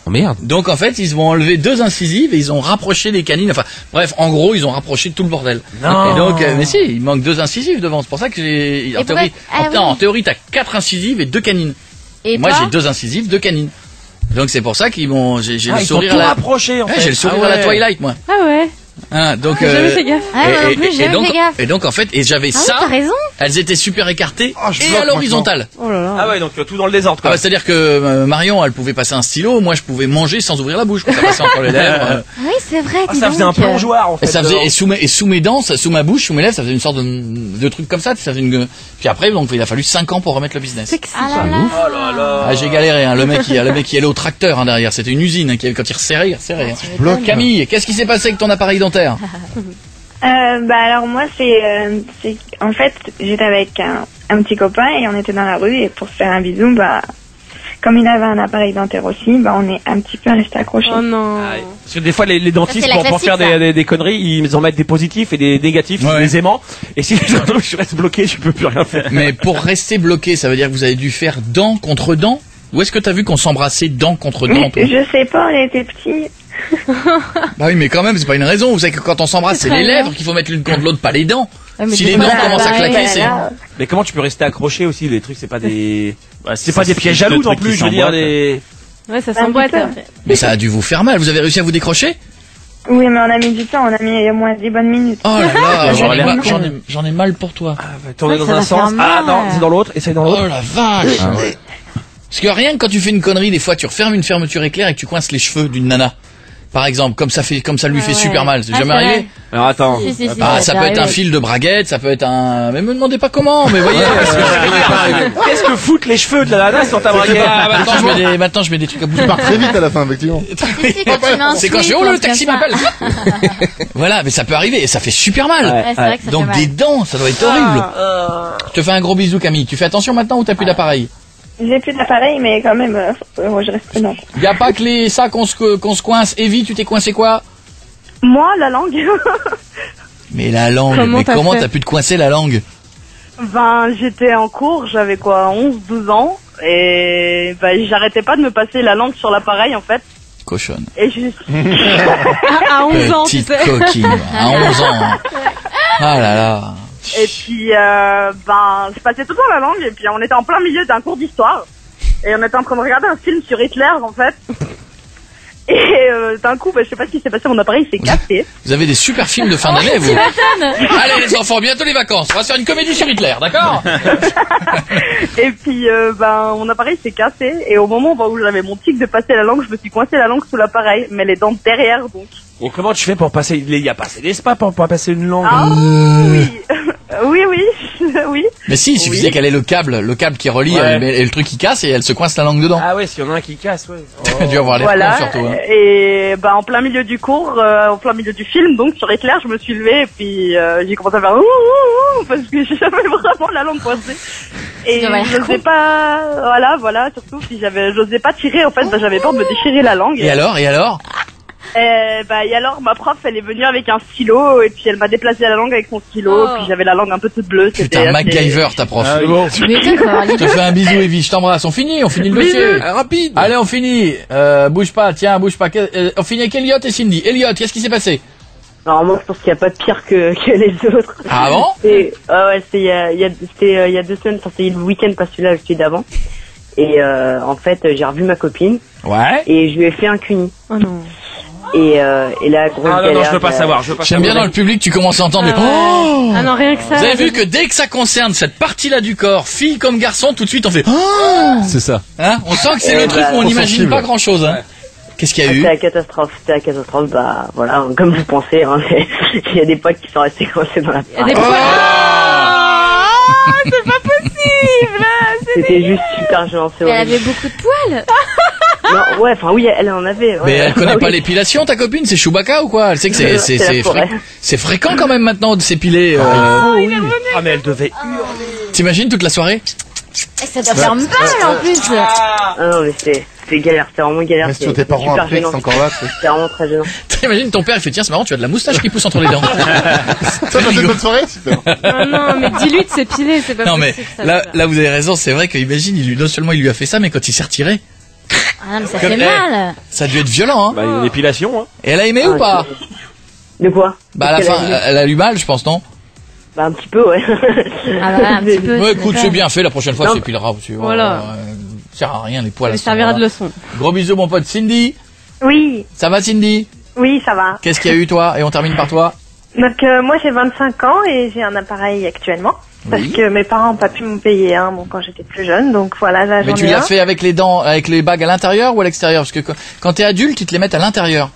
Oh merde. Donc en fait, ils m'ont enlevé 2 incisives et ils ont rapproché les canines. Enfin, bref, en gros, ils ont rapproché tout le bordel. Non. Et donc, mais si, il manque 2 incisives devant. C'est pour ça que j'ai. En théorie, t'as 4 incisives et 2 canines. Et moi, j'ai 2 incisives, 2 canines. Donc c'est pour ça qu'ils m'ont. J'ai le sourire à la. Rapproché, en fait. J'ai le sourire à la Twilight, moi. Ah ouais. Ah, donc, j'ai jamais fait gaffe. Et donc en fait, j'avais ça. T'as raison. Elles étaient super écartées et à l'horizontale. Oh là là. Ah ouais, donc tout dans le désordre. Quoi. C'est-à-dire que Marion, elle pouvait passer un stylo, moi je pouvais manger sans ouvrir la bouche, ça passait entre les lèvres. Oui, c'est vrai. Ça faisait un plongeoir en fait. Et ça faisait sous mes dents, sous ma bouche, sous mes lèvres, ça faisait une sorte de truc comme ça. Ça faisait puis après, donc il a fallu 5 ans pour remettre le business. Ah là là. Oh là là. Ah, j'ai galéré. Hein. Le mec qui allait au tracteur derrière. C'était une usine qui quand il resserrait. Camille, qu'est-ce qui s'est passé avec ton appareil dentaire? Alors moi c'est en fait j'étais avec un petit copain et on était dans la rue et pour se faire un bisou comme il avait un appareil dentaire aussi on est un petit peu resté accrochés. Oh non. Parce que des fois les dentistes pour faire des conneries ils en mettent des positifs et des négatifs, des aimants et si je reste bloqué je peux plus rien faire. Mais pour rester bloqué ça veut dire que vous avez dû faire dent contre dent? Ou est-ce que t'as vu qu'on s'embrassait dent contre dent? Je sais pas, on était petits. Bah oui, mais quand même, c'est pas une raison. Vous savez que quand on s'embrasse, c'est les lèvres qu'il faut mettre l'une contre l'autre, pas les dents. Si les dents commencent à claquer, c'est... Mais comment tu peux rester accroché aussi? Les trucs, c'est pas des... c'est pas des pièges jaloux non plus, je veux dire, des... Ouais, ça s'emboîte. Mais ça a dû vous faire mal. Vous avez réussi à vous décrocher? Oui, mais on a mis du temps, on a mis au moins 10 bonnes minutes. Oh là là, j'en ai mal pour toi. Tourner dans un sens. Ah non, c'est dans l'autre, essaye dans l'autre. Oh la vache. Parce que rien que quand tu fais une connerie, des fois tu refermes une fermeture éclair et que tu coinces les cheveux d'une nana. Par exemple, comme ça lui fait super mal. C'est jamais arrivé? Alors attends. Ça peut être un fil de braguette, ça peut être un... Mais me demandez pas comment, mais voyez. Qu'est-ce que foutent les cheveux de la nana sur ta braguette? Maintenant je mets des trucs à bout. Tu pars très vite à la fin, effectivement. C'est quand je dis, oh le taxi m'appelle. Voilà, mais ça peut arriver et ça fait super mal. Donc des dents, ça doit être horrible. Je te fais un gros bisou Camille. Tu fais attention maintenant ou t'as plus d'appareil? J'ai plus d'appareil, mais quand même, je reste prudente. Y a pas que ça qu'on se coince. Evie, tu t'es coincé quoi? Moi, la langue. Mais la langue, comment t'as pu te coincer la langue? Ben, j'étais en cours, j'avais quoi, 11-12 ans, et ben, j'arrêtais pas de me passer la langue sur l'appareil, en fait. Cochonne. Et je... à 11 ans, petite tu sais. coquine, à 11 ans. Ah là là. Et puis, ben, je passais tout le temps la langue, et puis on était en plein milieu d'un cours d'histoire, et on était en train de regarder un film sur Hitler, en fait. Et d'un coup, je sais pas ce qui s'est passé, mon appareil s'est cassé. Vous avez des super films de fin d'année, vous. Allez les enfants, bientôt les vacances. On va se faire une comédie sur Hitler, d'accord? Et puis, ben, mon appareil s'est cassé. Et au moment où j'avais mon tic de passer la langue, je me suis coincé la langue sous l'appareil, mais les dents derrière, donc. Et comment tu fais pour passer? Il y a pas assez d'espace pour passer une langue. Ah oui. oui. Mais si, il suffisait qu'elle ait le câble qui relie et le truc qui casse et elle se coince la langue dedans. Ah ouais, s'il y en a un qui casse, ouais. T'as dû avoir les voilà. surtout. Hein. Et ben, en plein milieu du cours, en plein milieu du film, donc sur Hitler, je me suis levée et puis j'ai commencé à faire ouh parce que j'avais vraiment la langue coincée. Et je n'osais pas, voilà, surtout si j'osais pas tirer, en fait, ben, j'avais peur de me déchirer la langue. Et alors? Et alors ma prof elle est venue avec un stylo et puis elle m'a déplacé la langue avec son stylo puis j'avais la langue un peu toute bleue. Putain, MacGyver ta prof. Je te fais un bisou Evie, je t'embrasse. On finit le dossier. Rapide. Allez, on finit. Bouge pas. On finit avec Elliot et Cindy. Elliot, qu'est-ce qui s'est passé? Alors moi je pense qu'il n'y a pas de pire que les autres. Ah bon? C'était il y a 2 semaines, enfin c'était le week-end pas celui-là, celui d'avant. Et en fait j'ai revu ma copine. Ouais. Et je lui ai fait un cuni. Oh non. Et la grosse galère. Non, je veux pas savoir. J'aime bien dans le public, tu commences à entendre. Ah non, rien que ça. Vous avez vu que dès que ça concerne cette partie-là du corps, fille comme garçon, tout de suite on fait. C'est ça. Hein, on sent que c'est le truc où on n'imagine pas grand-chose. Hein. Qu'est-ce qu'il y a eu? C'était la catastrophe. Bah voilà, comme vous pensez, hein, il y a des potes qui sont restés coincés dans la. Il y a des potes. C'est pas possible. C'était juste super gênant. Elle avait beaucoup de poils. Non, ouais, enfin oui, elle en avait. Ouais. Mais elle connaît pas l'épilation, ta copine? C'est Chewbacca ou quoi? Elle sait que c'est fréquent quand même maintenant de s'épiler. Ah mais elle devait hurler. T'imagines toute la soirée? Ça doit faire mal en plus. Ah non mais c'était galère, c'était vraiment galère. Reste sur tes parents après, c'est encore là. C'était vraiment très gênant. T'imagines ton père, il fait tiens c'est marrant, tu as de la moustache qui pousse entre les dents. Ça passe une bonne soirée, super. Non, mais dis-lui de s'épiler, c'est pas non, possible. Non mais là vous avez raison, c'est vrai qu'imagine, non seulement il lui a fait ça, mais quand il s'est retiré. Ah non mais ça fait mal. Ça a dû être violent, hein. Bah une épilation, hein. Et elle a aimé ou pas? De quoi? Bah à la fin, elle a eu mal, je pense, non? Bah un petit peu, ouais. Ah ouais, un petit peu. Ouais, écoute, c'est bien fait, la prochaine fois, c'est s'épilera. Voilà. Ça sert à rien, les poils. Ça servira de leçon. Gros bisous, mon pote. Cindy? Oui. Ça va, Cindy? Oui, ça va. Qu'est-ce qu'il y a eu, toi? Et on termine par toi? Donc, moi, j'ai 25 ans et j'ai un appareil actuellement. Parce que mes parents n'ont pas pu me payer un, bon, quand j'étais plus jeune. Donc, voilà, là, j'en ai un. Mais tu l'as fait avec les dents, avec les bagues à l'intérieur ou à l'extérieur? Parce que quand t'es adulte, ils te les mettent à l'intérieur.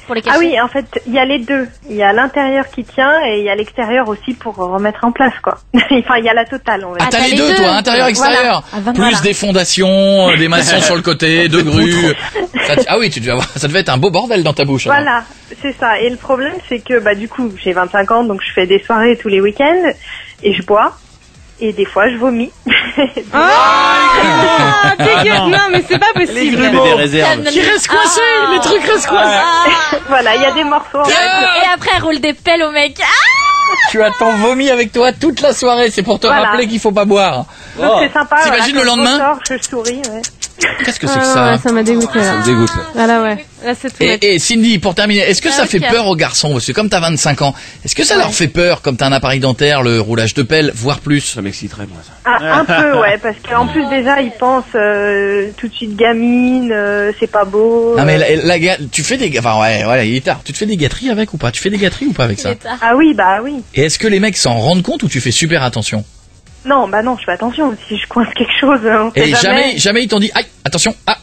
Pour les ah oui, en fait, il y a les deux. Il y a l'intérieur qui tient et il y a l'extérieur aussi pour remettre en place, quoi. Enfin, il y a la totale, on va dire. Ah, t'as les deux, toi, intérieur, extérieur. Voilà. Plus des fondations, des maçons sur le côté, 2 grues. Ah oui, ça devait être un beau bordel dans ta bouche. Voilà, c'est ça. Et le problème, c'est que, bah, du coup, j'ai 25 ans, donc je fais des soirées tous les week-ends et je bois. Et des fois, je vomis. Non, mais c'est pas possible. Des réserves. Qui restent coincés, les trucs restent coincés. Voilà, il y a des morceaux. Et après, elle roule des pelles au mec. Tu as ton vomi avec toi toute la soirée, c'est pour te rappeler qu'il faut pas boire. Donc c'est sympa. T'imagines le lendemain? Je souris, ouais. Qu'est-ce que c'est que ça? Ça m'a dégoûté. Ça me dégoûte. Là, ouais. Là, c'est tout. Et Cindy, pour terminer, est-ce que ça fait peur aux garçons? Parce que comme t'as 25 ans, est-ce que ça leur fait peur, comme t'as un appareil dentaire, le roulage de pelle, voire plus? Ça m'exciterait, moi, ça. Ah, un peu, ouais, parce qu'en plus, déjà, ils pensent tout de suite gamine, c'est pas beau. Non, mais tu fais des... Enfin, ouais, voilà, il est tard. Tu te fais des gâteries avec ou pas? Tu fais des gâteries ou pas avec ça? Ah oui, bah oui. Et est-ce que les mecs s'en rendent compte ou tu fais super attention? Non, bah non, je fais attention. Si je coince quelque chose, on sait Et jamais ils t'ont dit, aïe, attention, ah.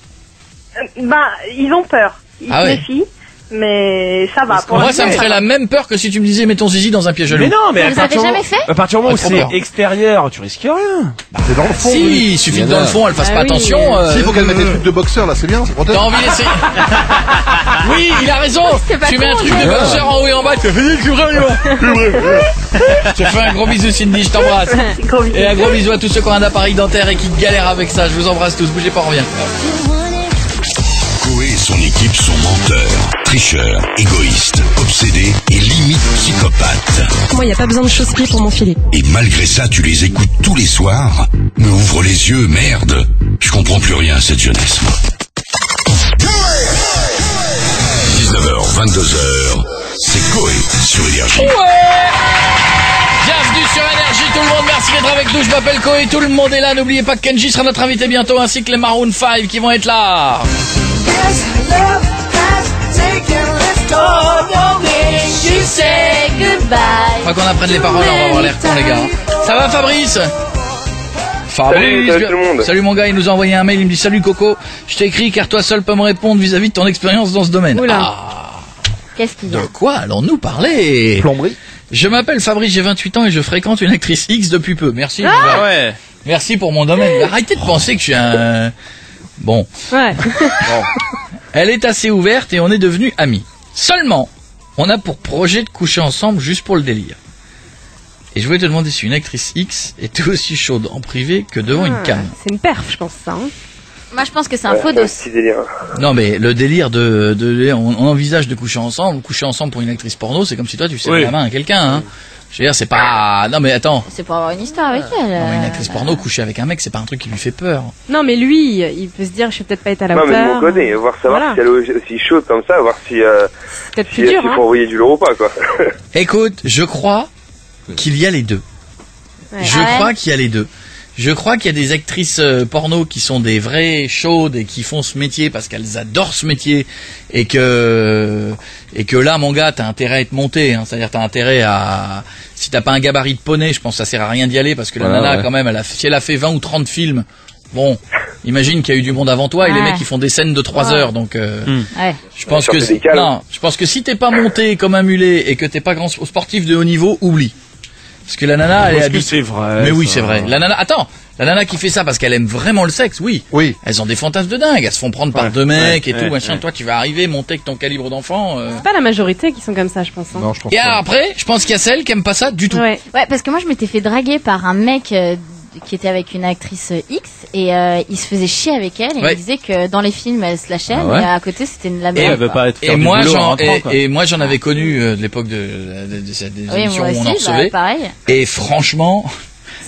Bah, ils ont peur. Ils se méfient. Mais ça va. Pour moi, ça me ferait la même peur que si tu me disais mets ton zizi dans un piège à loup. Mais non, mais vous avez jamais fait? à partir du moment où c'est extérieur, tu risques rien. C'est dans le fond. Si, il suffit que dans le fond, elle fasse pas attention. S'il faut qu'elle mette des trucs de boxeur, là, c'est bien, c'est protège. T'as envie d'essayer? Oui, il a raison. Tu mets un truc de boxeur en haut et en bas, tu fais plus vrai. Je te fais un gros bisou, Cindy, je t'embrasse. Et un gros bisou à tous ceux qui ont un appareil dentaire et qui galèrent avec ça. Je vous embrasse tous, bougez pas, on revient. Coé et son équipe types sont menteurs, tricheurs, égoïstes, obsédés et limite psychopathes. Moi, il n'y a pas besoin de chausseries pour m'enfiler. Et malgré ça, tu les écoutes tous les soirs. Mais ouvre les yeux, merde. Je comprends plus rien à cette jeunesse, moi. 19h, 22h, c'est Coé sur Énergie. Bienvenue sur Énergie, tout le monde, merci d'être avec nous, je m'appelle Coé, tout le monde est là, n'oubliez pas que Kenji sera notre invité bientôt, ainsi que les Maroon 5 qui vont être là. Faut qu'on apprenne les paroles, on va avoir l'air con les gars. Ça va Fabrice? Salut tout le monde. Salut mon gars, il nous a envoyé un mail, il me dit salut Coco, je t'ai écrit car toi seul peux me répondre vis-à-vis de ton expérience dans ce domaine. Qu'est-ce qu'il y a? De quoi allons-nous parler? Plomberie. Je m'appelle Fabrice, j'ai 28 ans et je fréquente une actrice X depuis peu. Merci. Ouais. Merci pour mon domaine. Arrêtez de penser que je suis un... Bon. Ouais. Bon. Elle est assez ouverte et on est devenus amis. Seulement, on a pour projet de coucher ensemble juste pour le délire. Et je voulais te demander si une actrice X était aussi chaude en privé que devant une cam. C'est une perf, je pense, ça. Hein. Moi, je pense que c'est un faux dos. Non, mais le délire on envisage de coucher ensemble pour une actrice porno, c'est comme si toi tu serrais la main à quelqu'un, hein. Je veux dire, c'est pas... Non, mais attends. C'est pour avoir une histoire avec elle. Non, mais une actrice porno coucher avec un mec, c'est pas un truc qui lui fait peur. Non, mais lui, il peut se dire, je vais peut-être pas être à la hauteur. Non, mais on connaît, savoir si elle est aussi chaude comme ça, voir si... peut-être plus dur, faut envoyer du lourd ou pas, quoi. Écoute, je crois qu'il y a les deux. Ouais. Je crois qu'il y a les deux. Je crois qu'il y a des actrices porno qui sont des vraies chaudes et qui font ce métier parce qu'elles adorent ce métier et que là, mon gars, t'as intérêt à être monté, hein. C'est-à-dire t'as intérêt à... Si t'as pas un gabarit de poney, je pense que ça sert à rien d'y aller parce que la nana, quand même, si elle a fait 20 ou 30 films, bon, imagine qu'il y a eu du monde avant toi et les mecs, ils font des scènes de 3 heures, donc je pense que... je pense que si t'es pas monté comme un mulet et que t'es pas grand sportif de haut niveau, oublie. Parce que la nana, elle est habituée. C'est vrai. Mais oui, c'est vrai. La nana qui fait ça parce qu'elle aime vraiment le sexe, oui. Elles ont des fantasmes de dingue. Elles se font prendre par deux mecs et tout, machin. Toi, tu vas arriver, monter avec ton calibre d'enfant. C'est pas la majorité qui sont comme ça, je pense. Hein. Non, je pense et pas. après, je pense qu'il y a celles qui aiment pas ça du tout. Ouais, parce que moi, je m'étais fait draguer par un mec qui était avec une actrice X et il se faisait chier avec elle et il disait que dans les films, elle se lâchait, mais à côté, c'était la merde. Elle veut pas être et moi, j'en avais connu de l'époque des émissions où on en recevait. Pareil. Et franchement...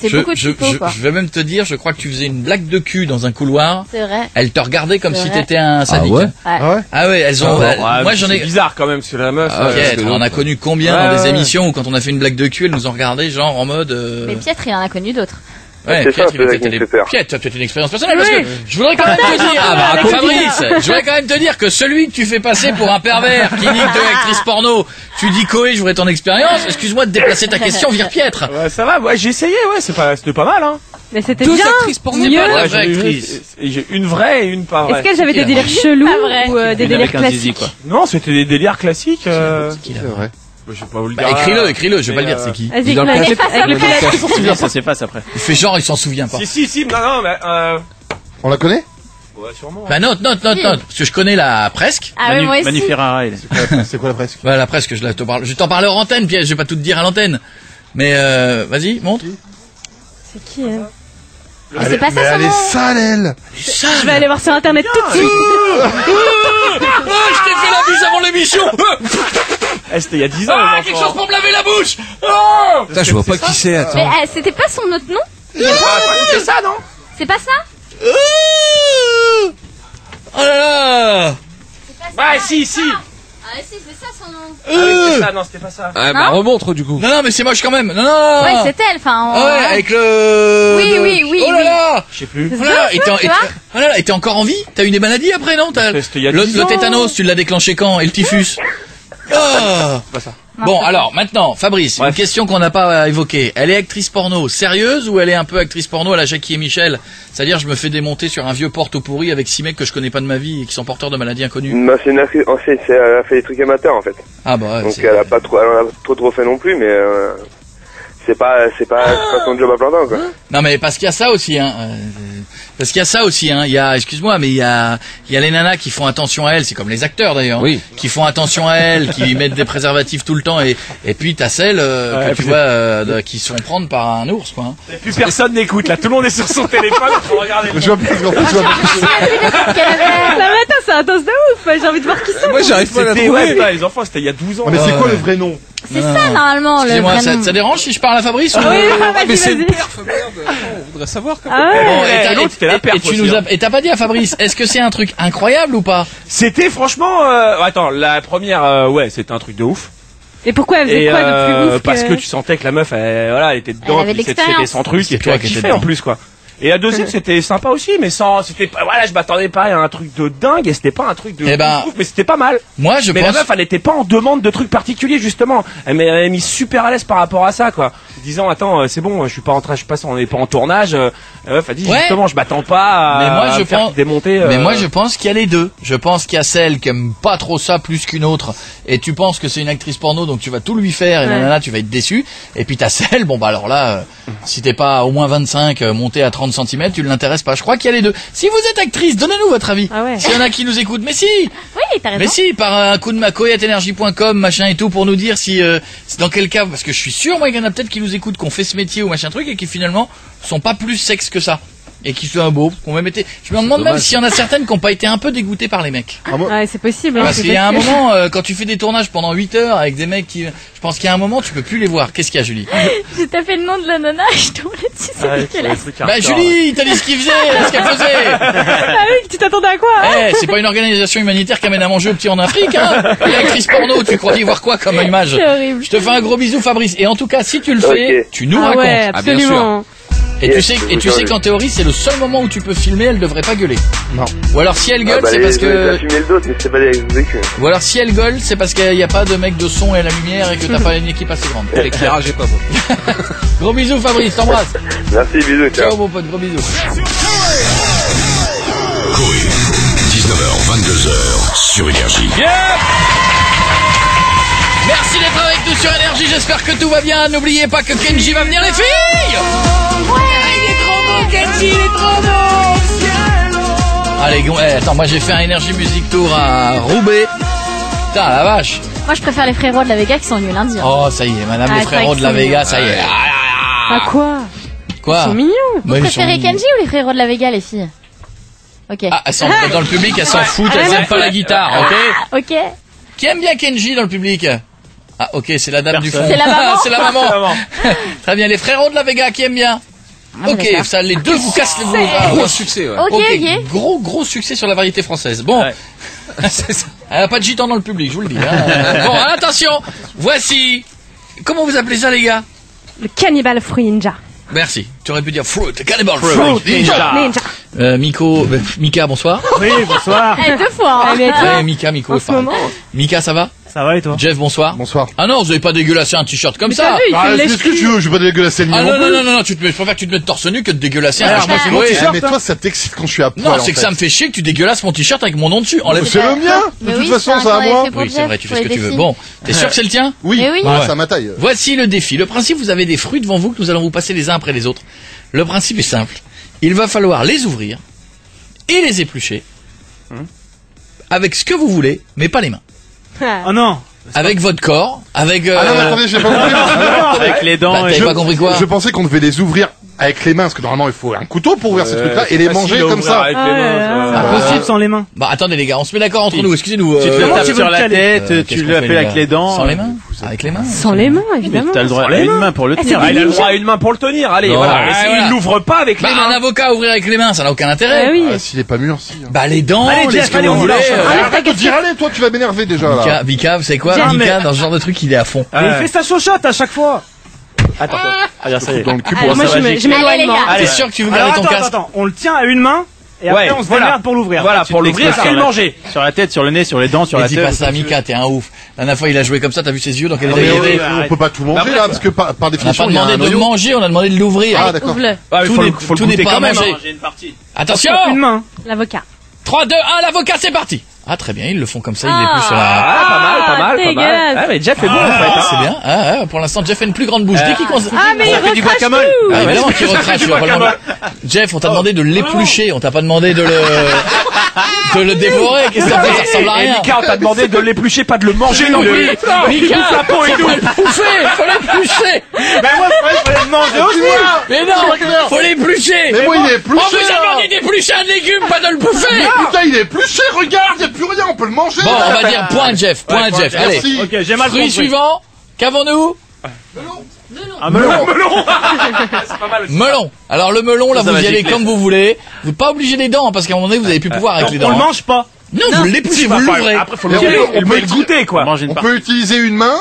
Je vais même te dire, je crois que tu faisais une blague de cul dans un couloir. C'est vrai. Elle te regardait comme si t'étais un sadique. Ah ouais, elles ont... moi j'en ai... C'est bizarre quand même, c'est la meuf. On en a connu combien dans des émissions où quand on a fait une blague de cul, elles nous ont regardé genre en mode... Mais Pietre, il en a connu d'autres. Ouais, Pietre, tu as peut-être une expérience personnelle parce que je voudrais quand même te dire, Fabrice, je voudrais quand même te dire que celui que tu fais passer pour un pervers qui nique deux actrices porno, tu dis Coé, je voudrais ton expérience, excuse-moi de déplacer ta question, vire Pietre. Ouais, ça va, j'ai essayé, c'était pas mal, hein. Mais c'était deux bien. Actrices porno, c'est pas la vraie actrice. J'ai une vraie et une pas vraie. Est-ce qu'elle avait des délires chelous ou des délires classiques? Non, c'était des délires classiques. C'est vrai. Je vais pas vous le dire. Écris-le, je vais pas le dire, c'est qui. Vas-y, efface. Ça s'efface après. Il fait genre, il s'en souvient pas. Si, non, mais On la connaît? Ouais, sûrement. Bah note, parce que je connais la presque. Ah oui, moi aussi. Manu Ferrara, c'est quoi la presque? Bah la presque, je t'en parle hors antenne, Pierre, je vais pas tout te dire à l'antenne. Mais vas-y, montre. C'est qui, elle? C'est pas ça, elle est sale, elle. Je vais aller voir sur internet tout de suite. Je t'ai fait la bise avant l'émission. C'était il y a 10 ans. Quelque chose pour me laver la bouche. Putain, je vois pas qui c'est, attends. Mais c'était pas son autre nom? C'est ça, non? C'est pas ça? Oh là là. Bah si. Ah si, c'est ça son nom. C'est ça, non, c'était pas ça. Ah bah remontre du coup. Non, mais c'est moche quand même. Non. Ouais, c'est elle, enfin... ouais, avec le... Oui. Oh là là. Je sais plus. Et t'es encore en vie? T'as eu des maladies après, non? Le tétanos, tu l'as déclenché quand? Et le typhus? Pas ça. Bon, alors, maintenant, Fabrice, une question qu'on n'a pas évoquée. Elle est actrice porno sérieuse ou elle est un peu actrice porno à la Jackie et Michel? C'est-à-dire, je me fais démonter sur un vieux porte pourri avec 6 mecs que je connais pas de ma vie et qui sont porteurs de maladies inconnues. Bah, elle a fait des trucs amateurs, en fait. Ah bah ouais. Donc, elle a pas trop fait non plus, mais c'est pas son job à plein temps, quoi. Non, mais parce qu'il y a ça aussi, hein. Il y a, excuse-moi, mais il y a les nanas qui font attention à elle, c'est comme les acteurs d'ailleurs, qui font attention à elle, qui mettent des préservatifs tout le temps, et puis t'as celles que tu vois qui se font prendre par un ours, quoi. Hein. Et plus personne n'écoute, là, tout le monde est sur son téléphone pour regarder. Non, mais attends, c'est un dos de ouf. J'ai envie de voir qui c'est. Moi, j'arrive pas à la trouver. Les enfants, c'était il y a 12 ans. Mais c'est quoi le vrai nom? C'est ça, normalement, le Excusez-moi, vrai nom. ça dérange si je parle à Fabrice? Oui, Mais c'est une perf, merde. On voudrait savoir comment. Et t'as pas dit à Fabrice, est-ce que c'est un truc incroyable ou pas? C'était franchement, attends, la première, ouais, c'était un truc de ouf. Et pourquoi elle faisait quoi de plus ouf Parce que tu sentais que la meuf, voilà, elle était dedans, c'était son truc, et puis elle kiffait en plus, quoi. Et la deuxième, c'était sympa aussi, mais c'était pas, voilà, je m'attendais pas à un truc de dingue, et c'était pas un truc de ouf, mais c'était pas mal. Moi, mais la meuf, elle était pas en demande de trucs particuliers, justement. Elle m'a mis super à l'aise par rapport à ça, quoi. Disant, attends, c'est bon, je suis pas en train, on est pas en tournage. La meuf a dit, justement, je m'attends pas à démonter. Mais moi, je pense qu'il y a les deux. Je pense qu'il y a celle qui aime pas trop ça plus qu'une autre, et tu penses que c'est une actrice porno, donc tu vas tout lui faire, et nanana, tu vas être déçu. Et puis t'as celle, bon bah alors là, si t'es pas au moins 25, monté à 30 cm, tu ne l'intéresses pas. Je crois qu'il y a les deux. Si vous êtes actrice, donnez-nous votre avis. S'il y en a qui nous écoutent, mais si. Oui, t'as raison. Mais si, par un coup de macoy@energie.com, machin et tout, pour nous dire si, dans quel cas, parce que je suis sûr, moi, il y en a peut-être qui nous écoutent, qui ont fait ce métier ou machin truc, et qui finalement sont pas plus sexes que ça. Et qui sont beaux, qu'on même été. Je me demande même s'il y en a certaines qui n'ont pas été un peu dégoûtées par les mecs. Ouais, c'est possible. Parce qu'il y a un moment, quand tu fais des tournages pendant 8 heures avec des mecs qui, je pense qu'il y a un moment, tu peux plus les voir. Qu'est-ce qu'il y a, Julie? J'ai tapé le nom de la nana, je tombais dessus, c'est dégueulasse. Bah, Julie, t'as dit ce qu'il faisait, ce qu'elle faisait. Ah oui, tu t'attendais à quoi? C'est pas une organisation humanitaire qui amène à manger aux petits en Afrique, hein. Et actrice porno, tu crois y voir quoi comme image? C'est horrible. Je te fais un gros bisou, Fabrice. Et en tout cas, si tu le fais, tu nous racontes. Ouais, absolument. Et tu sais qu'en théorie, c'est le seul moment où tu peux filmer, elle devrait pas gueuler. Non. Ou alors si elle gueule, c'est parce que... Ou alors si elle gueule, c'est parce qu'il n'y a pas de mec de son et à la lumière et que t'as pas une équipe assez grande. L'éclairage est pas bon. Gros bisous, Fabrice, t'embrasse. Merci, bisous, ciao mon pote, gros bisous. Coé, 19h, 22h, sur Énergie. Merci d'être avec nous sur Énergie, j'espère que tout va bien. N'oubliez pas que Kenji va venir, les filles. Il est trop beau, Kenji, il est trop beau. Allez, attends, moi j'ai fait un Énergie Music Tour à Roubaix. Putain, la vache. Moi je préfère les frérots de la Vega qui sont venus lundi. Oh, ça y est, madame, les frérots de la Vega, ça y est. Ah quoi? Quoi? Ils sont mignons. Vous préférez Kenji ou les frérots de la Vega, les filles? Ok. Ah, elles sont dans le public, elles s'en foutent, elles aiment pas la guitare, ok? Ok. Qui aime bien Kenji dans le public? Ah, ok, c'est la dame du fond. C'est la maman. C'est la maman. Très bien, les frérots de la Vega qui aiment bien. Ok, ça, les deux vous cassent les boules. Gros succès, ouais. Ok. Gros succès sur la variété française. Bon. Elle a pas de gitan dans le public, je vous le dis. Hein. Bon, attention. Voici. Comment vous appelez ça, les gars? Le Cannibal Fruit Ninja. Merci. Tu aurais pu dire Fruit, Cannibal Fruit Ninja. Mika, bonsoir. Oui, bonsoir. Deux fois. Ouais, Mika, Mika, ça va? Ça va et toi? Jeff, bonsoir. Bonsoir. Ah non, vous avez pas dégueulassé un t-shirt comme ça. Fais ce que tu veux, je vais pas dégueulasser le Ah non, je préfère que tu te mettes torse nu que de dégueulasser un t-shirt. Mais toi, ça t'excite quand je suis à poil. Non, c'est que ça me fait chier que tu dégueulasses mon t-shirt avec mon nom dessus. C'est le mien. De toute façon, c'est à moi. Oui, c'est vrai, tu fais ce que tu veux. Bon, t'es sûr que c'est le tien? Oui. C'est à ma taille. Voici le défi. Le principe, vous avez des fruits devant vous que nous allons vous passer les uns après les autres. Le principe est simple. Il va falloir les ouvrir et les éplucher avec ce que vous voulez, mais pas les mains. Oh non. Avec votre corps, avec... Ah non, mais attendez, j'ai pas compris. Avec les dents. Bah, t'avais pas compris quoi? Je pensais qu'on devait les ouvrir avec les mains, parce que normalement il faut un couteau pour ouvrir ces trucs-là et les manger comme ça. Avec les mains, impossible sans les mains. Bah attendez les gars, on se met d'accord entre nous, excusez-nous. Tu te le tapes sur la tête, tu le fais avec les dents. Sans les mains? Avec les mains? Sans les mains, évidemment. T'as le droit à une main pour le tenir. Il a le droit à une main pour le tenir, allez, voilà. Il l'ouvre pas avec les mains. Un avocat ouvrir avec les mains, ça n'a aucun intérêt. S'il est pas mûr, si. Bah les dents, ce que vous voulez. Arrête de dire, allez, toi tu vas m'énerver déjà là. Mika, vous savez quoi? Mika, dans ce genre de truc, il est à fond. Il fait sa chochotte à chaque fois. Attends, ça y est. Dans le cul pour Moi, je m'éloigne. T'es sûr que tu veux garder ton casque? Attends, on le tient à une main. Et après, on se démerde pour l'ouvrir. Voilà, pour l'ouvrir et le manger. Sur la tête, sur le nez, sur les dents, sur la tête. Dis pas ça, Mika, t'es un ouf. La dernière fois, il a joué comme ça, t'as vu ses yeux, donc on peut pas tout manger là, parce que par définition, on a pas demandé de manger, on a demandé de l'ouvrir. Ah, d'accord. Tout n'est pas à manger. Attention! Une main. L'avocat. 3, 2, 1, l'avocat, c'est parti! Ah, très bien, ils le font comme ça, ils les poussent sur la... Ah, pas mal. pas mal. Ah, mais Jeff est bon, en fait. C'est bien. Pour l'instant, Jeff a une plus grande bouche. Dès qu'il mais il fait du guacamole. Évidemment qu'il recrache. Jeff, on t'a demandé de l'éplucher. On t'a pas demandé de le dévorer. Qu'est-ce que ça fait? Ça ressemble à rien. Mika, on t'a demandé de l'éplucher, pas de le manger non plus. Mika, faut l'éplucher. Ben moi, il fallait le manger aussi. Mais non, faut l'éplucher. Mais moi, il est épluché. On vous a demandé d'éplucher un légume, pas de le bouffer. Putain, il est épluché, regarde, y a plus rien, on peut le manger. Bon, on va dire point Jeff. Allez. Ok, j'ai mal compris. Fruit suivant. Qu'avons-nous? Un melon. C'est pas mal aussi. Melon. Alors le melon, là, vous y allez comme vous voulez. Vous n'êtes pas obligé des dents, parce qu'à un moment donné, vous avez plus pouvoir avec les dents. On le mange pas. Non, vous l'épluchez, vous l'ouvrez. Après, faut on peut le goûter, quoi. On peut utiliser une main,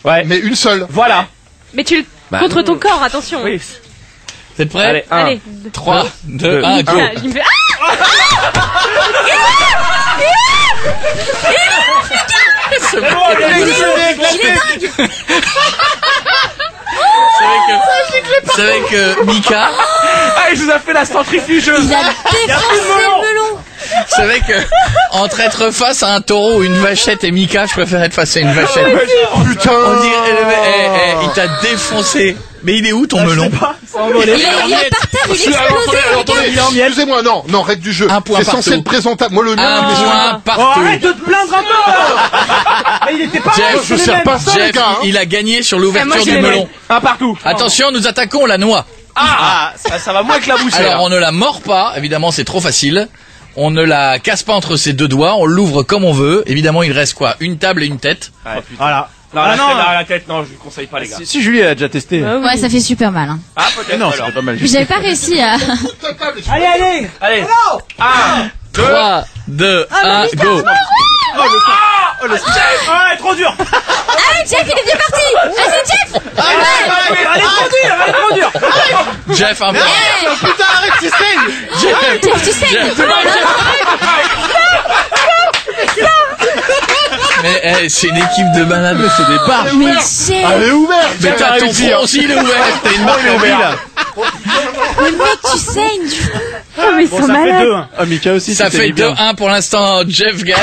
mais une seule. Voilà. Mais tu le contre ton corps, attention. Oui. Vous êtes prêts? Allez. 3, 2, 1, go. Je me fais... C'est bon, Vous savez que Mika... il vous a fait la centrifugeuse. Il a défoncé le melon. Vous savez que entre être face à un taureau ou une vachette et Mika, je préfère être face à une vachette. Putain. On dirait, il t'a défoncé. Mais il est où ton melon? Il est par terre, il est explosé. Excusez-moi, non, règle du jeu. Un point c'est partout. censé être présentable. Moi, le mien, Un point partout. Arrête de te plaindre encore. Mais il était pas Jeff, je sers pas ça, les Jeff, gars. il a gagné sur l'ouverture du melon. Un partout. Attention, nous attaquons la noix. Ça va moins que la bouche. Alors, on ne la mord pas, évidemment, c'est trop facile. On ne la casse pas entre ses deux doigts, on l'ouvre comme on veut. Évidemment, il reste quoi? Une table et une tête. Voilà. Non, la tête, non, je vous conseille pas, les gars. Si Julie a déjà testé. Ouais, ça fait super mal. Hein. Ah, peut-être. Non, ça fait pas mal. J'avais pas réussi à... Allez. 3, 2, 1, go. Trop dur. Ah, Jeff, il est bien parti. Vas-y, Jeff. Elle est trop dure. Jeff, un peu. Putain, arrête, tu saignes. Jeff, tu saignes. Mais c'est une équipe de malades, c'est des barres. Mais Jeff. Elle est ouverte. Mais t'as ton front aussi, il est ouvert. T'as une barre ouverte. Mais mec, tu saignes. Oh, mais ils sont Ça fait malades. 2-1. Ah, Mika aussi. Ça fait 2-1 pour l'instant. Jeff gagne.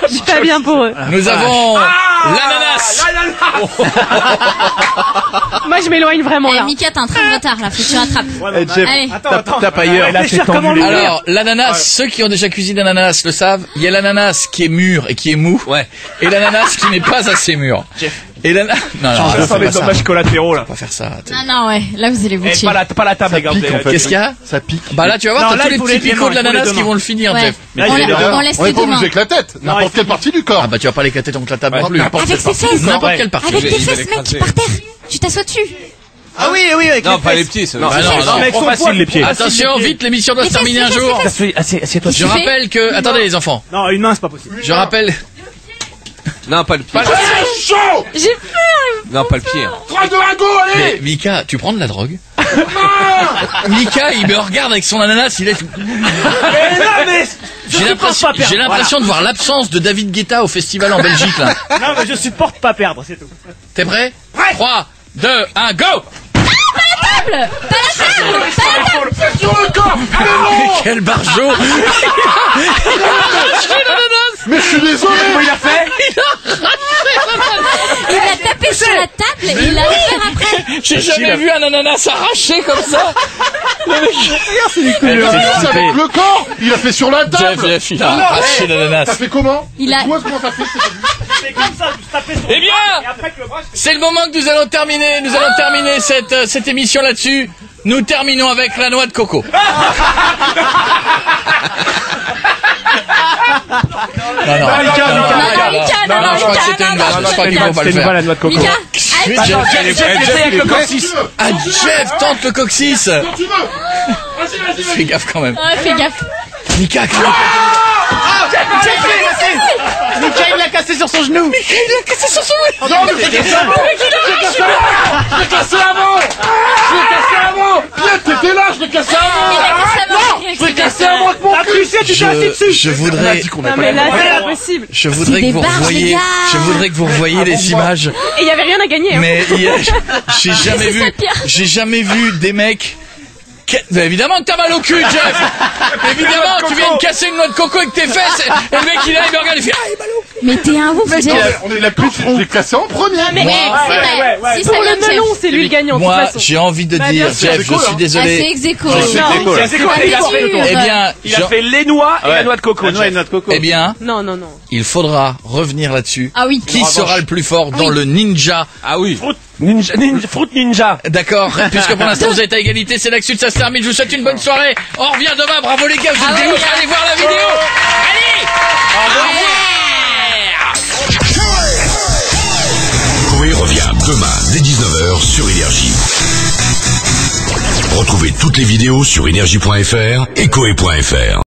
Je suis pas bien pour eux. Nous avons l'ananas. Moi, je m'éloigne vraiment là. Mika, t'as un train de retard là, faut que tu rattrapes. Jeff, Allez. t'as pas ailleurs. Alors, l'ananas, ceux qui ont déjà cuisiné l'ananas le savent, il y a l'ananas qui est mûr et qui est mou. Ouais. Et l'ananas qui n'est pas assez mûr. Et l'ananas... Non, je sens les dommages collatéraux, là. On va pas faire ça. Non, ouais. Là, vous allez vous tuer. Pas la table, les gars. Qu'est-ce qu'il y a? Ça pique. Bah là, tu vas voir, t'as tous les petits picots de l'ananas qui vont le finir, Jeff. On laisse On les est pas deux mains. obligé avec la tête. N'importe quelle partie du corps. Ah bah tu vas pas l'éclater contre la table non plus. Avec ses fesses. N'importe quelle partie. Avec tes fesses, mec, par terre. Tu t'assois dessus. Ah oui, avec non, pas les pieds, ça. Non, mais trop facile, les pieds. Attention, vite, l'émission doit se terminer un jour. Assieds-toi. Je rappelle que... Attendez, les enfants. Non, une main, c'est pas possible. Je rappelle... Non, pas le pied. C'est chaud. J'ai peur. Non, pas le pied. 3, 2, 1, go, Mais allez. Mika, tu prends de la drogue? Mika, il me regarde avec son ananas, il est... J'ai l'impression de voir l'absence de David Guetta au festival en Belgique, là. Non, mais je supporte pas perdre, c'est tout. T'es prêt? 3, 2, 1, go! Pas la table. Sur le corps. Quel barjot! Mais je suis désolé. Comment il a fait? Il a tapé sur la table et il l'a ouvert après. J'ai jamais vu un ananas arraché comme ça! C'est avec le corps. Il a fait sur la table. Jeff, il a arraché l'ananas. T'as fait comment? Il a... Toi, comment t'as fait? C'est comme ça, je tapais sur Eh bien, c'est le moment que nous allons terminer. Nous allons terminer cette émission là-dessus. Nous terminons avec la noix de coco. Non, je crois que c'était une vache. Je crois qu'il faut pas le faire. la noix de coco. Mika, Jeff tente le coccyx. Fais gaffe quand même. fais gaffe. Mika, Mika, il l'a cassé sur son genou. Mika, il l'a cassé sur son genou. Non, mais je l'ai cassé avant. Pierre, t'étais là, je l'ai cassé avant. Je l'ai cassé avant avec mon cul. Tu t'es assis dessus. Je voudrais... Non, mais là, c'est impossible. Je voudrais que vous revoyiez les images. Et il y avait rien à gagner. Mais j'ai jamais vu des mecs Mais évidemment que t'as mal au cul, Jeff. Évidemment, tu viens de casser une noix de coco avec tes fesses. Et le mec, il arrive, il regarde, il fait il est mal au cul. Mais t'es un ouf, Jeff. On est la plus, je l'ai classé en premier. Mais si pour le melon, c'est lui le gagnant. Moi, j'ai envie de dire, Jeff, je suis désolé. C'est ex-aequo. Eh bien, il a fait les noix et la noix de coco. Eh bien, non. Il faudra revenir là-dessus. Ah oui. Qui sera le plus fort dans le ninja? Ah oui. Fruit Ninja. D'accord. Puisque pour l'instant vous êtes à égalité, c'est là que ça se termine. Je vous souhaite une bonne soirée. On revient demain. Bravo les gars, vous êtes des ouf. Allez voir la vidéo. Allez. Coé revient demain dès 19h sur Énergie. Retrouvez toutes les vidéos sur énergie.fr et coé.fr.